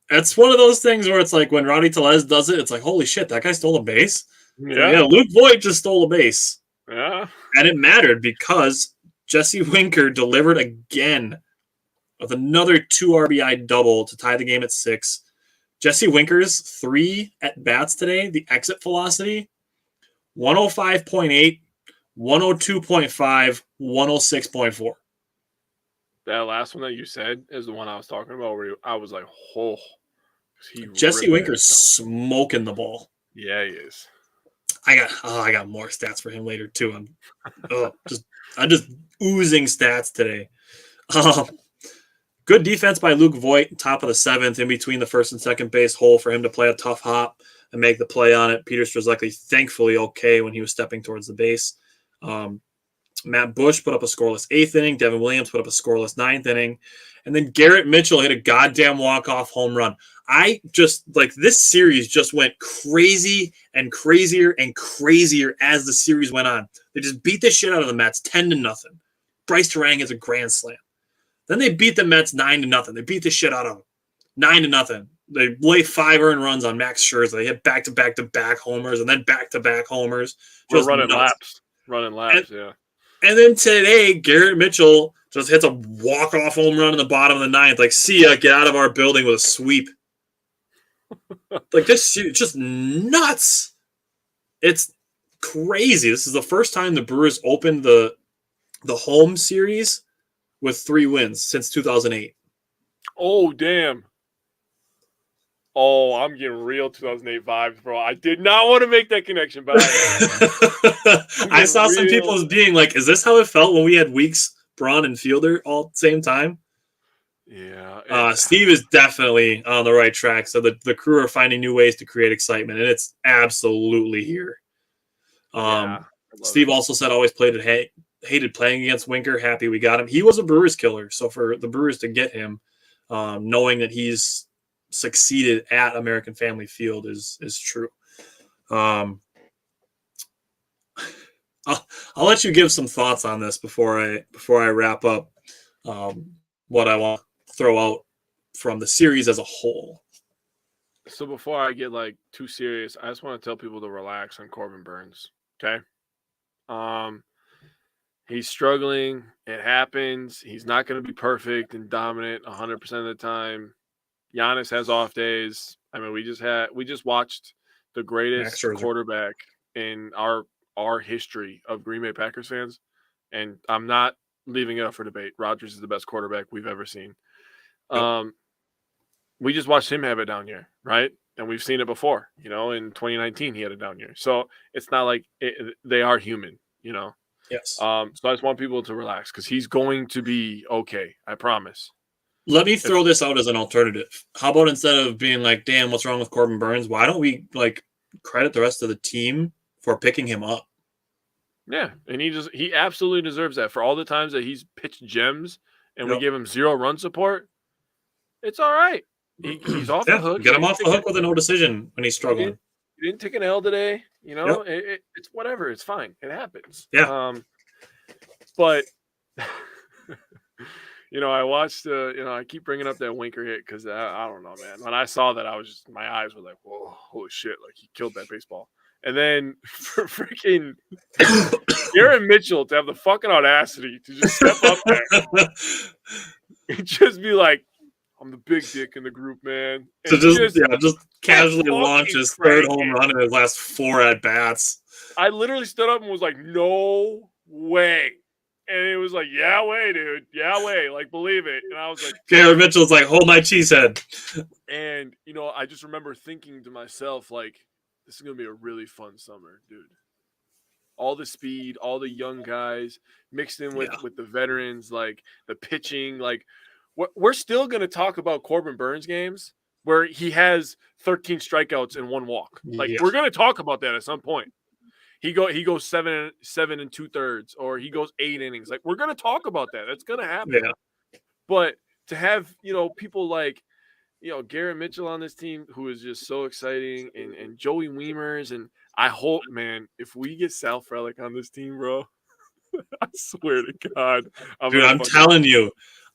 That's one of those things where it's like when Rowdy Tellez does it, it's like, holy shit, that guy stole a base? Yeah, Luke Voit just stole a base. Yeah. And it mattered because Jesse Winker delivered again with another 2 RBI double to tie the game at 6. Jesse Winker's 3 at-bats today, the exit velocity, 105.8, 102.5, 106.4. That last one that you said is the one I was talking about where I was like, oh. Jesse Winker's smoking the ball. Yeah, he is. I got more stats for him later too. I'm just oozing stats today. Good defense by Luke Voit, top of the 7th, in between the first and second base hole for him to play a tough hop and make the play on it. Peter Strzelecki thankfully okay when he was stepping towards the base. Matt Bush put up a scoreless 8th inning. Devin Williams put up a scoreless 9th inning. And then Garrett Mitchell hit a goddamn walk-off home run. I just, this series just went crazy and crazier and crazier as the series went on. They just beat the shit out of the Mets 10-0. Bryce Terang has a grand slam. Then they beat the Mets 9-0. They beat the shit out of them 9-0. They lay 5 earned runs on Max Scherzer. They hit back-to-back-to-back homers and then back-to-back homers. We're running laps. Yeah. And then today, Garrett Mitchell just hits a walk-off home run in the bottom of the 9th. Like, see ya, get out of our building with a sweep. This is just nuts. It's crazy. This is the first time the Brewers opened the home series with 3 wins since 2008. Oh, damn. Oh, I'm getting real 2008 vibes, bro. I did not want to make that connection, but I saw some people as being like, is this how it felt when we had Weeks, Braun, and Fielder all at the same time? Yeah. Steve is definitely on the right track. So the crew are finding new ways to create excitement, and it's absolutely here. Steve also said always hated playing against Winker. Happy we got him. He was a Brewers killer. So for the Brewers to get him, knowing that he's succeeded at American Family Field is true. I'll let you give some thoughts on this before I wrap up what I want to throw out from the series as a whole. So before I get too serious, I just want to tell people to relax on Corbin Burns. Okay. He's struggling. It happens. He's not going to be perfect and dominant 100% of the time. Giannis has off days. I mean, we just watched the greatest quarterback in our history of Green Bay Packers fans, and I'm not leaving it up for debate. Rodgers is the best quarterback we've ever seen. We just watched him have a down year, right? And we've seen it before. In 2019 he had a down year, so it's not like they are human. Yes. So I just want people to relax because he's going to be okay. I promise. Let me throw this out as an alternative. How about instead of being like, damn, what's wrong with Corbin Burns? Why don't we credit the rest of the team for picking him up? Yeah, and he absolutely deserves that for all the times that he's pitched gems and we give him 0 run support. It's all right. He's off the hook. Get him off the hook with a no decision when he's struggling. He didn't take an L today. It's whatever. It's fine. It happens. Yeah. But I watched. I keep bringing up that Winker hit because I don't know, man. When I saw that, my eyes were like, "Whoa, holy shit!" Like he killed that baseball. And then for freaking Garrett Mitchell to have the fucking audacity to just step up there and just be like, "I'm the big dick in the group, man." And so just casually launch his third home run in his last 4 at bats. I literally stood up and was like, "No way." And it was like, "Yeah, way, dude. Yeah, way. Like, believe it." And I was like, Garrett Mitchell's like, "Hold my cheese head." And, I just remember thinking to myself, like, this is going to be a really fun summer, dude. All the speed, all the young guys mixed in with the veterans, like the pitching. Like, we're still going to talk about Corbin Burns games where he has 13 strikeouts and 1 walk. Like, we're going to talk about that at some point. He goes 7 2/3, or he goes 8 innings. Like, we're gonna talk about that. That's gonna happen. Yeah. But to have people like Garrett Mitchell on this team, who is just so exciting, and Joey Wiemers, and I hope, man, if we get Sal Frelick on this team, bro, I swear to God, I'm telling you,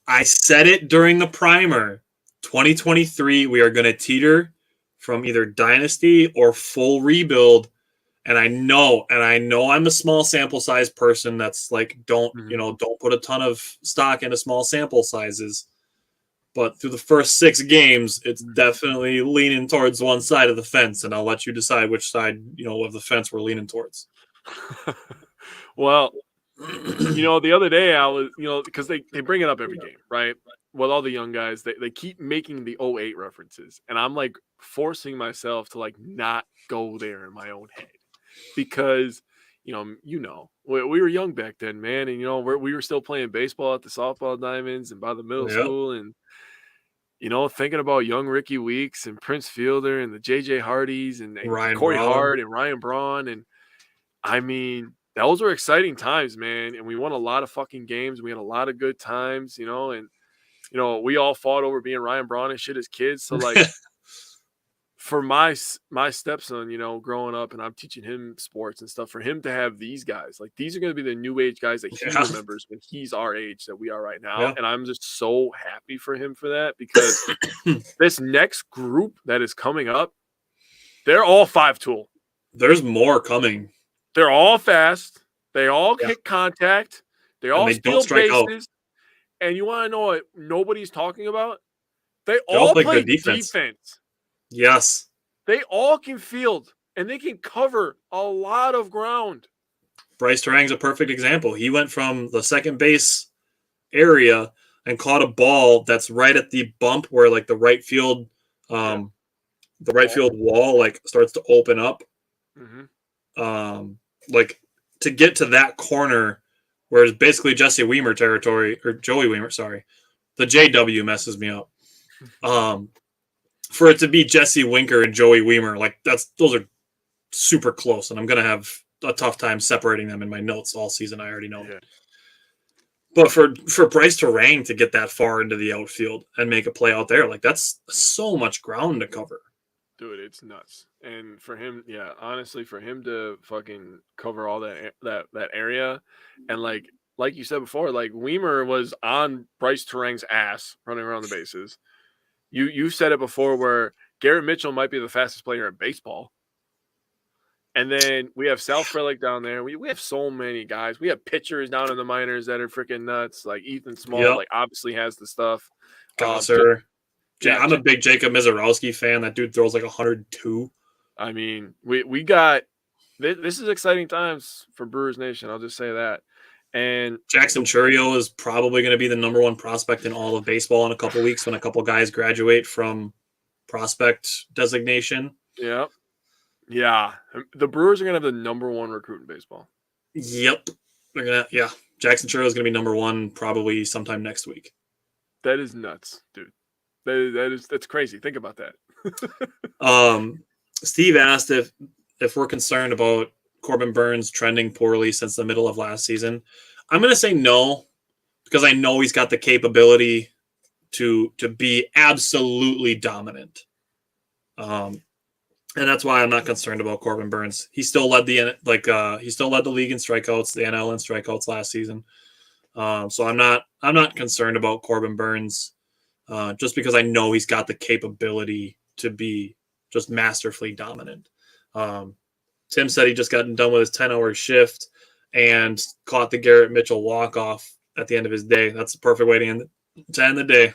I said it during the primer. 2023, we are gonna teeter from either dynasty or full rebuild. And I know I'm a small sample size person that's like, don't put a ton of stock into small sample sizes. But through the first 6 games, it's definitely leaning towards one side of the fence. And I'll let you decide which side, of the fence we're leaning towards. Well, the other day I was, because they bring it up every game, right? With all the young guys, they keep making the 08 references. And I'm like forcing myself to like not go there in my own head. Because, we were young back then, man. And, we were still playing baseball at the softball diamonds and by the middle school. And, thinking about young Ricky Weeks and Prince Fielder and the J.J. Hardys and Corey Hart and Ryan Braun. And, I mean, those were exciting times, man. And we won a lot of fucking games. We had a lot of good times, and, we all fought over being Ryan Braun and shit as kids. So, like, for my stepson, growing up, and I'm teaching him sports and stuff, for him to have these guys, like, these are going to be the new age guys that he remembers when he's our age that we are right now. Yeah. And I'm just so happy for him for that, because this next group that is coming up, they're all 5-tool. There's more coming. They're all fast. They all hit contact. They all steal bases. And you want to know what nobody's talking about? They all play defense. Yes. They all can field, and they can cover a lot of ground. Bryce Terang's a perfect example. He went from the second base area and caught a ball that's right at the bump where, like, the right field wall, like, starts to open up. Mm-hmm. Like, to get to that corner where it's basically Jesse Weimer territory, or Joey Weimer, sorry. The JW messes me up. For it to be Jesse Winker and Joey Weimer, like, those are super close, and I'm gonna have a tough time separating them in my notes all season. I already know. Yeah. But for Bryce Terang to get that far into the outfield and make a play out there, like, that's so much ground to cover. Dude, it's nuts. And for him, honestly, for him to fucking cover all that area, and like you said before, like, Weimer was on Bryce Terang's ass running around the bases. You said it before, where Garrett Mitchell might be the fastest player in baseball. And then we have Sal Frelick down there. We have so many guys. We have pitchers down in the minors that are freaking nuts. Like Ethan Small, like, obviously has the stuff. Gosser. I'm a big Jacob Mizorowski fan. That dude throws like 102. I mean, we got this is exciting times for Brewers Nation. I'll just say that. And Jackson Churio is probably going to be the number 1 prospect in all of baseball in a couple weeks when a couple guys graduate from prospect designation. Yep. Yeah. The Brewers are going to have the number 1 recruit in baseball. Yep. Jackson Churio is going to be number 1 probably sometime next week. That is nuts, dude. That's crazy. Think about that. Steve asked if we're concerned about Corbin Burns trending poorly since the middle of last season. I'm going to say no, because I know he's got the capability to be absolutely dominant. And that's why I'm not concerned about Corbin Burns. He still led the league in strikeouts, the NL in strikeouts last season. So I'm not concerned about Corbin Burns, just because I know he's got the capability to be just masterfully dominant. Tim said he just got done with his 10-hour shift and caught the Garrett Mitchell walk-off at the end of his day. That's the perfect way to end the day.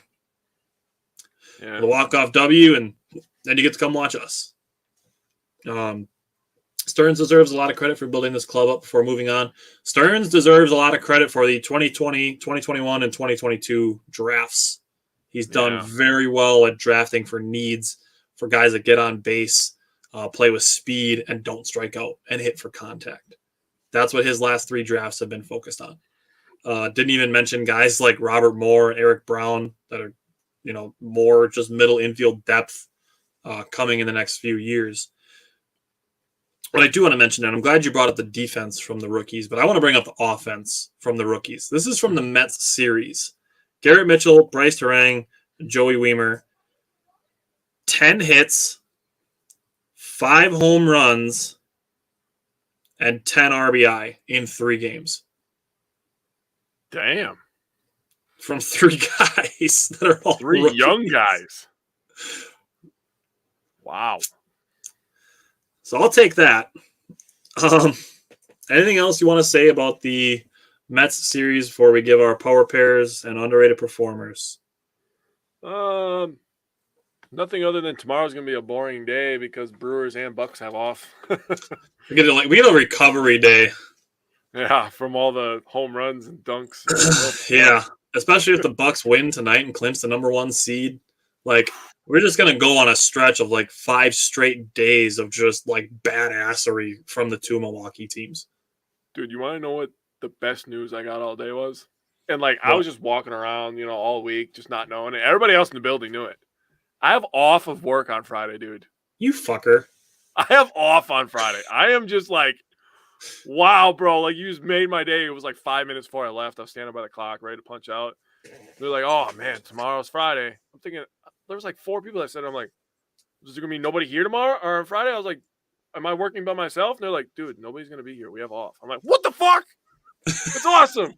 Yeah. The walk-off W, and then you get to come watch us. Stearns deserves a lot of credit for building this club up before moving on. Stearns deserves a lot of credit for the 2020, 2021, and 2022 drafts. He's done very well at drafting for needs, for guys that get on base, play with speed, and don't strike out and hit for contact. That's what his last 3 drafts have been focused on. Didn't even mention guys like Robert Moore and Eric Brown that are, more just middle infield depth coming in the next few years. But I do want to mention, and I'm glad you brought up the defense from the rookies, but I want to bring up the offense from the rookies. This is from the Mets series. Garrett Mitchell, Bryce Terang, Joey Weimer, 10 hits, 5 home runs, and 10 RBI in 3 games. Damn. From 3 guys that are all 3 rookies. Young guys. Wow. So I'll take that. Anything else you want to say about the Mets series before we give our power pairs and underrated performers? Nothing other than tomorrow's going to be a boring day because Brewers and Bucks have off. we get a recovery day. Yeah, from all the home runs and dunks. Yeah, especially if the Bucks win tonight and clinch the number 1 seed. We're just going to go on a stretch of 5 straight days of just badassery from the 2 Milwaukee teams. Dude, you want to know what the best news I got all day was? And I was just walking around, all week, just not knowing it. Everybody else in the building knew it. I have off of work on Friday, dude. You fucker. I have off on Friday. I am just wow, bro. You just made my day. It was 5 minutes before I left. I was standing by the clock, ready to punch out. They're like, oh, man, tomorrow's Friday. I'm thinking, there was 4 people that said, I'm like, is there going to be nobody here tomorrow or on Friday? I was like, am I working by myself? And they're like, dude, nobody's going to be here. We have off. I'm like, what the fuck? It's awesome.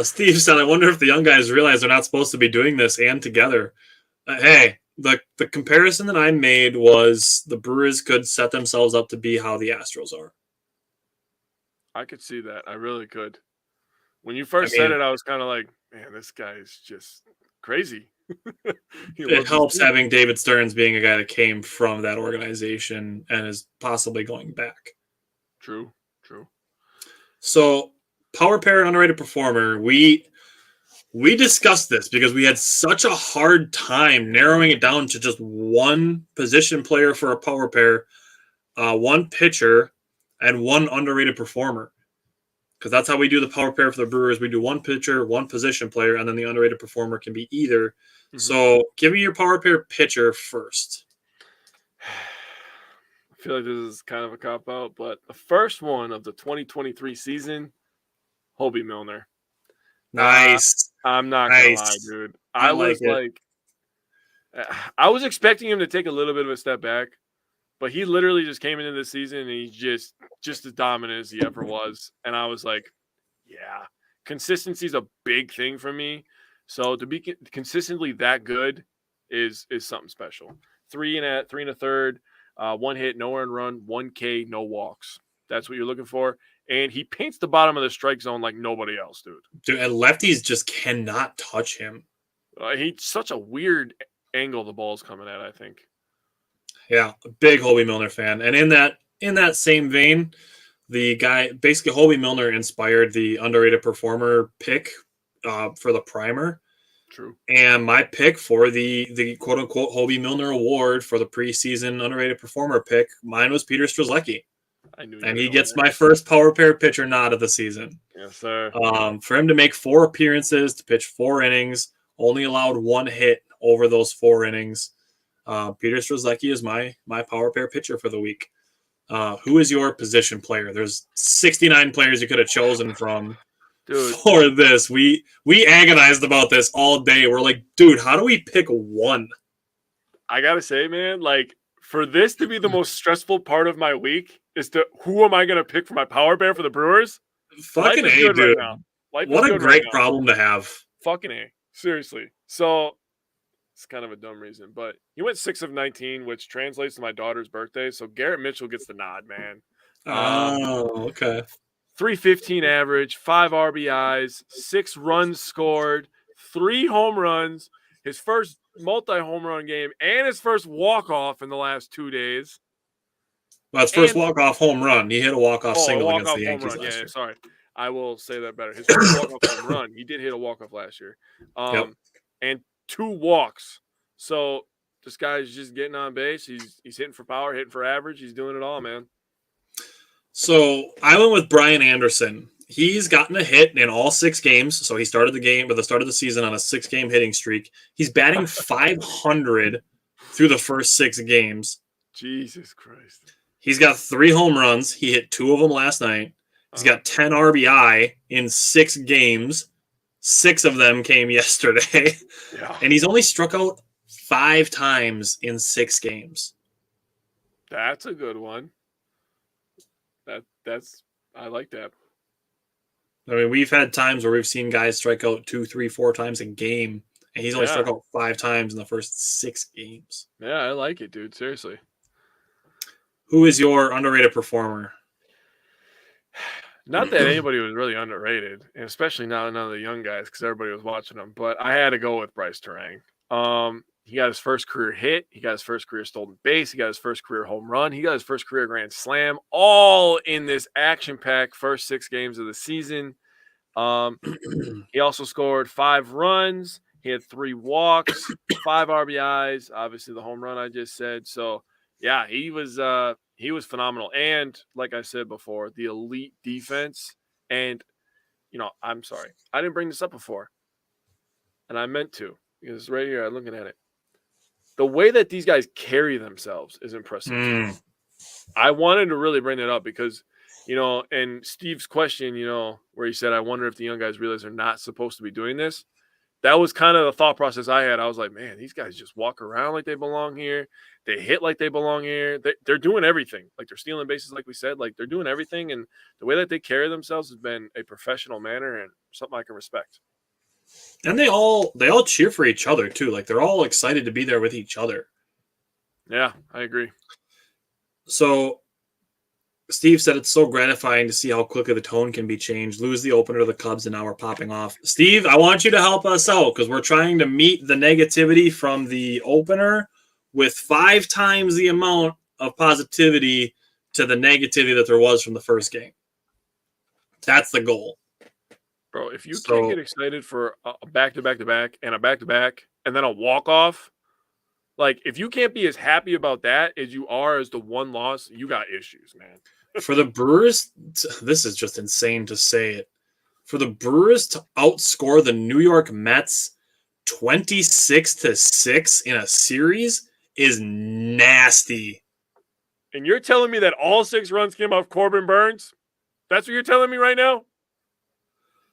Steve said, I wonder if the young guys realize they're not supposed to be doing this and together. Hey, the comparison that I made was the Brewers could set themselves up to be how the Astros are. I could see that. I really could. When you first said it, I was kind of like, man, this guy is just crazy. It helps having David Stearns being a guy that came from that organization and is possibly going back. True. So, power pair underrated performer, we discussed this because we had such a hard time narrowing it down to just one position player for a power pair, 1 pitcher, and 1 underrated performer. Because that's how we do the power pair for the Brewers. We do 1 pitcher, 1 position player, and then the underrated performer can be either. Mm-hmm. So give me your power pair pitcher first. I feel like this is kind of a cop-out, but the first one of the 2023 season, Hobie Milner. Nice. I'm not going to lie, dude. I was expecting him to take a little bit of a step back, but he literally just came into this season and he's just as dominant as he ever was. And I was like, yeah, consistency is a big thing for me. So to be consistently that good is something special. 3 1/3, 1 hit, no earned run, 1 K, no walks. That's what you're looking for. And he paints the bottom of the strike zone like nobody else, dude. Dude, and lefties just cannot touch him. He's such a weird angle the ball's coming at, I think. Yeah, a big Hobie Milner fan. And in that same vein, the guy, basically Hobie Milner inspired the underrated performer pick for the primer. True. And my pick for the quote-unquote Hobie Milner award for the preseason underrated performer pick, mine was Peter Strzelecki. And he gets my first power pair pitcher nod of the season. Yes, sir. For him to make 4 appearances, to pitch 4 innings, only allowed 1 hit over those 4 innings. Peter Strzelecki is my power pair pitcher for the week. Who is your position player? There's 69 players you could have chosen from. Dude, for this. We agonized about this all day. We're like, dude, how do we pick 1? I gotta say, man, for this to be the most stressful part of my week is who am I gonna pick for my power pair for the Brewers? Fucking A, dude. Right now. Life What is a good great right now. problem to have. Fucking A. Seriously. So it's kind of a dumb reason, but he went 6 of 19, which translates to my daughter's birthday. So Garrett Mitchell gets the nod, man. Oh, okay. 315 average, 5 RBIs, 6 runs scored, 3 home runs, his first multi-home run game, and his first walk-off in the last 2 days. Well, his first walk-off home run. He hit a walk-off single against the Yankees home run. last year. Sorry. I will say that better. His first walk-off home run. He did hit a walk-off last year. Yep. And 2 walks. So this guy's just getting on base. He's hitting for power, hitting for average. He's doing it all, man. So I went with Brian Anderson. He's gotten a hit in all 6 games. So he started the game at the start of the season on a 6-game hitting streak. He's batting 500 through the first 6 games. Jesus Christ. He's got 3 home runs. He hit 2 of them last night. He's got 10 RBI in 6 games. 6 of them came yesterday. Yeah. And he's only struck out 5 times in 6 games. That's a good one. I like that. I mean, we've had times where we've seen guys strike out 2, 3, 4 times a game, and he's only struck out 5 times in the first 6 games. Yeah, I like it, dude. Seriously. Who is your underrated performer? Not that anybody was really underrated, and especially not none of the young guys because everybody was watching them. But I had to go with Bryce Terang. He got his first career hit. He got his first career stolen base. He got his first career home run. He got his first career grand slam, all in this action-packed first 6 games of the season. He also scored 5 runs. He had 3 walks, 5 RBIs. Obviously, the home run I just said. So, yeah, he was phenomenal. And like I said before, the elite defense. And, I'm sorry. I didn't bring this up before. And I meant to. Because right here, I'm looking at it. The way that these guys carry themselves is impressive. I wanted to really bring that up because, and Steve's question, where he said, I wonder if the young guys realize they're not supposed to be doing this. That was kind of the thought process I had. I was like, man, these guys just walk around like they belong here. They hit like they belong here. They're doing everything. Like they're stealing bases, like we said. Like they're doing everything. And the way that they carry themselves has been a professional manner and something I can respect. And they all cheer for each other too. Like they're all excited to be there with each other. Yeah, I agree. So Steve said it's so gratifying to see how quickly the tone can be changed. Lose the opener to the Cubs and now we're popping off. Steve, I want you to help us out because we're trying to meet the negativity from the opener with 5 times the amount of positivity to the negativity that there was from the first game. That's the goal. Bro, if you can't get excited for a back-to-back-to-back and a back-to-back and then a walk-off, like if you can't be as happy about that as you are as the one loss, you got issues, man. For the Brewers, this is just insane to say it. For the Brewers to outscore the New York Mets 26-6 in a series is nasty. And you're telling me that all 6 runs came off Corbin Burns? That's what you're telling me right now?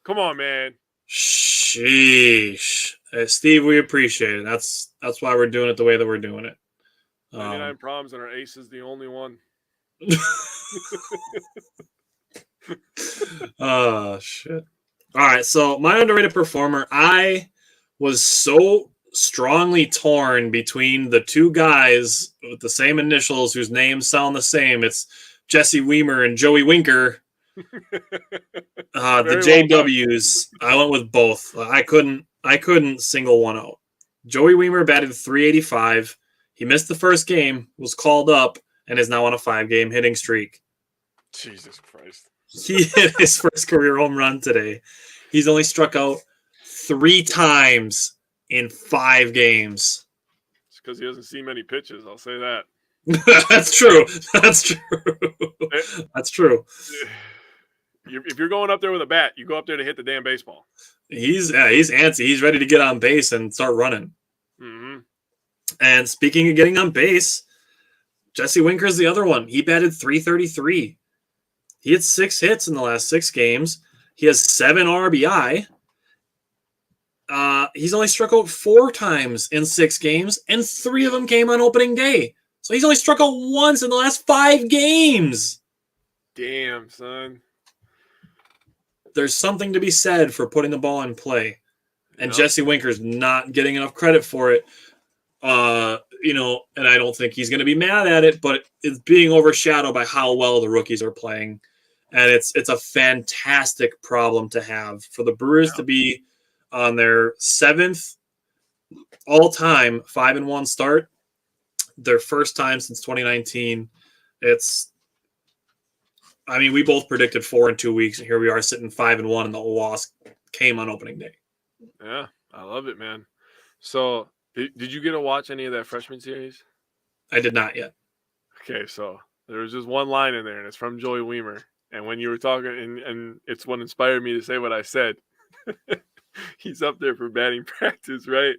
Come on, man. Sheesh. Steve, we appreciate it. That's why we're doing it the way that we're doing it. 99 problems and our ace is the only one. Oh, shit. All right, so my underrated performer, I was so strongly torn between the 2 guys with the same initials whose names sound the same. It's Jesse Weimer and Joey Winker. The JWs, I went with both. I couldn't single one out. Joey Weimer batted .385. He missed the first game, was called up, and is now on a 5-game hitting streak. Jesus Christ. He hit his first career home run today. He's only struck out 3 times in 5 games. It's because he doesn't see many pitches, I'll say that. That's true. That's true. If you're going up there with a bat, you go up there to hit the damn baseball. He's antsy. He's ready to get on base and start running. Mm-hmm. And speaking of getting on base, Jesse Winker's the other one. He batted .333. He had 6 hits in the last 6 games. He has 7 RBI. He's only struck out 4 times in 6 games, and 3 of them came on opening day. So he's only struck out once in the last 5 games. Damn, son. there's something to be said for putting the ball in play. And Yep. Jesse Winker's not getting enough credit for it. And I don't think he's going to be mad at it, but it's being overshadowed by how well the rookies are playing. And it's a fantastic problem to have for the Brewers to be on their 7th all-time 5-1 start, their first time since 2019. We both predicted 4 in 2 weeks, and here we are sitting 5-1, and the loss came on opening day. Yeah, I love it, man. So, did you get to watch any of that freshman series? I did not yet. Okay, so there was just one line in there, and it's from Joey Weimer. And when you were talking, and it's what inspired me to say what I said. He's up there for batting practice, right?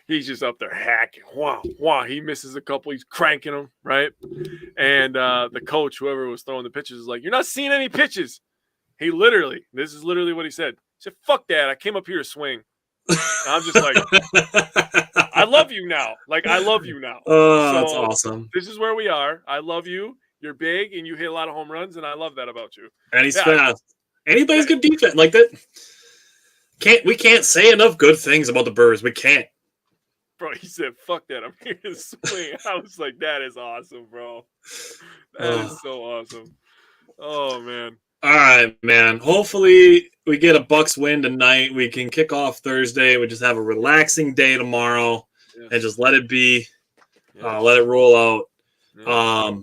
He's just up there hacking. Wow. He misses a couple. He's cranking them, right? And the coach, whoever was throwing the pitches, is like, "You're not seeing any pitches." This is literally what he said. He said, "Fuck that. I came up here to swing." And I'm just like, I love you now. Like, I love you now. Oh, that's awesome. This is where we are. I love you. You're big, and you hit a lot of home runs, and I love that about you. And he's fast. And he plays good defense. Like that. We can't say enough good things about the Brewers. We can't. Bro, he said, "Fuck that. I'm here to swing." I was like, that is awesome, bro. That is so awesome. Oh, man. All right, man. Hopefully we get a Bucks win tonight. We can kick off Thursday. We just have a relaxing day tomorrow and just let it be. Let it roll out. Yeah.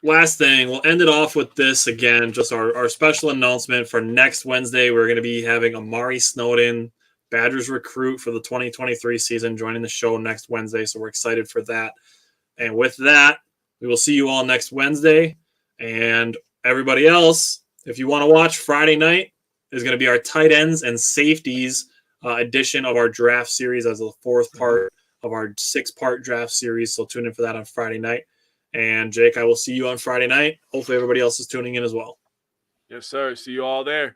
Last thing, we'll end it off with this again, just our special announcement for next Wednesday. We're going to be having Amari Snowden, Badgers recruit for the 2023 season, joining the show next Wednesday. So we're excited for that. And with that, we will see you all next Wednesday. And everybody else, if you want to watch Friday night, is going to be our tight ends and safeties edition of our draft series as the 4th part of our 6-part draft series. So tune in for that on Friday night. And Jake, I will see you on Friday night. Hopefully everybody else is tuning in as well. Yes, sir. See you all there.